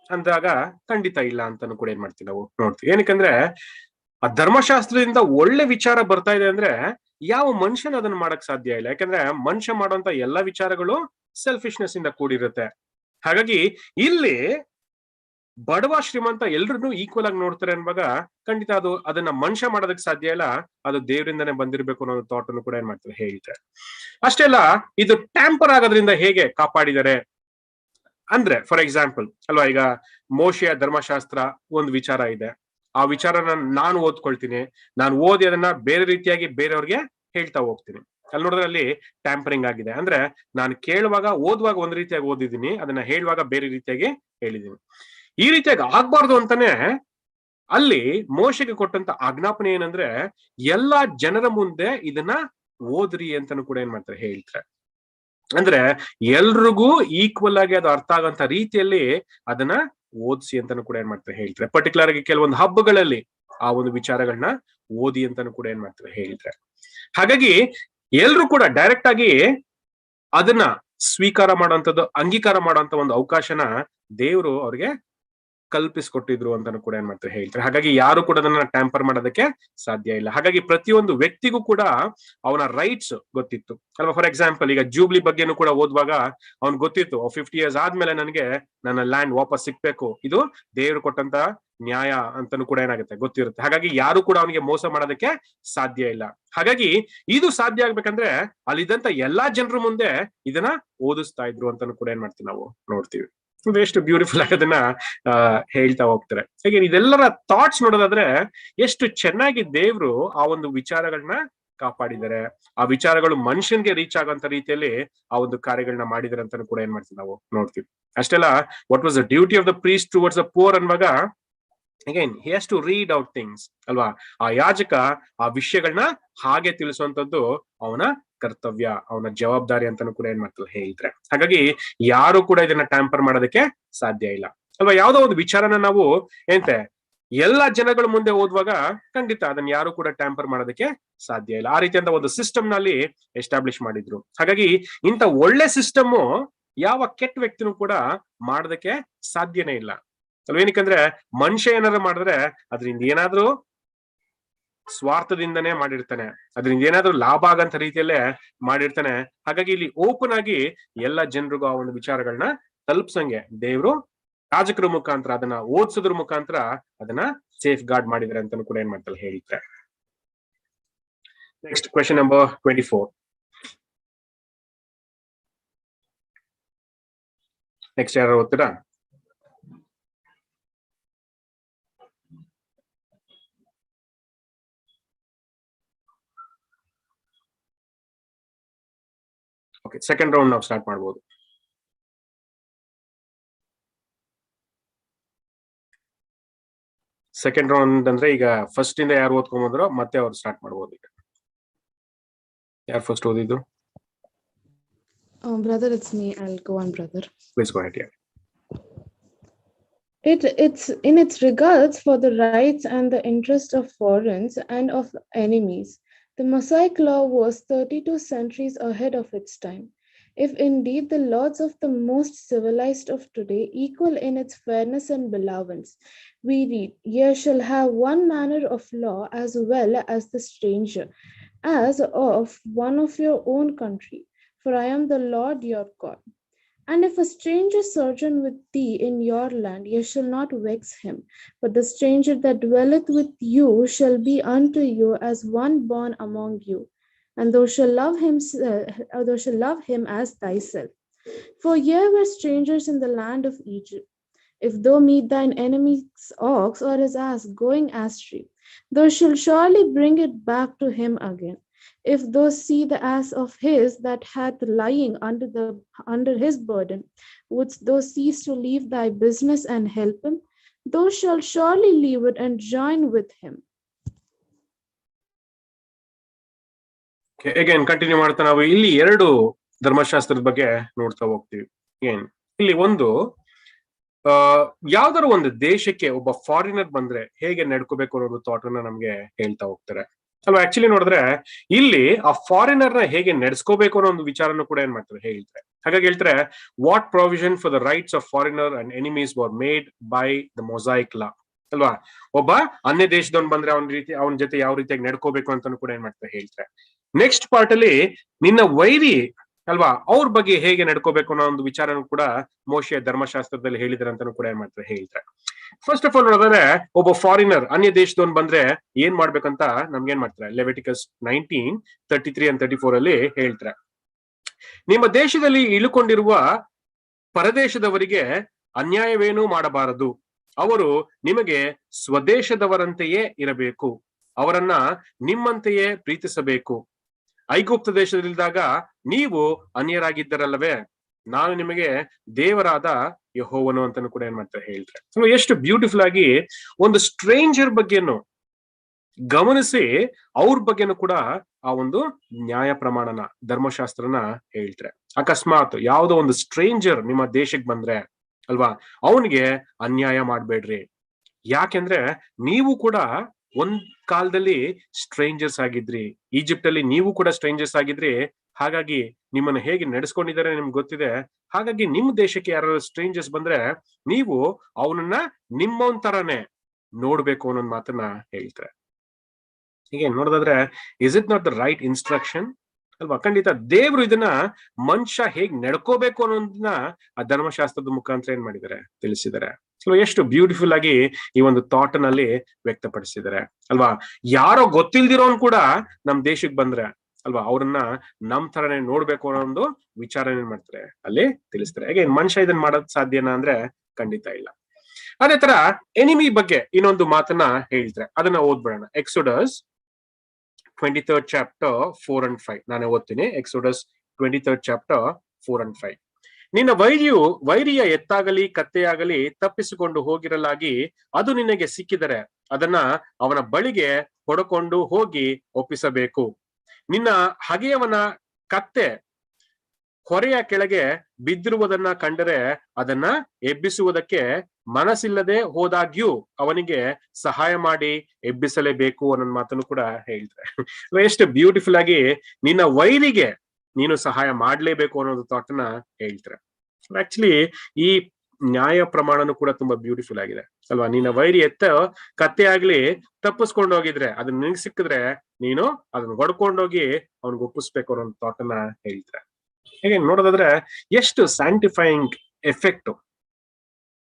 ಅಂದಾಗ ಖಂಡಿತ ಇಲ್ಲ ಅಂತಾನು ಕೂಡ ಏನ್ ಮಾಡ್ತೀವಿ ನಾವು ನೋಡ್ತೀವಿ. ಏನಕ್ಕಂದ್ರೆ ಆ ಧರ್ಮಶಾಸ್ತ್ರದಿಂದ ಒಳ್ಳೆ ವಿಚಾರ ಬರ್ತಾ ಇದೆ ಅಂದ್ರೆ ಯಾವ ಮನುಷ್ಯನ ಅದನ್ನ ಮಾಡಕ್ ಸಾಧ್ಯ ಇಲ್ಲ. ಯಾಕಂದ್ರೆ ಮನುಷ್ಯ ಮಾಡುವಂತ ಎಲ್ಲಾ ವಿಚಾರಗಳು ಸೆಲ್ಫಿಶ್ನೆಸ್ ಇಂದ ಕೂಡಿರುತ್ತೆ. ಹಾಗಾಗಿ ಇಲ್ಲಿ ಬಡವ ಶ್ರೀಮಂತ ಎಲ್ರನ್ನೂ ಈಕ್ವಲ್ ಆಗಿ ನೋಡ್ತಾರೆ ಅನ್ನುವಾಗ ಖಂಡಿತ ಅದನ್ನ ಮನುಷ್ಯ ಮಾಡೋದಕ್ಕೆ ಸಾಧ್ಯ ಇಲ್ಲ, ಅದು ದೇವರಿಂದಾನೇ ಬಂದಿರ್ಬೇಕು ಅನ್ನೋ ಥಾಟ್ ಅನ್ನು ಕೂಡ ಏನ್ ಮಾಡ್ತಾರೆ, ಹೇಳ್ತಾರೆ. ಅಷ್ಟೇ ಅಲ್ಲ, ಇದು ಟ್ಯಾಂಪರ್ ಆಗೋದ್ರಿಂದ ಹೇಗೆ ಕಾಪಾಡಿದ್ದಾರೆ ಅಂದ್ರೆ, ಫಾರ್ ಎಕ್ಸಾಂಪಲ್ ಅಲ್ವಾ, ಈಗ ಮೋಶೆಯ ಧರ್ಮಶಾಸ್ತ್ರ ಒಂದು ವಿಚಾರ ಇದೆ, ಆ ವಿಚಾರನ ನಾನು ಓದ್ಕೊಳ್ತೀನಿ, ನಾನು ಓದಿ ಅದನ್ನ ಬೇರೆ ರೀತಿಯಾಗಿ ಬೇರೆಯವ್ರಿಗೆ ಹೇಳ್ತಾ ಹೋಗ್ತೀನಿ. ಅಲ್ಲಿ ನೋಡಿದ್ರೆ ಅಲ್ಲಿ ಟ್ಯಾಂಪರಿಂಗ್ ಆಗಿದೆ. ಅಂದ್ರೆ ನಾನು ಕೇಳುವಾಗ ಓದುವಾಗ ಒಂದ್ ರೀತಿಯಾಗಿ ಓದಿದ್ದೀನಿ, ಅದನ್ನ ಹೇಳುವಾಗ ಬೇರೆ ರೀತಿಯಾಗಿ ಹೇಳಿದೀನಿ. ಈ ರೀತಿಯಾಗಿ ಆಗ್ಬಾರ್ದು ಅಂತಾನೆ ಅಲ್ಲಿ ಮೋಶೆಗೆ ಕೊಟ್ಟಂತ ಆಜ್ಞಾಪನೆ ಏನಂದ್ರೆ, ಎಲ್ಲಾ ಜನರ ಮುಂದೆ ಇದನ್ನ ಓದ್ರಿ ಅಂತಾನು ಕೂಡ ಏನ್ ಮಾಡ್ತಾರೆ, ಹೇಳ್ತಾರೆ. ಅಂದ್ರೆ ಎಲ್ರಿಗೂ ಈಕ್ವಲ್ ಆಗಿ ಅದು ಅರ್ಥ ಆಗಂತ ರೀತಿಯಲ್ಲಿ ಅದನ್ನ ಓದಿಸಿ ಅಂತಾನು ಕೂಡ ಏನ್ ಮಾಡ್ತಾರೆ, ಹೇಳ್ತಾರೆ. ಪರ್ಟಿಕ್ಯುಲರ್ ಆಗಿ ಕೆಲವೊಂದು ಹಬ್ಬಗಳಲ್ಲಿ ಆ ಒಂದು ವಿಚಾರಗಳನ್ನ ಓದಿ ಅಂತಾನು ಕೂಡ ಏನ್ ಮಾಡ್ತಾರೆ, ಹೇಳ್ತಾರೆ. ಹಾಗಾಗಿ ಎಲ್ರು ಕೂಡ ಡೈರೆಕ್ಟ್ ಆಗಿ ಅದನ್ನ ಸ್ವೀಕಾರ ಮಾಡುವಂತದ್ದು, ಅಂಗೀಕಾರ ಮಾಡುವಂತ ಒಂದು ಅವಕಾಶನ ದೇವರು ಅವ್ರಿಗೆ ಕಲ್ಪಿಸ್ಕೊಟ್ಟಿದ್ರು ಅಂತಾನು ಕೂಡ ಏನ್ ಮಾಡ್ತಾರೆ, ಹೇಳ್ತಾರೆ. ಹಾಗಾಗಿ ಯಾರು ಕೂಡ ಅದನ್ನ ಟ್ಯಾಂಪರ್ ಮಾಡೋದಕ್ಕೆ ಸಾಧ್ಯ ಇಲ್ಲ. ಹಾಗಾಗಿ ಪ್ರತಿಯೊಂದು ವ್ಯಕ್ತಿಗೂ ಕೂಡ ಅವನ ರೈಟ್ಸ್ ಗೊತ್ತಿತ್ತು ಅಲ್ವಾ. ಫಾರ್ ಎಕ್ಸಾಂಪಲ್ ಈಗ ಜೂಬ್ಲಿ ಬಗ್ಗೆನೂ ಕೂಡ ಓದುವಾಗ ಅವ್ನ್ ಗೊತ್ತಿತ್ತು, 50 years ಆದ್ಮೇಲೆ ನನಗೆ ನನ್ನ ಲ್ಯಾಂಡ್ ವಾಪಸ್ ಸಿಕ್ಬೇಕು, ಇದು ದೇವರು ಕೊಟ್ಟಂತ ನ್ಯಾಯ ಅಂತಾನು ಕೂಡ ಏನಾಗುತ್ತೆ, ಗೊತ್ತಿರುತ್ತೆ. ಹಾಗಾಗಿ ಯಾರು ಕೂಡ ಅವನಿಗೆ ಮೋಸ ಮಾಡೋದಕ್ಕೆ ಸಾಧ್ಯ ಇಲ್ಲ. ಹಾಗಾಗಿ ಇದು ಸಾಧ್ಯ ಆಗ್ಬೇಕಂದ್ರೆ ಅಲ್ಲಿದ್ದಂತ ಎಲ್ಲಾ ಜನರ ಮುಂದೆ ಇದನ್ನ ಓದಿಸ್ತಾ ಇದ್ರು ಅಂತಾನು ಕೂಡ ಏನ್ ಮಾಡ್ತೀವಿ, ನಾವು ನೋಡ್ತೀವಿ. ಎಷ್ಟು ಬ್ಯೂಟಿಫುಲ್ ಆಗಿ ಅದನ್ನ ಹೇಳ್ತಾ ಹೋಗ್ತಾರೆ. ಹಾಗೆ ಇದೆಲ್ಲರ ಥಾಟ್ಸ್ ನೋಡೋದಾದ್ರೆ ಎಷ್ಟು ಚೆನ್ನಾಗಿ ದೇವ್ರು ಆ ಒಂದು ವಿಚಾರಗಳನ್ನ ಕಾಪಾಡಿದ್ದಾರೆ, ಆ ವಿಚಾರಗಳು ಮನುಷ್ಯನ್ಗೆ ರೀಚ್ ಆಗೋಂತ ರೀತಿಯಲ್ಲಿ ಆ ಒಂದು ಕಾರ್ಯಗಳನ್ನ ಮಾಡಿದಾರೆ ಅಂತಾನು ಕೂಡ ಏನ್ ಮಾಡ್ತೀವಿ, ನಾವು ನೋಡ್ತೀವಿ. ಅಷ್ಟೆಲ್ಲ what was the duty of the priest towards the poor ಅನ್ನುವಾಗ again he has to read out things ಅಲ್ವಾ. ಆ ಯಾಜಕ ಆ ವಿಷಯಗಳನ್ನ ಹಾಗೆ ತಿಳಿಸುವಂತದ್ದು ಅವನ ಕರ್ತವ್ಯ, ಅವನ ಜವಾಬ್ದಾರಿ ಅಂತಾನು ಕೂಡ ಏನ್ ಮಾಡ್ತಾರೆ, ಹೇಳ್ತಾರೆ. ಹಾಗಾಗಿ ಯಾರು ಕೂಡ ಇದನ್ನ ಟ್ಯಾಂಪರ್ ಮಾಡೋದಕ್ಕೆ ಸಾಧ್ಯ ಇಲ್ಲ ಅಲ್ವಾ. ಯಾವ್ದೋ ಒಂದು ವಿಚಾರನ ನಾವು ಎಂತೆ ಎಲ್ಲಾ ಜನಗಳ ಮುಂದೆ ಓದುವಾಗ ಖಂಡಿತ ಅದನ್ನ ಯಾರು ಕೂಡ ಟ್ಯಾಂಪರ್ ಮಾಡೋದಕ್ಕೆ ಸಾಧ್ಯ ಇಲ್ಲ. ಆ ರೀತಿಯಂತ ಒಂದು ಸಿಸ್ಟಮ್ ನಲ್ಲಿ ಎಸ್ಟಾಬ್ಲಿಷ್ ಮಾಡಿದ್ರು. ಹಾಗಾಗಿ ಇಂಥ ಒಳ್ಳೆ ಸಿಸ್ಟಮ್ ಯಾವ ಕೆಟ್ಟ ವ್ಯಕ್ತಿನೂ ಕೂಡ ಮಾಡೋದಕ್ಕೆ ಸಾಧ್ಯನೇ ಇಲ್ಲ ಅಲ್ವ. ಏನಕ್ಕಂದ್ರೆ ಮನುಷ್ಯ ಏನಾದ್ರು ಮಾಡಿದ್ರೆ ಅದರಿಂದ ಏನಾದ್ರೂ ಸ್ವಾರ್ಥದಿಂದನೇ ಮಾಡಿರ್ತಾನೆ, ಅದರಿಂದ ಏನಾದ್ರೂ ಲಾಭ ಆಗಂತ ರೀತಿಯಲ್ಲೇ ಮಾಡಿರ್ತಾನೆ. ಹಾಗಾಗಿ ಇಲ್ಲಿ ಓಪನ್ ಆಗಿ ಎಲ್ಲ ಜನರಿಗೂ ಆ ಒಂದು ವಿಚಾರಗಳನ್ನ ತಲುಪ್ಸಂಗೆ ದೇವ್ರು ಯಾಜಕರ ಮುಖಾಂತರ ಅದನ್ನ ಓದಿಸೋದ್ರ ಮುಖಾಂತರ ಅದನ್ನ ಸೇಫ್ ಗಾರ್ಡ್ ಮಾಡಿದ್ರೆ ಅಂತಾನು ಕೂಡ ಏನ್ ಮಾಡ್ತಾರೆ ಹೇಳಿದ್ರೆ. Next question number 24. ನೆಕ್ಸ್ಟ್ ಯಾರು ಓದ್ತೀರಾ? ಓಕೆ, ಸೆಕೆಂಡ್ ರೌಂಡ್ ನಾವು ಸ್ಟಾರ್ಟ್ ಮಾಡ್ಬೋದು. ಸೆಕೆಂಡ್ ರೌಂಡ್ ಅಂದ್ರೆ ಈಗ ಫಸ್ಟ್ ಇಂದ ಯಾರು ಓದ್ಕೊಂಡ್ಬಂದ್ರೋ ಮತ್ತೆ ಅವ್ರು ಸ್ಟಾರ್ಟ್ ಮಾಡ್ಬೋದು. ಈಗ ಯಾರು ಫಸ್ಟ್ ಓದಿದ್ದು? Brother, it's me. I'll go on, brother. Please go ahead. Yeah. It's in its regards for the rights and the interest of foreigners and of enemies. The Mosaic law was 32 centuries ahead of its time. If indeed the laws of the most civilized of today equal in its fairness and benevolence, we read, "Ye shall have one manner of law as well as the stranger, as of one of your own country. For I am the Lord your God. And if a stranger sojourn with thee in your land, ye shall not vex him. But the stranger that dwelleth with you shall be unto you as one born among you. And thou shalt love him as thyself. For ye were strangers in the land of Egypt. If thou meet thine enemy's ox or his ass going astray, thou shalt surely bring it back to him again. If thou see the ass of his that hath lying under his burden, wouldst thou cease to leave thy business and help him? Thou shalt surely leave it and join with him." Again continue ಮಾಡ್ತಾ ನಾವು ಇಲ್ಲಿ ಎರಡು ಧರ್ಮಶಾಸ್ತ್ರದ ಬಗ್ಗೆ ನೋಡ್ತಾ ಹೋಗ್ತೀವಿ. ಇಲ್ಲಿ ಒಂದು ಯಾವ್ದಾರು ಒಂದು ದೇಶಕ್ಕೆ ಒಬ್ಬ ಫಾರಿನರ್ ಬಂದ್ರೆ ಹೇಗೆ ನಡ್ಕೋಬೇಕು ಅನ್ನೋದು ಥಾಟ್ ಅನ್ನ ನಮ್ಗೆ ಹೇಳ್ತಾ ಹೋಗ್ತಾರೆ ಅಲ್ವಾ. ಆಕ್ಚುಲಿ ನೋಡಿದ್ರೆ ಇಲ್ಲಿ ಆ ಫಾರಿನರ್ ನ ಹೇಗೆ ನಡೆಸ್ಕೋಬೇಕು ಅನ್ನೋ ಒಂದು ವಿಚಾರನು ಕೂಡ ಏನ್ ಮಾಡ್ತಾರೆ ಹೇಳ್ತಾರೆ. ಹಾಗಾಗಿ ಹೇಳ್ತಾರೆ, what provision for the rights of foreigner and enemies were made by the Mosaic law ಅಲ್ವಾ. ಒಬ್ಬ ಅನ್ಯ ದೇಶದವನ್ ಬಂದ್ರೆ ಅವನ ಜೊತೆ ಯಾವ ರೀತಿಯಾಗಿ ನಡ್ಕೋಬೇಕು ಅಂತಾನು ಕೂಡ ಏನ್ ಮಾಡ್ತಾರೆ ಹೇಳ್ತಾರೆ. ನೆಕ್ಸ್ಟ್ ಪಾರ್ಟ್ ಅಲ್ಲಿ ನಿನ್ನ ವೈರಿ ಅಲ್ವಾ ಅವ್ರ ಬಗ್ಗೆ ಹೇಗೆ ನಡ್ಕೋಬೇಕು ಅನ್ನೋ ಒಂದು ವಿಚಾರನೂ ಕೂಡ ಮೋಶೆ ಧರ್ಮಶಾಸ್ತ್ರದಲ್ಲಿ ಹೇಳಿದ್ರೆ ಅಂತಾನು ಕೂಡ ಏನ್ ಮಾಡ್ತಾರೆ ಹೇಳ್ತಾರೆ. ಫಸ್ಟ್ ಆಫ್ ಆಲ್ ನೋಡಿದ್ರೆ ಒಬ್ಬ ಫಾರಿನರ್ ಅನ್ಯ ದೇಶದವನ್ ಬಂದ್ರೆ ಏನ್ ಮಾಡ್ಬೇಕಂತ ನಮ್ಗೆ ಏನ್ ಮಾಡ್ತಾರೆ ಲೆವಿಟಿಕಸ್ 19:33 and 34 ಅಲ್ಲಿ ಹೇಳ್ತಾರೆ. ನಿಮ್ಮ ದೇಶದಲ್ಲಿ ಇಳುಕೊಂಡಿರುವ ಪರದೇಶದವರಿಗೆ ಅನ್ಯಾಯವೇನೂ ಮಾಡಬಾರದು. ಅವರು ನಿಮಗೆ ಸ್ವದೇಶದವರಂತೆಯೇ ಇರಬೇಕು. ಅವರನ್ನ ನಿಮ್ಮಂತೆಯೇ ಪ್ರೀತಿಸಬೇಕು. ಐಗುಪ್ತ ದೇಶದಲ್ಲಿದ್ದಾಗ ನೀವು ಅನ್ಯರಾಗಿದ್ದರಲ್ಲವೇ, ನಾನು ನಿಮಗೆ ದೇವರಾದ ಯೆಹೋವನು ಅಂತಾನು ಕೂಡ ಏನ್ ಮಾಡ್ತಾರೆ ಹೇಳ್ತಾರೆ. ಎಷ್ಟು ಬ್ಯೂಟಿಫುಲ್ ಆಗಿ ಒಂದು ಸ್ಟ್ರೇಂಜರ್ ಬಗ್ಗೆನು ಗಮನಿಸಿ ಅವ್ರ ಬಗ್ಗೆನು ಕೂಡ ಆ ಒಂದು ನ್ಯಾಯ ಪ್ರಮಾಣನ ಧರ್ಮಶಾಸ್ತ್ರನ ಹೇಳ್ತಾರೆ. ಅಕಸ್ಮಾತ್ ಯಾವುದೋ ಒಂದು ಸ್ಟ್ರೇಂಜರ್ ನಿಮ್ಮ ದೇಶಕ್ಕೆ ಬಂದ್ರೆ ಅಲ್ವಾ ಅವನಿಗೆ ಅನ್ಯಾಯ ಮಾಡ್ಬೇಡ್ರಿ. ಯಾಕೆಂದ್ರೆ ನೀವು ಕೂಡ ಒಂದ್ ಕಾಲದಲ್ಲಿ ಸ್ಟ್ರೇಂಜರ್ಸ್ ಆಗಿದ್ರಿ. ಈಜಿಪ್ಟ್ ಅಲ್ಲಿ ನೀವು ಕೂಡ ಸ್ಟ್ರೇಂಜರ್ಸ್ ಆಗಿದ್ರಿ. ಹಾಗಾಗಿ ನಿಮ್ಮನ್ನ ಹೇಗೆ ನಡೆಸ್ಕೊಂಡಿದ್ದಾರೆ ನಿಮ್ಗೆ ಗೊತ್ತಿದೆ. ಹಾಗಾಗಿ ನಿಮ್ ದೇಶಕ್ಕೆ ಯಾರು ಸ್ಟ್ರೇಂಜರ್ಸ್ ಬಂದ್ರೆ ನೀವು ಅವನನ್ನ ನಿಮ್ಮೊಂದ್ ತರಾನೇ ನೋಡ್ಬೇಕು ಅನ್ನೋ ಮಾತನ್ನ ಹೇಳ್ತಾರೆ. ಹೀಗೆ ನೋಡೋದಾದ್ರೆ is it not the right instruction ಅಲ್ವಾ. ಖಂಡಿತ ದೇವ್ರು ಇದನ್ನ ಮನುಷ್ಯ ಹೇಗ್ ನಡ್ಕೋಬೇಕು ಅನ್ನೋದನ್ನ ಆ ಧರ್ಮಶಾಸ್ತ್ರದ ಮುಖಾಂತರ ಏನ್ ಮಾಡಿದ್ದಾರೆ ತಿಳಿಸಿದ್ದಾರೆ. ಎಷ್ಟು ಬ್ಯೂಟಿಫುಲ್ ಆಗಿ ಈ ಒಂದು ಥಾಟ್ ನಲ್ಲಿ ವ್ಯಕ್ತಪಡಿಸಿದ್ದಾರೆ ಅಲ್ವಾ. ಯಾರೋ ಗೊತ್ತಿಲ್ದಿರೋನ್ ಕೂಡ ನಮ್ ದೇಶಕ್ಕೆ ಬಂದ್ರೆ ಅಲ್ವಾ ಅವ್ರನ್ನ ನಮ್ ತರನೇ ನೋಡ್ಬೇಕು ಅನ್ನೋ ಒಂದು ವಿಚಾರ ಏನ್ ಮಾಡ್ತಾರೆ ಅಲ್ಲಿ ತಿಳಿಸ್ತಾರೆ. ಹಾಗೆ ಮನುಷ್ಯ ಇದನ್ನ ಮಾಡೋದ್ ಸಾಧ್ಯನಾ ಅಂದ್ರೆ ಖಂಡಿತ ಇಲ್ಲ. ಅದೇ ತರ ಎನಿಮಿ ಬಗ್ಗೆ ಇನ್ನೊಂದು ಮಾತನ್ನ ಹೇಳ್ತಾರೆ, ಅದನ್ನ ಓದ್ಬಿಡೋಣ. ಎಕ್ಸೋಡಸ್ 23rd chapter 4 and 5 ನಾನು ಓದ್ತೀನಿ. Exodus 23rd chapter 4 and 5. ನಿನ್ನ ವೈರಿಯ ಎತ್ತಾಗಲಿ ಕತ್ತೆಯಾಗಲಿ ತಪ್ಪಿಸಿಕೊಂಡು ಹೋಗಿರಲಾಗಿ ಅದು ನಿನಗೆ ಸಿಕ್ಕಿದರೆ ಅದನ್ನ ಅವನ ಬಳಿಗೆ ಹೊಡಕೊಂಡು ಹೋಗಿ ಒಪ್ಪಿಸಬೇಕು. ನಿನ್ನ ಹಗೆಯವನ ಕತ್ತೆ ಹೊರೆಯ ಕೆಳಗೆ ಬಿದ್ದಿರುವುದನ್ನ ಕಂಡರೆ ಅದನ್ನ ಎಬ್ಬಿಸುವುದಕ್ಕೆ ಮನಸ್ಸಿಲ್ಲದೆ ಹೋದಾಗ್ಯೂ ಅವನಿಗೆ ಸಹಾಯ ಮಾಡಿ ಎಬ್ಬಿಸಲೇಬೇಕು ಅನ್ನೋ ಮಾತನ್ನು ಕೂಡ ಹೇಳ್ತಾರೆ. ಎಷ್ಟು ಬ್ಯೂಟಿಫುಲ್ ಆಗಿ ನಿನ್ನ ವೈರಿಗೆ ನೀನು ಸಹಾಯ ಮಾಡ್ಲೇಬೇಕು ಅನ್ನೋದು ಥಾಟ್ನ ಹೇಳ್ತಾರೆ. ಆಕ್ಚುಲಿ ಈ ನ್ಯಾಯ ಪ್ರಮಾಣನೂ ಕೂಡ ತುಂಬಾ ಬ್ಯೂಟಿಫುಲ್ ಆಗಿದೆ ಅಲ್ವಾ. ನಿನ್ನ ವೈರಿ ಕತ್ತೆ ಆಗ್ಲಿ ತಪ್ಪಿಸ್ಕೊಂಡು ಹೋಗಿದ್ರೆ ಅದನ್ನ ನಿನಗೆ ಸಿಕ್ಕಿದ್ರೆ ನೀನು ಅದನ್ನ ಹೊಡ್ಕೊಂಡೋಗಿ ಅವ್ನಿಗೆ ಒಪ್ಪಿಸ್ಬೇಕು ಅನ್ನೋ ಥಾಟ್ ಅನ್ನ ಹೇಳ್ತಾರೆ. ಹೇಗೆ ನೋಡೋದಾದ್ರೆ ಎಷ್ಟು ಸ್ಯಾಂಟಿಫೈಯಿಂಗ್ ಎಫೆಕ್ಟ್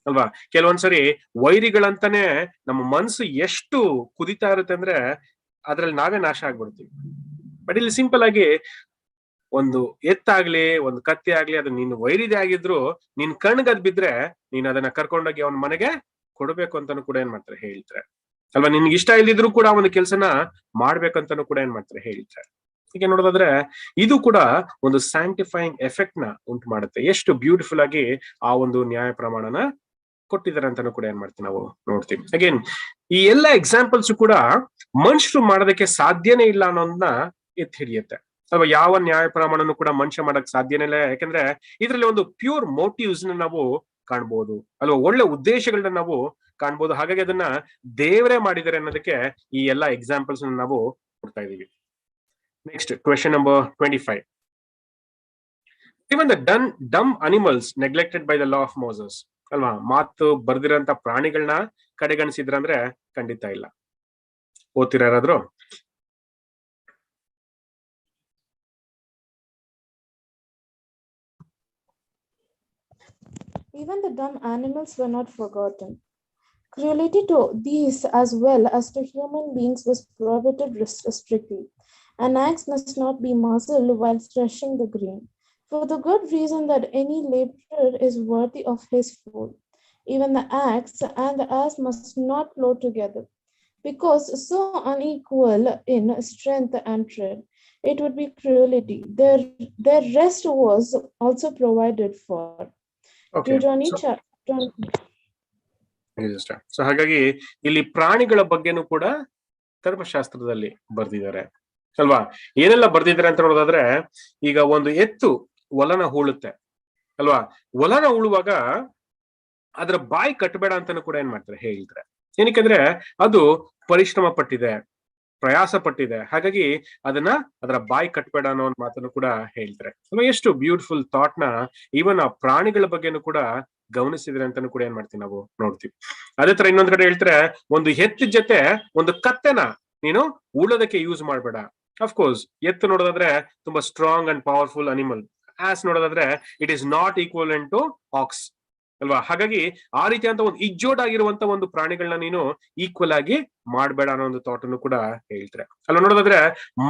ಅಲ್ವಾ. ಕೆಲವೊಂದ್ಸರಿ ವೈರಿಗಳಂತಾನೆ ನಮ್ಮ ಮನ್ಸು ಎಷ್ಟು ಕುದಿತಾ ಇರುತ್ತೆ ಅಂದ್ರೆ ಅದ್ರಲ್ಲಿ ನಾವೇ ನಾಶ ಆಗ್ಬಿಡ್ತೀವಿ. ಬಟ್ ಇಲ್ಲಿ ಸಿಂಪಲ್ ಆಗಿ ಒಂದು ಎತ್ತಾಗ್ಲಿ ಒಂದು ಕತ್ತಿ ಆಗ್ಲಿ ಅದು ನೀನು ವೈರಿದೆ ಆಗಿದ್ರು ನಿನ್ ಕಣ್ಗದ್ ಬಿದ್ರೆ ನೀನ್ ಅದನ್ನ ಕರ್ಕೊಂಡೋಗಿ ಅವನ ಮನೆಗೆ ಕೊಡ್ಬೇಕು ಅಂತಾನು ಕೂಡ ಏನ್ ಮಾಡ್ತಾರೆ ಹೇಳ್ತಾರೆ ಅಲ್ವಾ. ನಿನ್ಗೆ ಇಷ್ಟ ಇಲ್ದಿದ್ರು ಕೂಡ ಅವನ ಕೆಲ್ಸನ ಮಾಡ್ಬೇಕಂತಾನು ಕೂಡ ಏನ್ ಮಾಡ್ತಾರೆ ಹೇಳ್ತಾರೆ. ಹೀಗೆ ನೋಡೋದಾದ್ರೆ ಇದು ಕೂಡ ಒಂದು ಸ್ಯಾಂಟಿಫೈಯಿಂಗ್ ಎಫೆಕ್ಟ್ ನ ಉಂಟು ಮಾಡುತ್ತೆ. ಎಷ್ಟು ಬ್ಯೂಟಿಫುಲ್ ಆಗಿ ಆ ಒಂದು ನ್ಯಾಯ ಪ್ರಮಾಣನ ಕೊಟ್ಟಿದ್ದಾರೆ ಅಂತಾನು ಕೂಡ ಏನ್ ಮಾಡ್ತೀವಿ ನಾವು ನೋಡ್ತೀವಿ. ಅಗೇನ್ ಈ ಎಲ್ಲಾ ಎಕ್ಸಾಂಪಲ್ಸ್ ಕೂಡ ಮನುಷ್ಯರು ಮಾಡೋದಕ್ಕೆ ಸಾಧ್ಯನೇ ಇಲ್ಲ ಅನ್ನೋದನ್ನ ಎತ್ತಿ ಹಿಡಿಯುತ್ತೆ ಅಲ್ವಾ. ಯಾವ ನ್ಯಾಯ ಪ್ರಮಾಣನು ಕೂಡ ಮನುಷ್ಯ ಮಾಡಕ್ ಸಾಧ್ಯನೇ ಇಲ್ಲ. ಯಾಕಂದ್ರೆ ಇದರಲ್ಲಿ ಒಂದು ಪ್ಯೂರ್ ಮೋಟಿವ್ಸ್ ನ ನಾವು ಕಾಣ್ಬೋದು ಅಲ್ವಾ, ಒಳ್ಳೆ ಉದ್ದೇಶಗಳನ್ನ ನಾವು ಕಾಣ್ಬೋದು. ಹಾಗಾಗಿ ಅದನ್ನ ದೇವರೇ ಮಾಡಿದ್ದಾರೆ ಅನ್ನೋದಕ್ಕೆ ಈ ಎಲ್ಲಾ ಎಕ್ಸಾಂಪಲ್ಸ್ ನಾವು ಕೊಡ್ತಾ ಇದೀವಿ. Next question number 25. Even the dumb animals neglected by the law of Moses ಅಲ್ವಾ. ಮಾತು ಬರ್ದಿರಂತ ಪ್ರಾಣಿಗಳನ್ನ ಕಡೆಗಣಿಸಿದ್ರಂದ್ರೆ ಖಂಡಿತ ಇಲ್ಲ. ಓದ್ತೀರಾ ಯಾರಾದ್ರು? Even the dumb animals were not forgotten. Cruelty to these as well as to human beings was prohibited strictly. An axe must not be muzzled while threshing the grain, for the good reason that any laborer is worthy of his food. Even the axe and the ass must not plow together, because so unequal in strength and tread, it would be cruelty. Their rest was also provided for. Deuteronomy chapter. So ಹಾಗಾಗಿ ಇಲ್ಲಿ ಪ್ರಾಣಿಗಳ ಬಗ್ಗೆನೂ ಕೂಡ ಧರ್ಮಶಾಸ್ತ್ರದಲ್ಲಿ ಬರ್ದಿದ್ದಾರೆ ಅಲ್ವಾ. ಏನೆಲ್ಲ ಬರ್ದಿದ್ದಾರೆ ಅಂತ ನೋಡೋದಾದ್ರೆ, ಈಗ ಒಂದು ಎತ್ತು ಹೊಲನ ಹೂಳುತ್ತೆ ಅಲ್ವಾ. ಹೊಲನ ಉಳುವಾಗ ಅದ್ರ ಬಾಯಿ ಕಟ್ಟಬೇಡ ಅಂತಾನು ಕೂಡ ಏನ್ ಮಾಡ್ತಾರೆ ಹೇಳ್ತಾರೆ. ಏನಕ್ಕಂದ್ರೆ ಅದು ಪರಿಶ್ರಮ ಪಟ್ಟಿದೆ, ಪ್ರಯಾಸ ಪಟ್ಟಿದೆ, ಹಾಗಾಗಿ ಅದನ್ನ ಅದರ ಬಾಯಿ ಕಟ್ಟಬೇಡ ಅನ್ನೋ ಒಂದು ಮಾತನ್ನು ಕೂಡ ಹೇಳ್ತಾರೆ. ಎಷ್ಟು ಬ್ಯೂಟಿಫುಲ್ ಥಾಟ್ ನ ಈವನ್ ಆ ಪ್ರಾಣಿಗಳ ಬಗ್ಗೆನೂ ಕೂಡ ಗಮನಿಸಿದ್ರೆ ಅಂತಾನು ಕೂಡ ಏನ್ ಮಾಡ್ತೀವಿ ನಾವು ನೋಡ್ತೀವಿ. ಅದೇ ತರ ಇನ್ನೊಂದ್ ಕಡೆ ಹೇಳ್ತಾರೆ, ಒಂದು ಎತ್ತಿನ ಜೊತೆ ಒಂದು ಕತ್ತೆನ ನೀನು ಉಳೋದಕ್ಕೆ ಯೂಸ್ ಮಾಡ್ಬೇಡ. ಅಫ್ಕೋರ್ಸ್ ಎತ್ತು ನೋಡೋದಾದ್ರೆ ತುಂಬಾ strong and powerful animal. Ass ನೋಡೋದಾದ್ರೆ it is not equivalent to ox ಅಲ್ವಾ. ಹಾಗಾಗಿ ಆ ರೀತಿಯಂತ ಒಂದು ಇಜ್ಜೋಡಾಗಿರುವಂತ ಒಂದು ಪ್ರಾಣಿಗಳನ್ನ ನೀನು ಈಕ್ವಲ್ ಆಗಿ ಮಾಡ್ಬೇಡ ಅನ್ನೋ ಒಂದು ಥಾಟ್ ಅನ್ನು ಕೂಡ ಹೇಳ್ತಾರೆ ಅಲ್ವಾ. ನೋಡೋದಾದ್ರೆ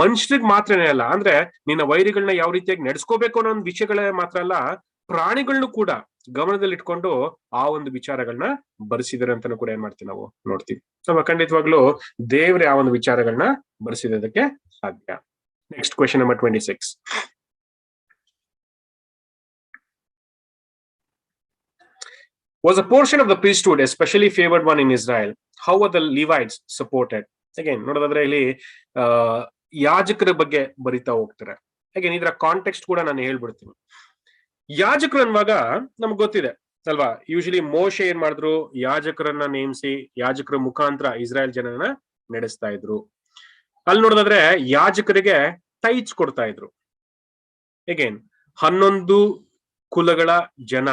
ಮನುಷ್ಯರಿಗೆ ಮಾತ್ರನೇ ಅಲ್ಲ, ಅಂದ್ರೆ ನಿನ್ನ ವೈರಿಗಳನ್ನ ಯಾವ ರೀತಿಯಾಗಿ ನಡೆಸ್ಕೋಬೇಕು ಅನ್ನೋ ಒಂದು ವಿಷಯಗಳೇ ಮಾತ್ರ ಅಲ್ಲ, ಪ್ರಾಣಿಗಳನ್ನೂ ಕೂಡ ಗಮನದಲ್ಲಿ ಇಟ್ಕೊಂಡು ಆ ಒಂದು ವಿಚಾರಗಳನ್ನ ಬರೆಸಿದಾರೆ ಅಂತಾನು ಕೂಡ ಏನ್ ಮಾಡ್ತೀವಿ ನಾವು ನೋಡ್ತೀವಿ ಅಲ್ವಾ. ಖಂಡಿತವಾಗ್ಲೂ ದೇವ್ರೆ ಆ ಒಂದು ವಿಚಾರಗಳನ್ನ ಬರೆಸಿದಕ್ಕೆ ಸಾಧ್ಯ. Next question number 26. Was a portion of the priesthood especially favored one in Israel? How were the Levites supported? Again, ನೋಡೋದಾದ್ರೆ ಇಲ್ಲಿ ಯಾಜಕರ ಬಗ್ಗೆ ಬರಿತಾ ಹೋಗ್ತಾರೆ. ಅಗೇನ್ ಇದರ ಕಾಂಟೆಕ್ಸ್ಟ್ ಕೂಡ ನಾನು ಹೇಳ್ಬಿಡ್ತೀನಿ. ಯಾಜಕರು ಅನ್ನುವಾಗ ನಮ್ಗೆ ಗೊತ್ತಿದೆ ಅಲ್ವಾ. ಯೂಶಲಿ ಮೋಶೆ ಏನ್ ಮಾಡಿದ್ರು, ಯಾಜಕರನ್ನ ನೇಮಿಸಿ ಯಾಜಕರ ಮುಖಾಂತರ ಇಸ್ರಾಯೇಲ್ ಜನನ ನಡೆಸ್ತಾ ಇದ್ರು. ಅಲ್ಲಿ ನೋಡೋದಾದ್ರೆ ಯಾಜಕರಿಗೆ ಟೈಟ್ಸ್ ಕೊಡ್ತಾ ಇದ್ರು. ಅಗೇನ್ 11 ಕುಲಗಳ ಜನ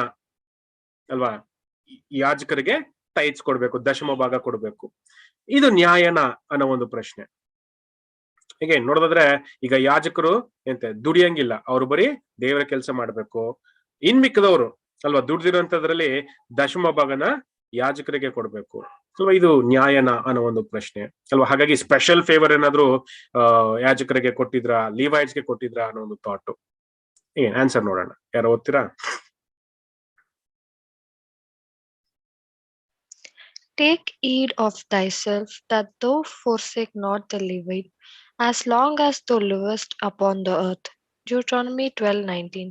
ಅಲ್ವಾ, ಯಾಜಕರಿಗೆ ಟೈಟ್ಸ್ ಕೊಡ್ಬೇಕು, ದಶಮ ಭಾಗ ಕೊಡ್ಬೇಕು. ಇದು ನ್ಯಾಯನ ಅನ್ನೋ ಒಂದು ಪ್ರಶ್ನೆ. ಹೀಗೆ ನೋಡೋದಾದ್ರೆ ಈಗ ಯಾಜಕರು ಎಂತ ದುಡಿಯಂಗಿಲ್ಲ, ಅವ್ರು ಬರೀ ದೇವರ ಕೆಲಸ ಮಾಡ್ಬೇಕು. ಇನ್ ಮಿಕ್ಕದವರು ಅಲ್ವಾ ದುಡ್ದಿರೋಂಥದ್ರಲ್ಲಿ ದಶಮ ಭಾಗನ ಯಾಜಕರಿಗೆ ಕೊಡ್ಬೇಕು ಅಲ್ವಾ. ಇದು ನ್ಯಾಯನ ಅನ್ನೋ ಒಂದು ಪ್ರಶ್ನೆ ಅಲ್ವಾ. ಹಾಗಾಗಿ ಸ್ಪೆಷಲ್ ಫೇವರ್ ಏನಾದ್ರು ಯಾಜಕರಿಗೆ ಕೊಟ್ಟಿದ್ರ, ಲಿವೈಟ್ಸ್ಗೆ ಕೊಟ್ಟಿದ್ರ ಅನ್ನೋ ಒಂದು ಥಾಟ್. ಏನ್ ಆನ್ಸರ್ ನೋಡೋಣ, ಯಾರು ಓದ್ತೀರಾ? Take heed of thyself that thou forsake not the Levite, as long as thou livest upon the earth. Deuteronomy 12:19.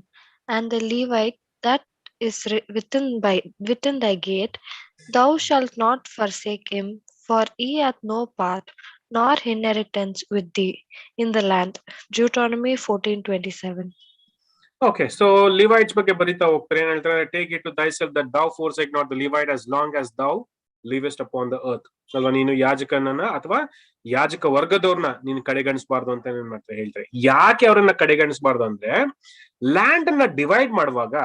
And the Levite that is within thy gate, thou shalt not forsake him, for he hath no part nor inheritance with thee in the land. Deuteronomy 14:27. Okay, so Levites ಬಗ್ಗೆ ಬರಿತಾ ಹೋಗ್ತಾರೆ. ಏನ್ ಹೇಳ್ತಾರೆ? Take it to thyself that thou forsake not the Levite as long as thou livest upon the earth. ಅಲ್ವಾ, ನೀನು ಯಾಜಕನನ್ನ ಅಥವಾ ಯಾಜಕ ವರ್ಗದವ್ರನ್ನ ನೀನು ಕಡೆಗಣಿಸಬಾರ್ದು ಅಂತ ಏನ್ ಮಾಡ್ತಾರೆ ಹೇಳ್ತಾರೆ. ಯಾಕೆ ಅವ್ರನ್ನ ಕಡೆಗಣಿಸಬಾರ್ದು ಅಂದ್ರೆ, ಲ್ಯಾಂಡ್ ಅನ್ನ ಡಿವೈಡ್ ಮಾಡುವಾಗ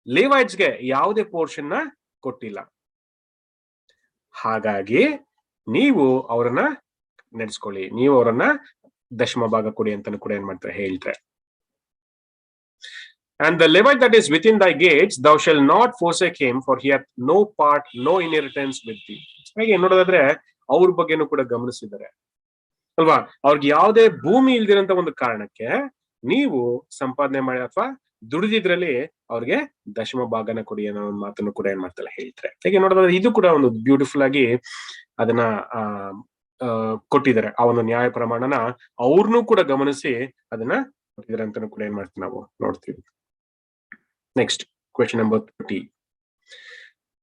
ಲೇವೈಟ್ಸ್ಗೆ ಯಾವುದೇ ಪೋರ್ಷನ್ ನ ಕೊಟ್ಟಿಲ್ಲ. ಹಾಗಾಗಿ ನೀವು ಅವರನ್ನ ನಡೆಸ್ಕೊಳ್ಳಿ, ನೀವು ಅವರನ್ನ ದಶಮ ಭಾಗ ಕೊಡಿ ಅಂತಾನು ಕೂಡ ಏನ್ ಮಾಡ್ತಾರೆ ಹೇಳ್ತಾರೆ. And the Levite that is within thy gates, thou shalt not forsake him, for he hath no part, no inheritance with thee. ಹಾಗೆ ನೋಡೋದಾದ್ರೆ ಅವ್ರ ಬಗ್ಗೆನೂ ಕೂಡ ಗಮನಿಸಿದ್ದಾರೆ ಅಲ್ವಾ. ಅವ್ರಿಗೆ ಯಾವುದೇ ಭೂಮಿ ಇಲ್ದಿರಂತ ಒಂದು ಕಾರಣಕ್ಕೆ ನೀವು ಸಂಪಾದನೆ ಮಾಡಿ ಅಥವಾ ದುಡಿದಿದ್ರಲ್ಲಿ ಅವ್ರಿಗೆ ದಶಮ ಭಾಗನ ಕೊಡಿ ಅನ್ನೋ ಒಂದು ಮಾತನ್ನು ಕೂಡ ಏನ್ ಮಾಡ್ತಾರೆ ಹೇಳ್ತಾರೆ. ಹೇಗೆ ನೋಡೋದಾದ್ರೆ ಇದು ಕೂಡ ಒಂದು ಬ್ಯೂಟಿಫುಲ್ ಆಗಿ ಅದನ್ನ ಕೊಟ್ಟಿದ್ದಾರೆ. ಆ ಒಂದು ನ್ಯಾಯ ಪ್ರಮಾಣನ ಅವ್ರನ್ನೂ ಕೂಡ ಗಮನಿಸಿ ಅದನ್ನ ಕೊಟ್ಟಿದ್ದಾರೆ ಅಂತಾನು ಕೂಡ ಏನ್ ಮಾಡ್ತೀವಿ ನಾವು ನೋಡ್ತೀವಿ. Next, question number 30.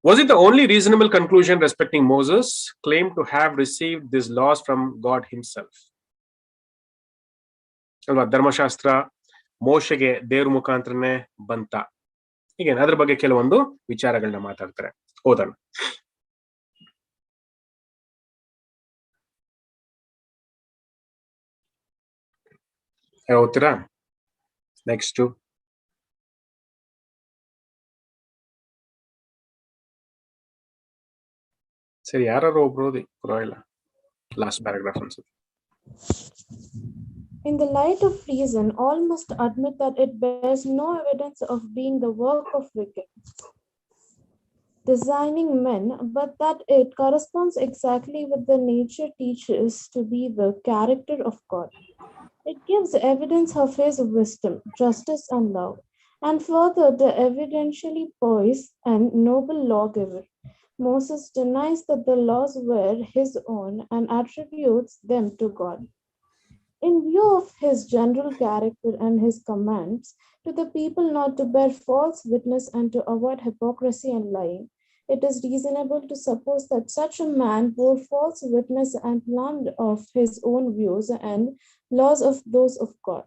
Was it the only reasonable conclusion respecting Moses claimed to have received these laws from God himself? ಅಲ್ವಾ, ಧರ್ಮಶಾಸ್ತ್ರ ಮೋಶೆಗೆ ದೇವ್ರ ಮುಖಾಂತರನೇ ಬಂತ. ಹೀಗೆ ಅದ್ರ ಬಗ್ಗೆ ಕೆಲವೊಂದು ವಿಚಾರಗಳನ್ನ ಮಾತಾಡ್ತಾರೆ. ಓದೋಣ. ಓದ್ತೀರಾ? ನೆಕ್ಸ್ಟ್ ಸರಿ, ಯಾರು ಒಬ್ರು ಓದಿ, ಪರವಾಗಿಲ್ಲ. ಲಾಸ್ಟ್ ಪ್ಯಾರಾಗ್ರಾಫ್ ಅನ್ಸುತ್ತೆ. In the light of reason, all must admit that it bears no evidence of being the work of wicked, designing men, but that it corresponds exactly with the nature teaches to be the character of God. It gives evidence of his wisdom, justice, and love, and further the evidentially poise and noble lawgiver. Moses denies that the laws were his own and attributes them to God. In view of his general character and his commands to the people not to bear false witness and to avoid hypocrisy and lying, it is reasonable to suppose that such a man bore false witness and planned of his own views and laws of those of God.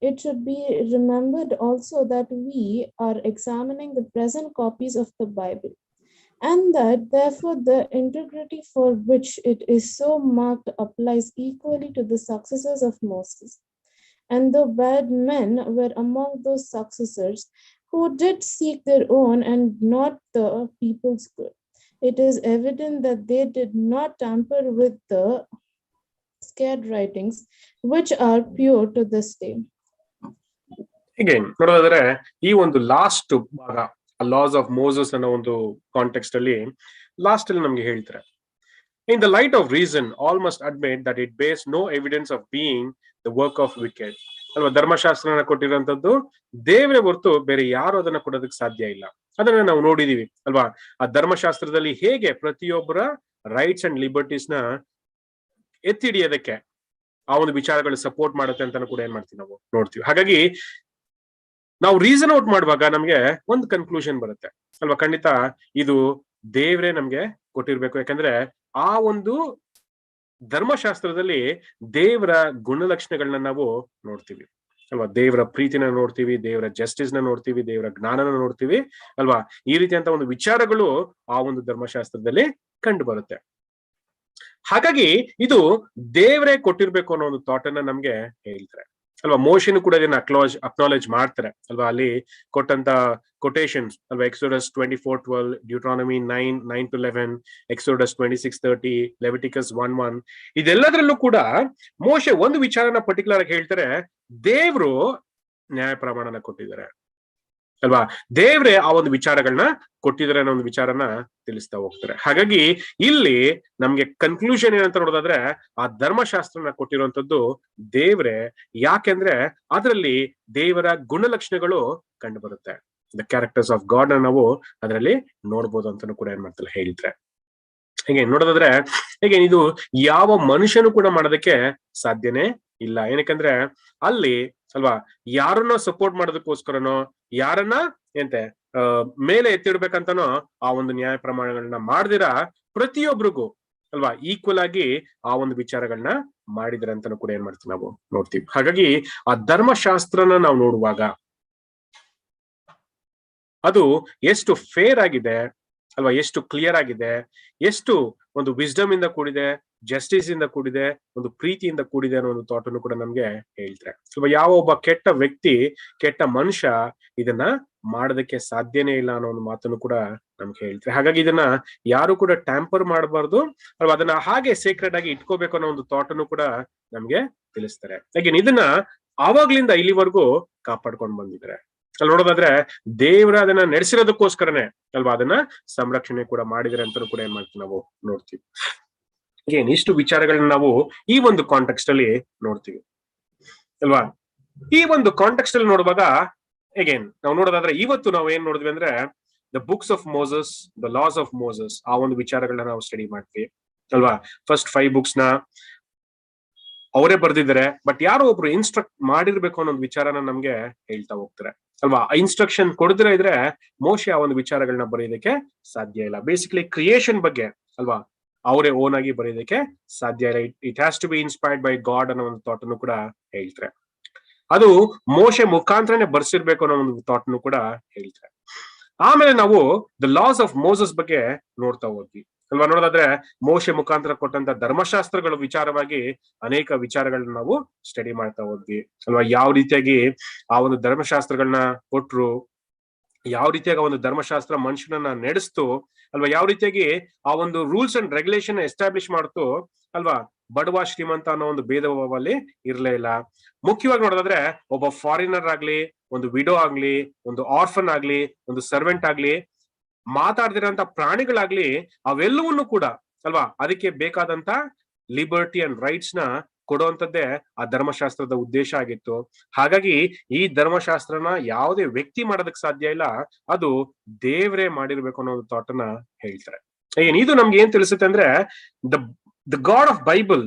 It should be remembered also that we are examining the present copies of the Bible, and that therefore the integrity for which it is so marked applies equally to the successors of Moses. And though bad men were among those successors who did seek their own and not the people's good, it is evident that they did not tamper with the scared writings, which are pure to this day. ಹೀಗೆ ನೋಡೋದಾದ್ರೆ ಈ ಒಂದು last ಭಾಗ loss of Moses ಅನ್ನೋ ಒಂದು context ಅಲ್ಲಿ last ಅಲ್ಲಿ ನಮ್ಗೆ ಹೇಳ್ತಾರೆ, in the light of reason all must admit that it bears no evidence of being the work of wicked. ಅಲ್ವಾ, ಧರ್ಮಶಾಸ್ತ್ರನ ಕೊಟ್ಟಿರುವಂತದ್ದು ದೇವರೇ ಹೊರತು ಬೇರೆ ಯಾರು ಅದನ್ನ ಕೊಡೋದಕ್ಕೆ ಸಾಧ್ಯ ಇಲ್ಲ. ಅದನ್ನ ನಾವು ನೋಡಿದೀವಿ ಅಲ್ವಾ. ಆ ಧರ್ಮಶಾಸ್ತ್ರದಲ್ಲಿ ಹೇಗೆ ಪ್ರತಿಯೊಬ್ಬರ ರೈಟ್ಸ್ ಅಂಡ್ ಲಿಬರ್ಟೀಸ್ ನ ಎತ್ತಿ ಹಿಡಿಯೋದಕ್ಕೆ ಆ ಒಂದು ವಿಚಾರಗಳು ಸಪೋರ್ಟ್ ಮಾಡುತ್ತೆ ಅಂತ ಕೂಡ ಏನ್ ಮಾಡ್ತೀವಿ ನಾವು ನೋಡ್ತೀವಿ. ಹಾಗಾಗಿ ನಾವು ರೀಸನ್ ಔಟ್ ಮಾಡುವಾಗ ನಮ್ಗೆ ಒಂದು ಕನ್ಕ್ಲೂಷನ್ ಬರುತ್ತೆ ಅಲ್ವಾ. ಖಂಡಿತ ಇದು ದೇವ್ರೇ ನಮ್ಗೆ ಕೊಟ್ಟಿರ್ಬೇಕು. ಯಾಕಂದ್ರೆ ಆ ಒಂದು ಧರ್ಮಶಾಸ್ತ್ರದಲ್ಲಿ ದೇವರ ಗುಣಲಕ್ಷಣಗಳನ್ನ ನಾವು ನೋಡ್ತೀವಿ ಅಲ್ವಾ. ದೇವರ ಪ್ರೀತಿನ ನೋಡ್ತೀವಿ, ದೇವರ ಜಸ್ಟಿಸ್ ನ ನೋಡ್ತೀವಿ, ದೇವರ ಜ್ಞಾನನ ನೋಡ್ತೀವಿ ಅಲ್ವಾ. ಈ ರೀತಿಯಂತ ಒಂದು ವಿಚಾರಗಳು ಆ ಒಂದು ಧರ್ಮಶಾಸ್ತ್ರದಲ್ಲಿ ಕಂಡು ಬರುತ್ತೆ. ಹಾಗಾಗಿ ಇದು ದೇವರೇ ಕೊಟ್ಟಿರ್ಬೇಕು ಅನ್ನೋ ಒಂದು ಥಾಟ್ ಅನ್ನ ನಮ್ಗೆ ಹೇಳ್ತಾರೆ ಅಲ್ವಾ. ಮೋಶೆನು ಕೂಡ ಇದನ್ನ ಅಕ್ನಾಲೇಜ್ ಮಾಡ್ತಾರೆ ಅಲ್ವಾ. ಅಲ್ಲಿ ಕೊಟ್ಟಂತ ಕೊಟೇಶನ್ಸ್ ಅಲ್ವಾ, ಎಕ್ಸೋಡಸ್ 24:12, ಡ್ಯೂಟ್ರಾನಮಿ 9:9-11, ಎಕ್ಸೋಡಸ್ 26:30, ಲೆವಿಟಿಕಸ್ 1:1, ಇದೆಲ್ಲದರಲ್ಲೂ ಕೂಡ ಮೋಶೆ ಒಂದು ವಿಚಾರನ ಪರ್ಟಿಕ್ಯುಲರ್ ಆಗಿ ಹೇಳ್ತಾರೆ, ದೇವ್ರು ನ್ಯಾಯ ಪ್ರಮಾಣನ ಕೊಟ್ಟಿದ್ದಾರೆ ಅಲ್ವಾ. ದೇವ್ರೆ ಆ ಒಂದು ವಿಚಾರಗಳನ್ನ ಕೊಟ್ಟಿದ್ದಾರೆ ಅನ್ನೋ ಒಂದು ವಿಚಾರನ ತಿಳಿಸ್ತಾ ಹೋಗ್ತಾರೆ. ಹಾಗಾಗಿ ಇಲ್ಲಿ ನಮ್ಗೆ ಕನ್ಕ್ಲೂಷನ್ ಏನಂತ ನೋಡೋದಾದ್ರೆ ಆ ಧರ್ಮಶಾಸ್ತ್ರನ ಕೊಟ್ಟಿರುವಂತದ್ದು ದೇವ್ರೆ. ಯಾಕೆಂದ್ರೆ ಅದರಲ್ಲಿ ದೇವರ ಗುಣಲಕ್ಷಣಗಳು ಕಂಡು ಬರುತ್ತೆ. ದ ಕ್ಯಾರೆಕ್ಟರ್ಸ್ ಆಫ್ ಗಾಡ್ ನಾವು ಅದರಲ್ಲಿ ನೋಡ್ಬೋದು ಅಂತಾನು ಕೂಡ ಏನ್ ಮಾಡ್ತಾರೆ ಹೇಳಿದ್ರೆ. ಹೇಗೆ ನೋಡೋದಾದ್ರೆ ಹೇಗೆ ಇದು ಯಾವ ಮನುಷ್ಯನು ಕೂಡ ಮಾಡೋದಕ್ಕೆ ಸಾಧ್ಯನೇ ಇಲ್ಲ. ಏನಕ್ಕಂದ್ರೆ ಅಲ್ಲಿ ಅಲ್ವಾ ಯಾರನ್ನ ಸಪೋರ್ಟ್ ಮಾಡೋದಕ್ಕೋಸ್ಕರನೋ ಯಾರನ್ನ ಎಂತೆ ಮೇಲೆ ಎತ್ತಿಡ್ಬೇಕಂತನೋ ಆ ಒಂದು ನ್ಯಾಯ ಪ್ರಮಾಣಗಳನ್ನ ಮಾಡ್ದಿರಾ ಪ್ರತಿಯೊಬ್ರಿಗೂ ಅಲ್ವಾ ಈಕ್ವಲ್ ಆಗಿ ಆ ಒಂದು ವಿಚಾರಗಳನ್ನ ಮಾಡಿದ್ರೆ ಅಂತಾನು ಕೂಡ ಏನ್ ಮಾಡ್ತೀವಿ ನಾವು ನೋಡ್ತೀವಿ. ಹಾಗಾಗಿ ಆ ಧರ್ಮಶಾಸ್ತ್ರನ ನಾವು ನೋಡುವಾಗ ಅದು ಎಷ್ಟು ಫೇರ್ ಆಗಿದೆ ಅಲ್ವಾ, ಎಷ್ಟು ಕ್ಲಿಯರ್ ಆಗಿದೆ, ಎಷ್ಟು ಒಂದು ವಿಸ್ಡಮ್ ಇಂದ ಕೂಡಿದೆ, ಜಸ್ಟಿಸ್ ಇಂದ ಕೂಡಿದೆ, ಒಂದು ಪ್ರೀತಿಯಿಂದ ಕೂಡಿದೆ ಅನ್ನೋ ಒಂದು ಥಾಟ್ ಅನ್ನು ಕೂಡ ನಮ್ಗೆ ಹೇಳ್ತಾರೆ. ಯಾವ ಒಬ್ಬ ಕೆಟ್ಟ ವ್ಯಕ್ತಿ, ಕೆಟ್ಟ ಮನುಷ್ಯ ಇದನ್ನ ಮಾಡೋದಕ್ಕೆ ಸಾಧ್ಯನೇ ಇಲ್ಲ ಅನ್ನೋ ಒಂದು ಮಾತನ್ನು ಕೂಡ ನಮ್ಗೆ ಹೇಳ್ತಾರೆ. ಹಾಗಾಗಿ ಇದನ್ನ ಯಾರು ಕೂಡ ಟ್ಯಾಂಪರ್ ಮಾಡಬಾರ್ದು, ಅಲ್ವಾ, ಅದನ್ನ ಹಾಗೆ ಸೀಕ್ರೆಟ್ ಆಗಿ ಇಟ್ಕೋಬೇಕು ಅನ್ನೋ ಒಂದು ಥಾಟ್ ಅನ್ನು ಕೂಡ ನಮ್ಗೆ ತಿಳಿಸ್ತಾರೆ. ಹಾಗೆ ಇದನ್ನ ಆವಾಗ್ಲಿಂದ ಇಲ್ಲಿವರೆಗೂ ಕಾಪಾಡ್ಕೊಂಡು ಬಂದಿದ್ದಾರೆ. ಅಲ್ಲಿ ನೋಡೋದಾದ್ರೆ ದೇವರ ಅದನ್ನ ನಡೆಸಿರೋದಕ್ಕೋಸ್ಕರನೇ ಅಲ್ವಾ ಅದನ್ನ ಸಂರಕ್ಷಣೆ ಕೂಡ ಮಾಡಿದರೆ ಅಂತ ಕೂಡ ಏನ್ ಮಾಡ್ತೀವಿ ನಾವು ನೋಡ್ತೀವಿ. ಏನ್ ಇಷ್ಟು ವಿಚಾರಗಳನ್ನ ನಾವು ಈ ಒಂದು ಕಾಂಟೆಕ್ಸ್ಟ್ ಅಲ್ಲಿ ನೋಡ್ತೀವಿ ಅಲ್ವಾ. ಈ ಒಂದು ಕಾಂಟೆಕ್ಸ್ಟ್ ಅಲ್ಲಿ ನೋಡುವಾಗ ಅಗೇನ್ ನಾವು ನೋಡೋದಾದ್ರೆ ಇವತ್ತು ನಾವು ಏನ್ ನೋಡಿದ್ವಿ ಅಂದ್ರೆ the books of Moses, the laws of Moses, ಆ ಒಂದು ವಿಚಾರಗಳನ್ನ ನಾವು ಸ್ಟಡಿ ಮಾಡ್ತೀವಿ ಅಲ್ವಾ. ಫಸ್ಟ್ 5 ಬುಕ್ಸ್ ನ ಅವರೇ ಬರ್ದಿದ್ದಾರೆ, ಬಟ್ ಯಾರೋ ಒಬ್ರು ಇನ್ಸ್ಟ್ರಕ್ಟ್ ಮಾಡಿರ್ಬೇಕು ಅನ್ನೋ ಒಂದು ವಿಚಾರನ ನಮ್ಗೆ ಹೇಳ್ತಾ ಹೋಗ್ತಾರೆ ಅಲ್ವಾ. ಇನ್ಸ್ಟ್ರಕ್ಷನ್ ಕೊಡದಿರ ಇದ್ರೆ ಮೋಶೆ ಆ ಒಂದು ವಿಚಾರಗಳನ್ನ ಬರೆಯೋದಕ್ಕೆ ಸಾಧ್ಯ ಇಲ್ಲ. ಬೇಸಿಕಲಿ ಕ್ರಿಯೇಷನ್ ಬಗ್ಗೆ ಅಲ್ವಾ ಅವರೇ ಓನ್ ಆಗಿ ಬರೆಯೋದಕ್ಕೆ ಸಾಧ್ಯ ಇಲ್ಲ. It has to be inspired by God ಅನ್ನೋ ಒಂದು ಥಾಟ್ ಅನ್ನು ಕೂಡ ಹೇಳ್ತಾರೆ. ಅದು ಮೋಶೆ ಮುಖಾಂತರನೇ ಬರ್ಸಿರ್ಬೇಕು ಅನ್ನೋ ಒಂದು ಥಾಟ್ ಅನ್ನು ಕೂಡ ಹೇಳ್ತಾರೆ. ಆಮೇಲೆ ನಾವು ದ ಲಾಸ್ ಆಫ್ ಮೋಸಸ್ ಬಗ್ಗೆ ನೋಡ್ತಾ ಹೋದ್ವಿ ಅಲ್ವಾ. ನೋಡೋದಾದ್ರೆ ಮೋಶೆ ಮುಖಾಂತರ ಕೊಟ್ಟಂತ ಧರ್ಮಶಾಸ್ತ್ರಗಳ ವಿಚಾರವಾಗಿ ಅನೇಕ ವಿಚಾರಗಳನ್ನ ನಾವು ಸ್ಟಡಿ ಮಾಡ್ತಾ ಹೋದ್ವಿ ಅಲ್ವಾ. ಯಾವ ರೀತಿಯಾಗಿ ಆ ಒಂದು ಧರ್ಮಶಾಸ್ತ್ರಗಳನ್ನ ಕೊಟ್ರು, ಯಾವ ರೀತಿಯಾಗಿ ಆ ಒಂದು ಧರ್ಮಶಾಸ್ತ್ರ ಮನುಷ್ಯನನ್ನ ನಡೆಸ್ತು ಅಲ್ವಾ, ಯಾವ ರೀತಿಯಾಗಿ ಆ ಒಂದು ರೂಲ್ಸ್ ಅಂಡ್ ರೆಗ್ಯುಲೇಷನ್ ಎಸ್ಟಾಬ್ಲಿಷ್ ಮಾಡ್ತು ಅಲ್ವಾ. ಬಡವ ಶ್ರೀಮಂತ ಅನ್ನೋ ಒಂದು ಭೇದ ಭಾವ ಅಲ್ಲಿ ಇರ್ಲೇ ಇಲ್ಲ. ಮುಖ್ಯವಾಗಿ ನೋಡೋದಾದ್ರೆ ಒಬ್ಬ ಫಾರಿನರ್ ಆಗ್ಲಿ, ಒಂದು ವಿಡೋ ಆಗ್ಲಿ, ಒಂದು ಆರ್ಫನ್ ಆಗ್ಲಿ, ಒಂದು ಸರ್ವೆಂಟ್ ಆಗ್ಲಿ, ಮಾತಾಡ್ದಿರಂತ ಪ್ರಾಣಿಗಳಾಗ್ಲಿ, ಅವೆಲ್ಲವನ್ನೂ ಕೂಡ ಅಲ್ವಾ ಅದಕ್ಕೆ ಬೇಕಾದಂತ ಲಿಬರ್ಟಿ ಅಂಡ್ ರೈಟ್ಸ್ ನ ಕೊಡುವಂತದ್ದೇ ಆ ಧರ್ಮಶಾಸ್ತ್ರದ ಉದ್ದೇಶ ಆಗಿತ್ತು. ಹಾಗಾಗಿ ಈ ಧರ್ಮಶಾಸ್ತ್ರನ ಯಾವುದೇ ವ್ಯಕ್ತಿ ಮಾಡೋದಕ್ಕೆ ಸಾಧ್ಯ ಇಲ್ಲ, ಅದು ದೇವರೇ ಮಾಡಿರ್ಬೇಕು ಅನ್ನೋ ಥಾಟ್ ಅನ್ನ ಹೇಳ್ತಾರೆ. ಇದು ನಮ್ಗೆ ಏನ್ ತಿಳಿಸುತ್ತೆ ಅಂದ್ರೆ the god of Bible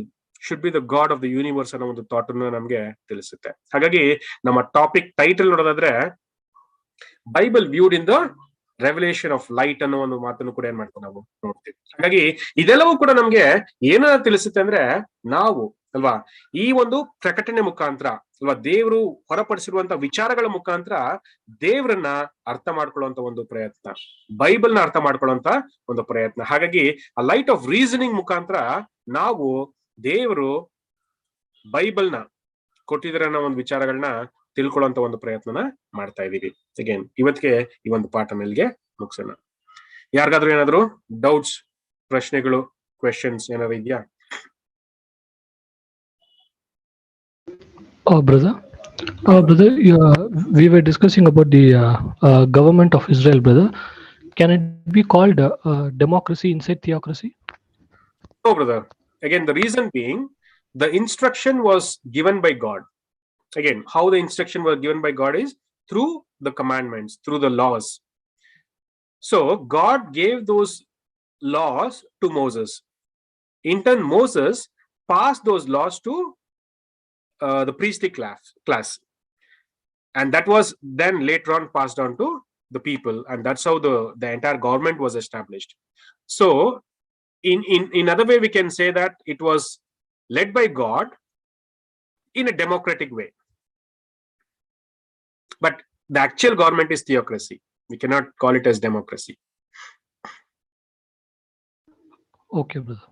should be the god of the universe ಅನ್ನೋ ಒಂದು ಥಾಟ್ ಅನ್ನು ನಮ್ಗೆ ತಿಳಿಸುತ್ತೆ. ಹಾಗಾಗಿ ನಮ್ಮ ಟಾಪಿಕ್ ಟೈಟಲ್ ನೋಡೋದಾದ್ರೆ Bible viewed in the revolution of light ಅನ್ನೋ ಒಂದು ಮಾತನ್ನು ಕೂಡ ಏನ್ ಮಾಡ್ತೀವಿ ನಾವು ನೋಡ್ತೀವಿ. ಹಾಗಾಗಿ ಇದೆಲ್ಲವೂ ಕೂಡ ನಮ್ಗೆ ಏನ ತಿಳಿಸುತ್ತೆ ಅಂದ್ರೆ ನಾವು ಅಲ್ವಾ ಈ ಒಂದು ಪ್ರಕಟಣೆ ಮುಖಾಂತರ ಅಲ್ವಾ ದೇವರು ಹೊರಪಡಿಸಿರುವಂತ ವಿಚಾರಗಳ ಮುಖಾಂತರ ದೇವರನ್ನ ಅರ್ಥ ಮಾಡ್ಕೊಳ್ಳುವಂತ ಒಂದು ಪ್ರಯತ್ನ, ಬೈಬಲ್ನ ಅರ್ಥ ಮಾಡ್ಕೊಳ್ಳುವಂತ ಒಂದು ಪ್ರಯತ್ನ. ಹಾಗಾಗಿ ಆ ಲೈಟ್ ಆಫ್ ರೀಸನಿಂಗ್ ಮುಖಾಂತರ ನಾವು ದೇವರು ಬೈಬಲ್ನ ಕೊಟ್ಟಿದ್ರೆ ಅನ್ನೋ ಒಂದು ವಿಚಾರಗಳನ್ನ ತಿಳ್ಕೊಳ್ಳುವಂತ ಒಂದು ಪ್ರಯತ್ನನ ಮಾಡ್ತಾ ಇದೀವಿ. ಅಗೇನ್ ಇವತ್ತಿಗೆ ಈ ಒಂದು ಪಾಠ ಮೇಲ್ಗೆ ಮುಗಿಸೋಣ. ಯಾರಿಗಾದ್ರೂ ಏನಾದ್ರು ಡೌಟ್ಸ್, ಪ್ರಶ್ನೆಗಳು, ಕ್ವೆಶನ್ಸ್ ಏನಾದ್ರು ಇದೆಯಾ? Brother, we were discussing about the government of Israel, brother. Can it be called democracy inside theocracy? No, brother. Again, the reason being, the instruction was given by God. Again, how the instruction was given by God is through the commandments, through the laws. So God gave those laws to Moses. In turn, Moses passed those laws to the priestly class, and that was then later on passed on to the people, and that's how the entire government was established. So in other way we can say that it was led by God in a democratic way, but the actual government is theocracy. We cannot call it as democracy. Okay, brother.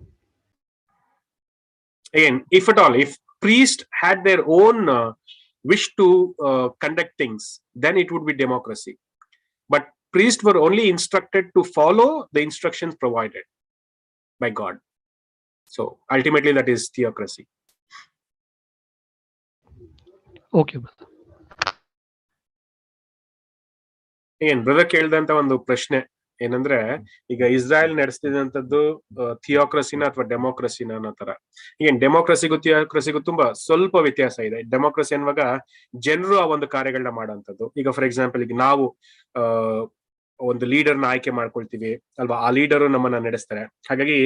Again, if at all, if priests had their own wish to conduct things, then it would be democracy. But priests were only instructed to follow the instructions provided by God. So ultimately that is theocracy. Okay, brother. ಏನ್ brother ಕೇಳಿದಂತ ಒಂದು ಪ್ರಶ್ನೆ ಏನಂದ್ರೆ, ಈಗ ಇಸ್ರಾಯೇಲ್ ನಡೆಸ್ತಿದಂತದ್ದು ಥಿಯೋಕ್ರಸಿನ ಅಥವಾ ಡೆಮೋಕ್ರಸಿನ ಅನ್ನೋ ತರ. ಏನ್ ಡೆಮೋಕ್ರಸಿಗೂ ಥಿಯೋಕ್ರಸಿಗೂ ತುಂಬಾ ಸ್ವಲ್ಪ ವ್ಯತ್ಯಾಸ ಇದೆ. ಡೆಮೋಕ್ರಸಿ ಅನ್ನುವಾಗ ಜನರು ಆ ಒಂದು ಕಾರ್ಯಗಳನ್ನ ಮಾಡೋಂಥದ್ದು. ಈಗ ಫಾರ್ ಎಕ್ಸಾಂಪಲ್ ಈಗ ನಾವು ಒಂದು ಲೀಡರ್ನ ಆಯ್ಕೆ ಮಾಡ್ಕೊಳ್ತೀವಿ ಅಲ್ವಾ, ಆ ಲೀಡರು ನಮ್ಮನ್ನ ನಡೆಸ್ತಾರೆ. ಹಾಗಾಗಿ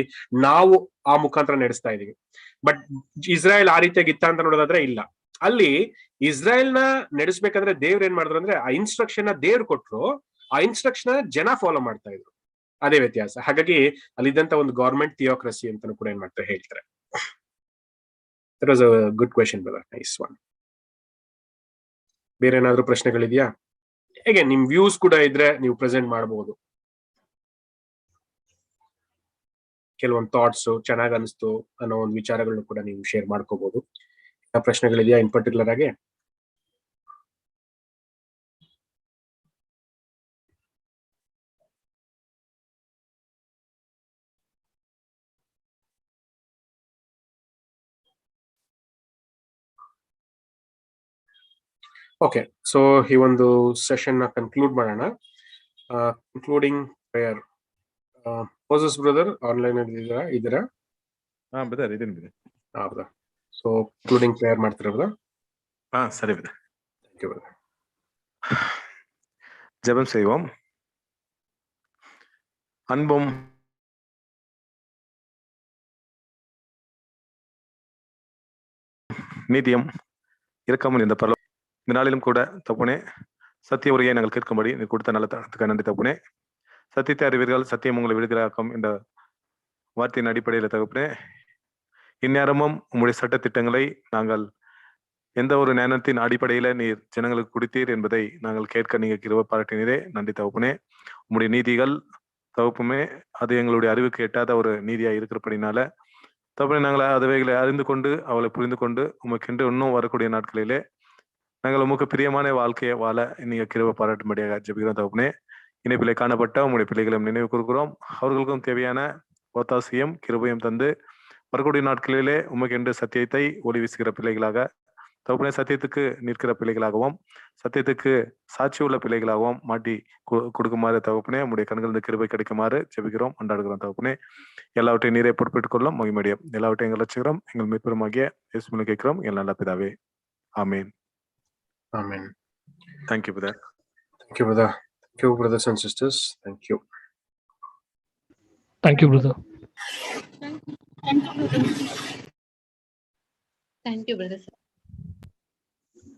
ನಾವು ಆ ಮುಖಾಂತರ ನಡೆಸ್ತಾ ಇದೀವಿ. ಬಟ್ ಇಸ್ರಾಯೇಲ್ ಆ ರೀತಿಯಾಗಿ ಇತ್ತ ಅಂತ ನೋಡೋದಾದ್ರೆ ಇಲ್ಲ. ಅಲ್ಲಿ ಇಸ್ರಾಯೇಲ್ನ ನಡೆಸ್ಬೇಕಂದ್ರೆ ದೇವ್ರ ಏನ್ ಮಾಡಿದ್ರು ಅಂದ್ರೆ ಆ ಇನ್ಸ್ಟ್ರಕ್ಷನ್ ದೇವ್ರು ಕೊಟ್ರು, ಆ ಇನ್ಸ್ಟ್ರಕ್ಷನ್ ಜನ ಫಾಲೋ ಮಾಡ್ತಾ ಇದ್ರು. ಅದೇ ವ್ಯತ್ಯಾಸ. ಹಾಗಾಗಿ ಅಲ್ಲಿದ್ದಂತ ಒಂದು ಗವರ್ಮೆಂಟ್ ಥಿಯೋಕ್ರಸಿ ಅಂತ ಕೂಡ ಏನ್ ಮಾಡ್ತಾರೆ ಹೇಳ್ತಾರೆ. That was a good question brother, nice one. ಬೇರೆ ಏನಾದ್ರು ಪ್ರಶ್ನೆಗಳಿದೆಯಾ? ಹೇಗೆ ನಿಮ್ ವ್ಯೂಸ್ ಕೂಡ ಇದ್ರೆ ನೀವು ಪ್ರೆಸೆಂಟ್ ಮಾಡಬಹುದು. ಕೆಲವೊಂದು ಥಾಟ್ಸ್ ಚೆನ್ನಾಗಿ ಅನಿಸ್ತು ಅನ್ನೋ ಒಂದು ವಿಚಾರಗಳನ್ನು ಕೂಡ ನೀವು ಶೇರ್ ಮಾಡ್ಕೋಬಹುದು. ಪ್ರಶ್ನೆಗಳಿದೆಯಾ ಇನ್ ಪರ್ಟಿಕ್ಯುಲರ್ ಆಗಿ? ಓಕೆ, ಸೊ ಈ ಒಂದು ಸೆಷನ್ ನ ಕನ್ಕ್ಲೂಡ್ ಮಾಡೋಣ. Concluding prayer. Moses brother online ಇದ್ದೀರಾ? ಹಾ ಬ್ರದರ್, ಇದೀನಿ ಬ್ರದರ್. ಹೌದಾ? ಸೊ ಕನ್ಕ್ಲೂಡಿಂಗ್ ಪ್ರೇಯರ್ ಮಾಡ್ತೀರಾ ಬ್ರದರ್? ಹಾ ಸರಿ ಬ್ರದರ್. Thank you brother. ஜெபம் செய்வோம். அன்பும் நீதியும் இரக்கமும் இந்த பரலோக இந்த நாளிலும் கூட தப்புனே சத்திய உரையை நாங்கள் கேட்கும்படி நீ கொடுத்த நல்ல தரத்துக்கு நன்றி தப்புனே. சத்தியத்தை அறிவீர்கள், சத்தியம் உங்களை விடுதலையாக்கும் என்ற வார்த்தையின் அடிப்படையில் தகப்பனே, இந்நேரமும் உங்களுடைய சட்ட திட்டங்களை நாங்கள் எந்த ஒரு ஞானத்தின் அடிப்படையில நீர் ஜனங்களுக்கு கொடுத்தீர் என்பதை நாங்கள் கேட்க நீங்க கிருபை பாராட்டினீரே. நன்றி தகப்பனே. உங்களுடைய நீதிகள் தகப்புமே அது எங்களுடைய அறிவுக்கு எட்டாத ஒரு நீதியா இருக்கிறபடினால தகப்பனே, நாங்கள் அதுவைகளை அறிந்து கொண்டு அவளை புரிந்து கொண்டு உமக்கென்று இன்னும் வரக்கூடிய நாட்களிலே நாங்கள் உமக்கு பிரியமான வாழ்க்கையை வாழ நீங்க கிருபை பாராட்டும்படியாக ஜெபிக்கிறோம் தகப்பனே. இணைப்பிலே காணப்பட்ட உங்களுடைய பிள்ளைகளும் நினைவு கூறுகிறோம். அவர்களுக்கும் தேவையான ஒத்தாசையும் கிருபையும் தந்து வரக்கூடிய நாட்களிலே உமக்கென்று சத்தியத்தை ஒளி வீசுகிற பிள்ளைகளாக தகப்பனே, சத்தியத்துக்கு நிற்கிற பிள்ளைகளாகவும் சத்தியத்துக்கு சாட்சி உள்ள பிள்ளைகளாகவும் மாட்டி கொடுக்குமாறு தகப்பனே, உங்களுடைய கண்களிலிருந்து கிருபை கிடைக்குமாறு ஜெபிக்கிறோம், கொண்டாடுகிறோம் தகப்பனே. எல்லாவற்றையும் நீரை பொறுப்பேற்றுக் கொள்ளும் மகிமையுடையும் எல்லாவற்றையும் எங்கள் லட்சிக்கிறோம் எங்கள் மீட்பெருமாகிய இயேசுவில் கேட்கிறோம் எங்கள் நல்ல பிதாவே. ஆமேன். Amen. Thank you brother. Thank you brother. Thank you brothers and sisters. Thank you. Thank you, brother. Thank you, brother.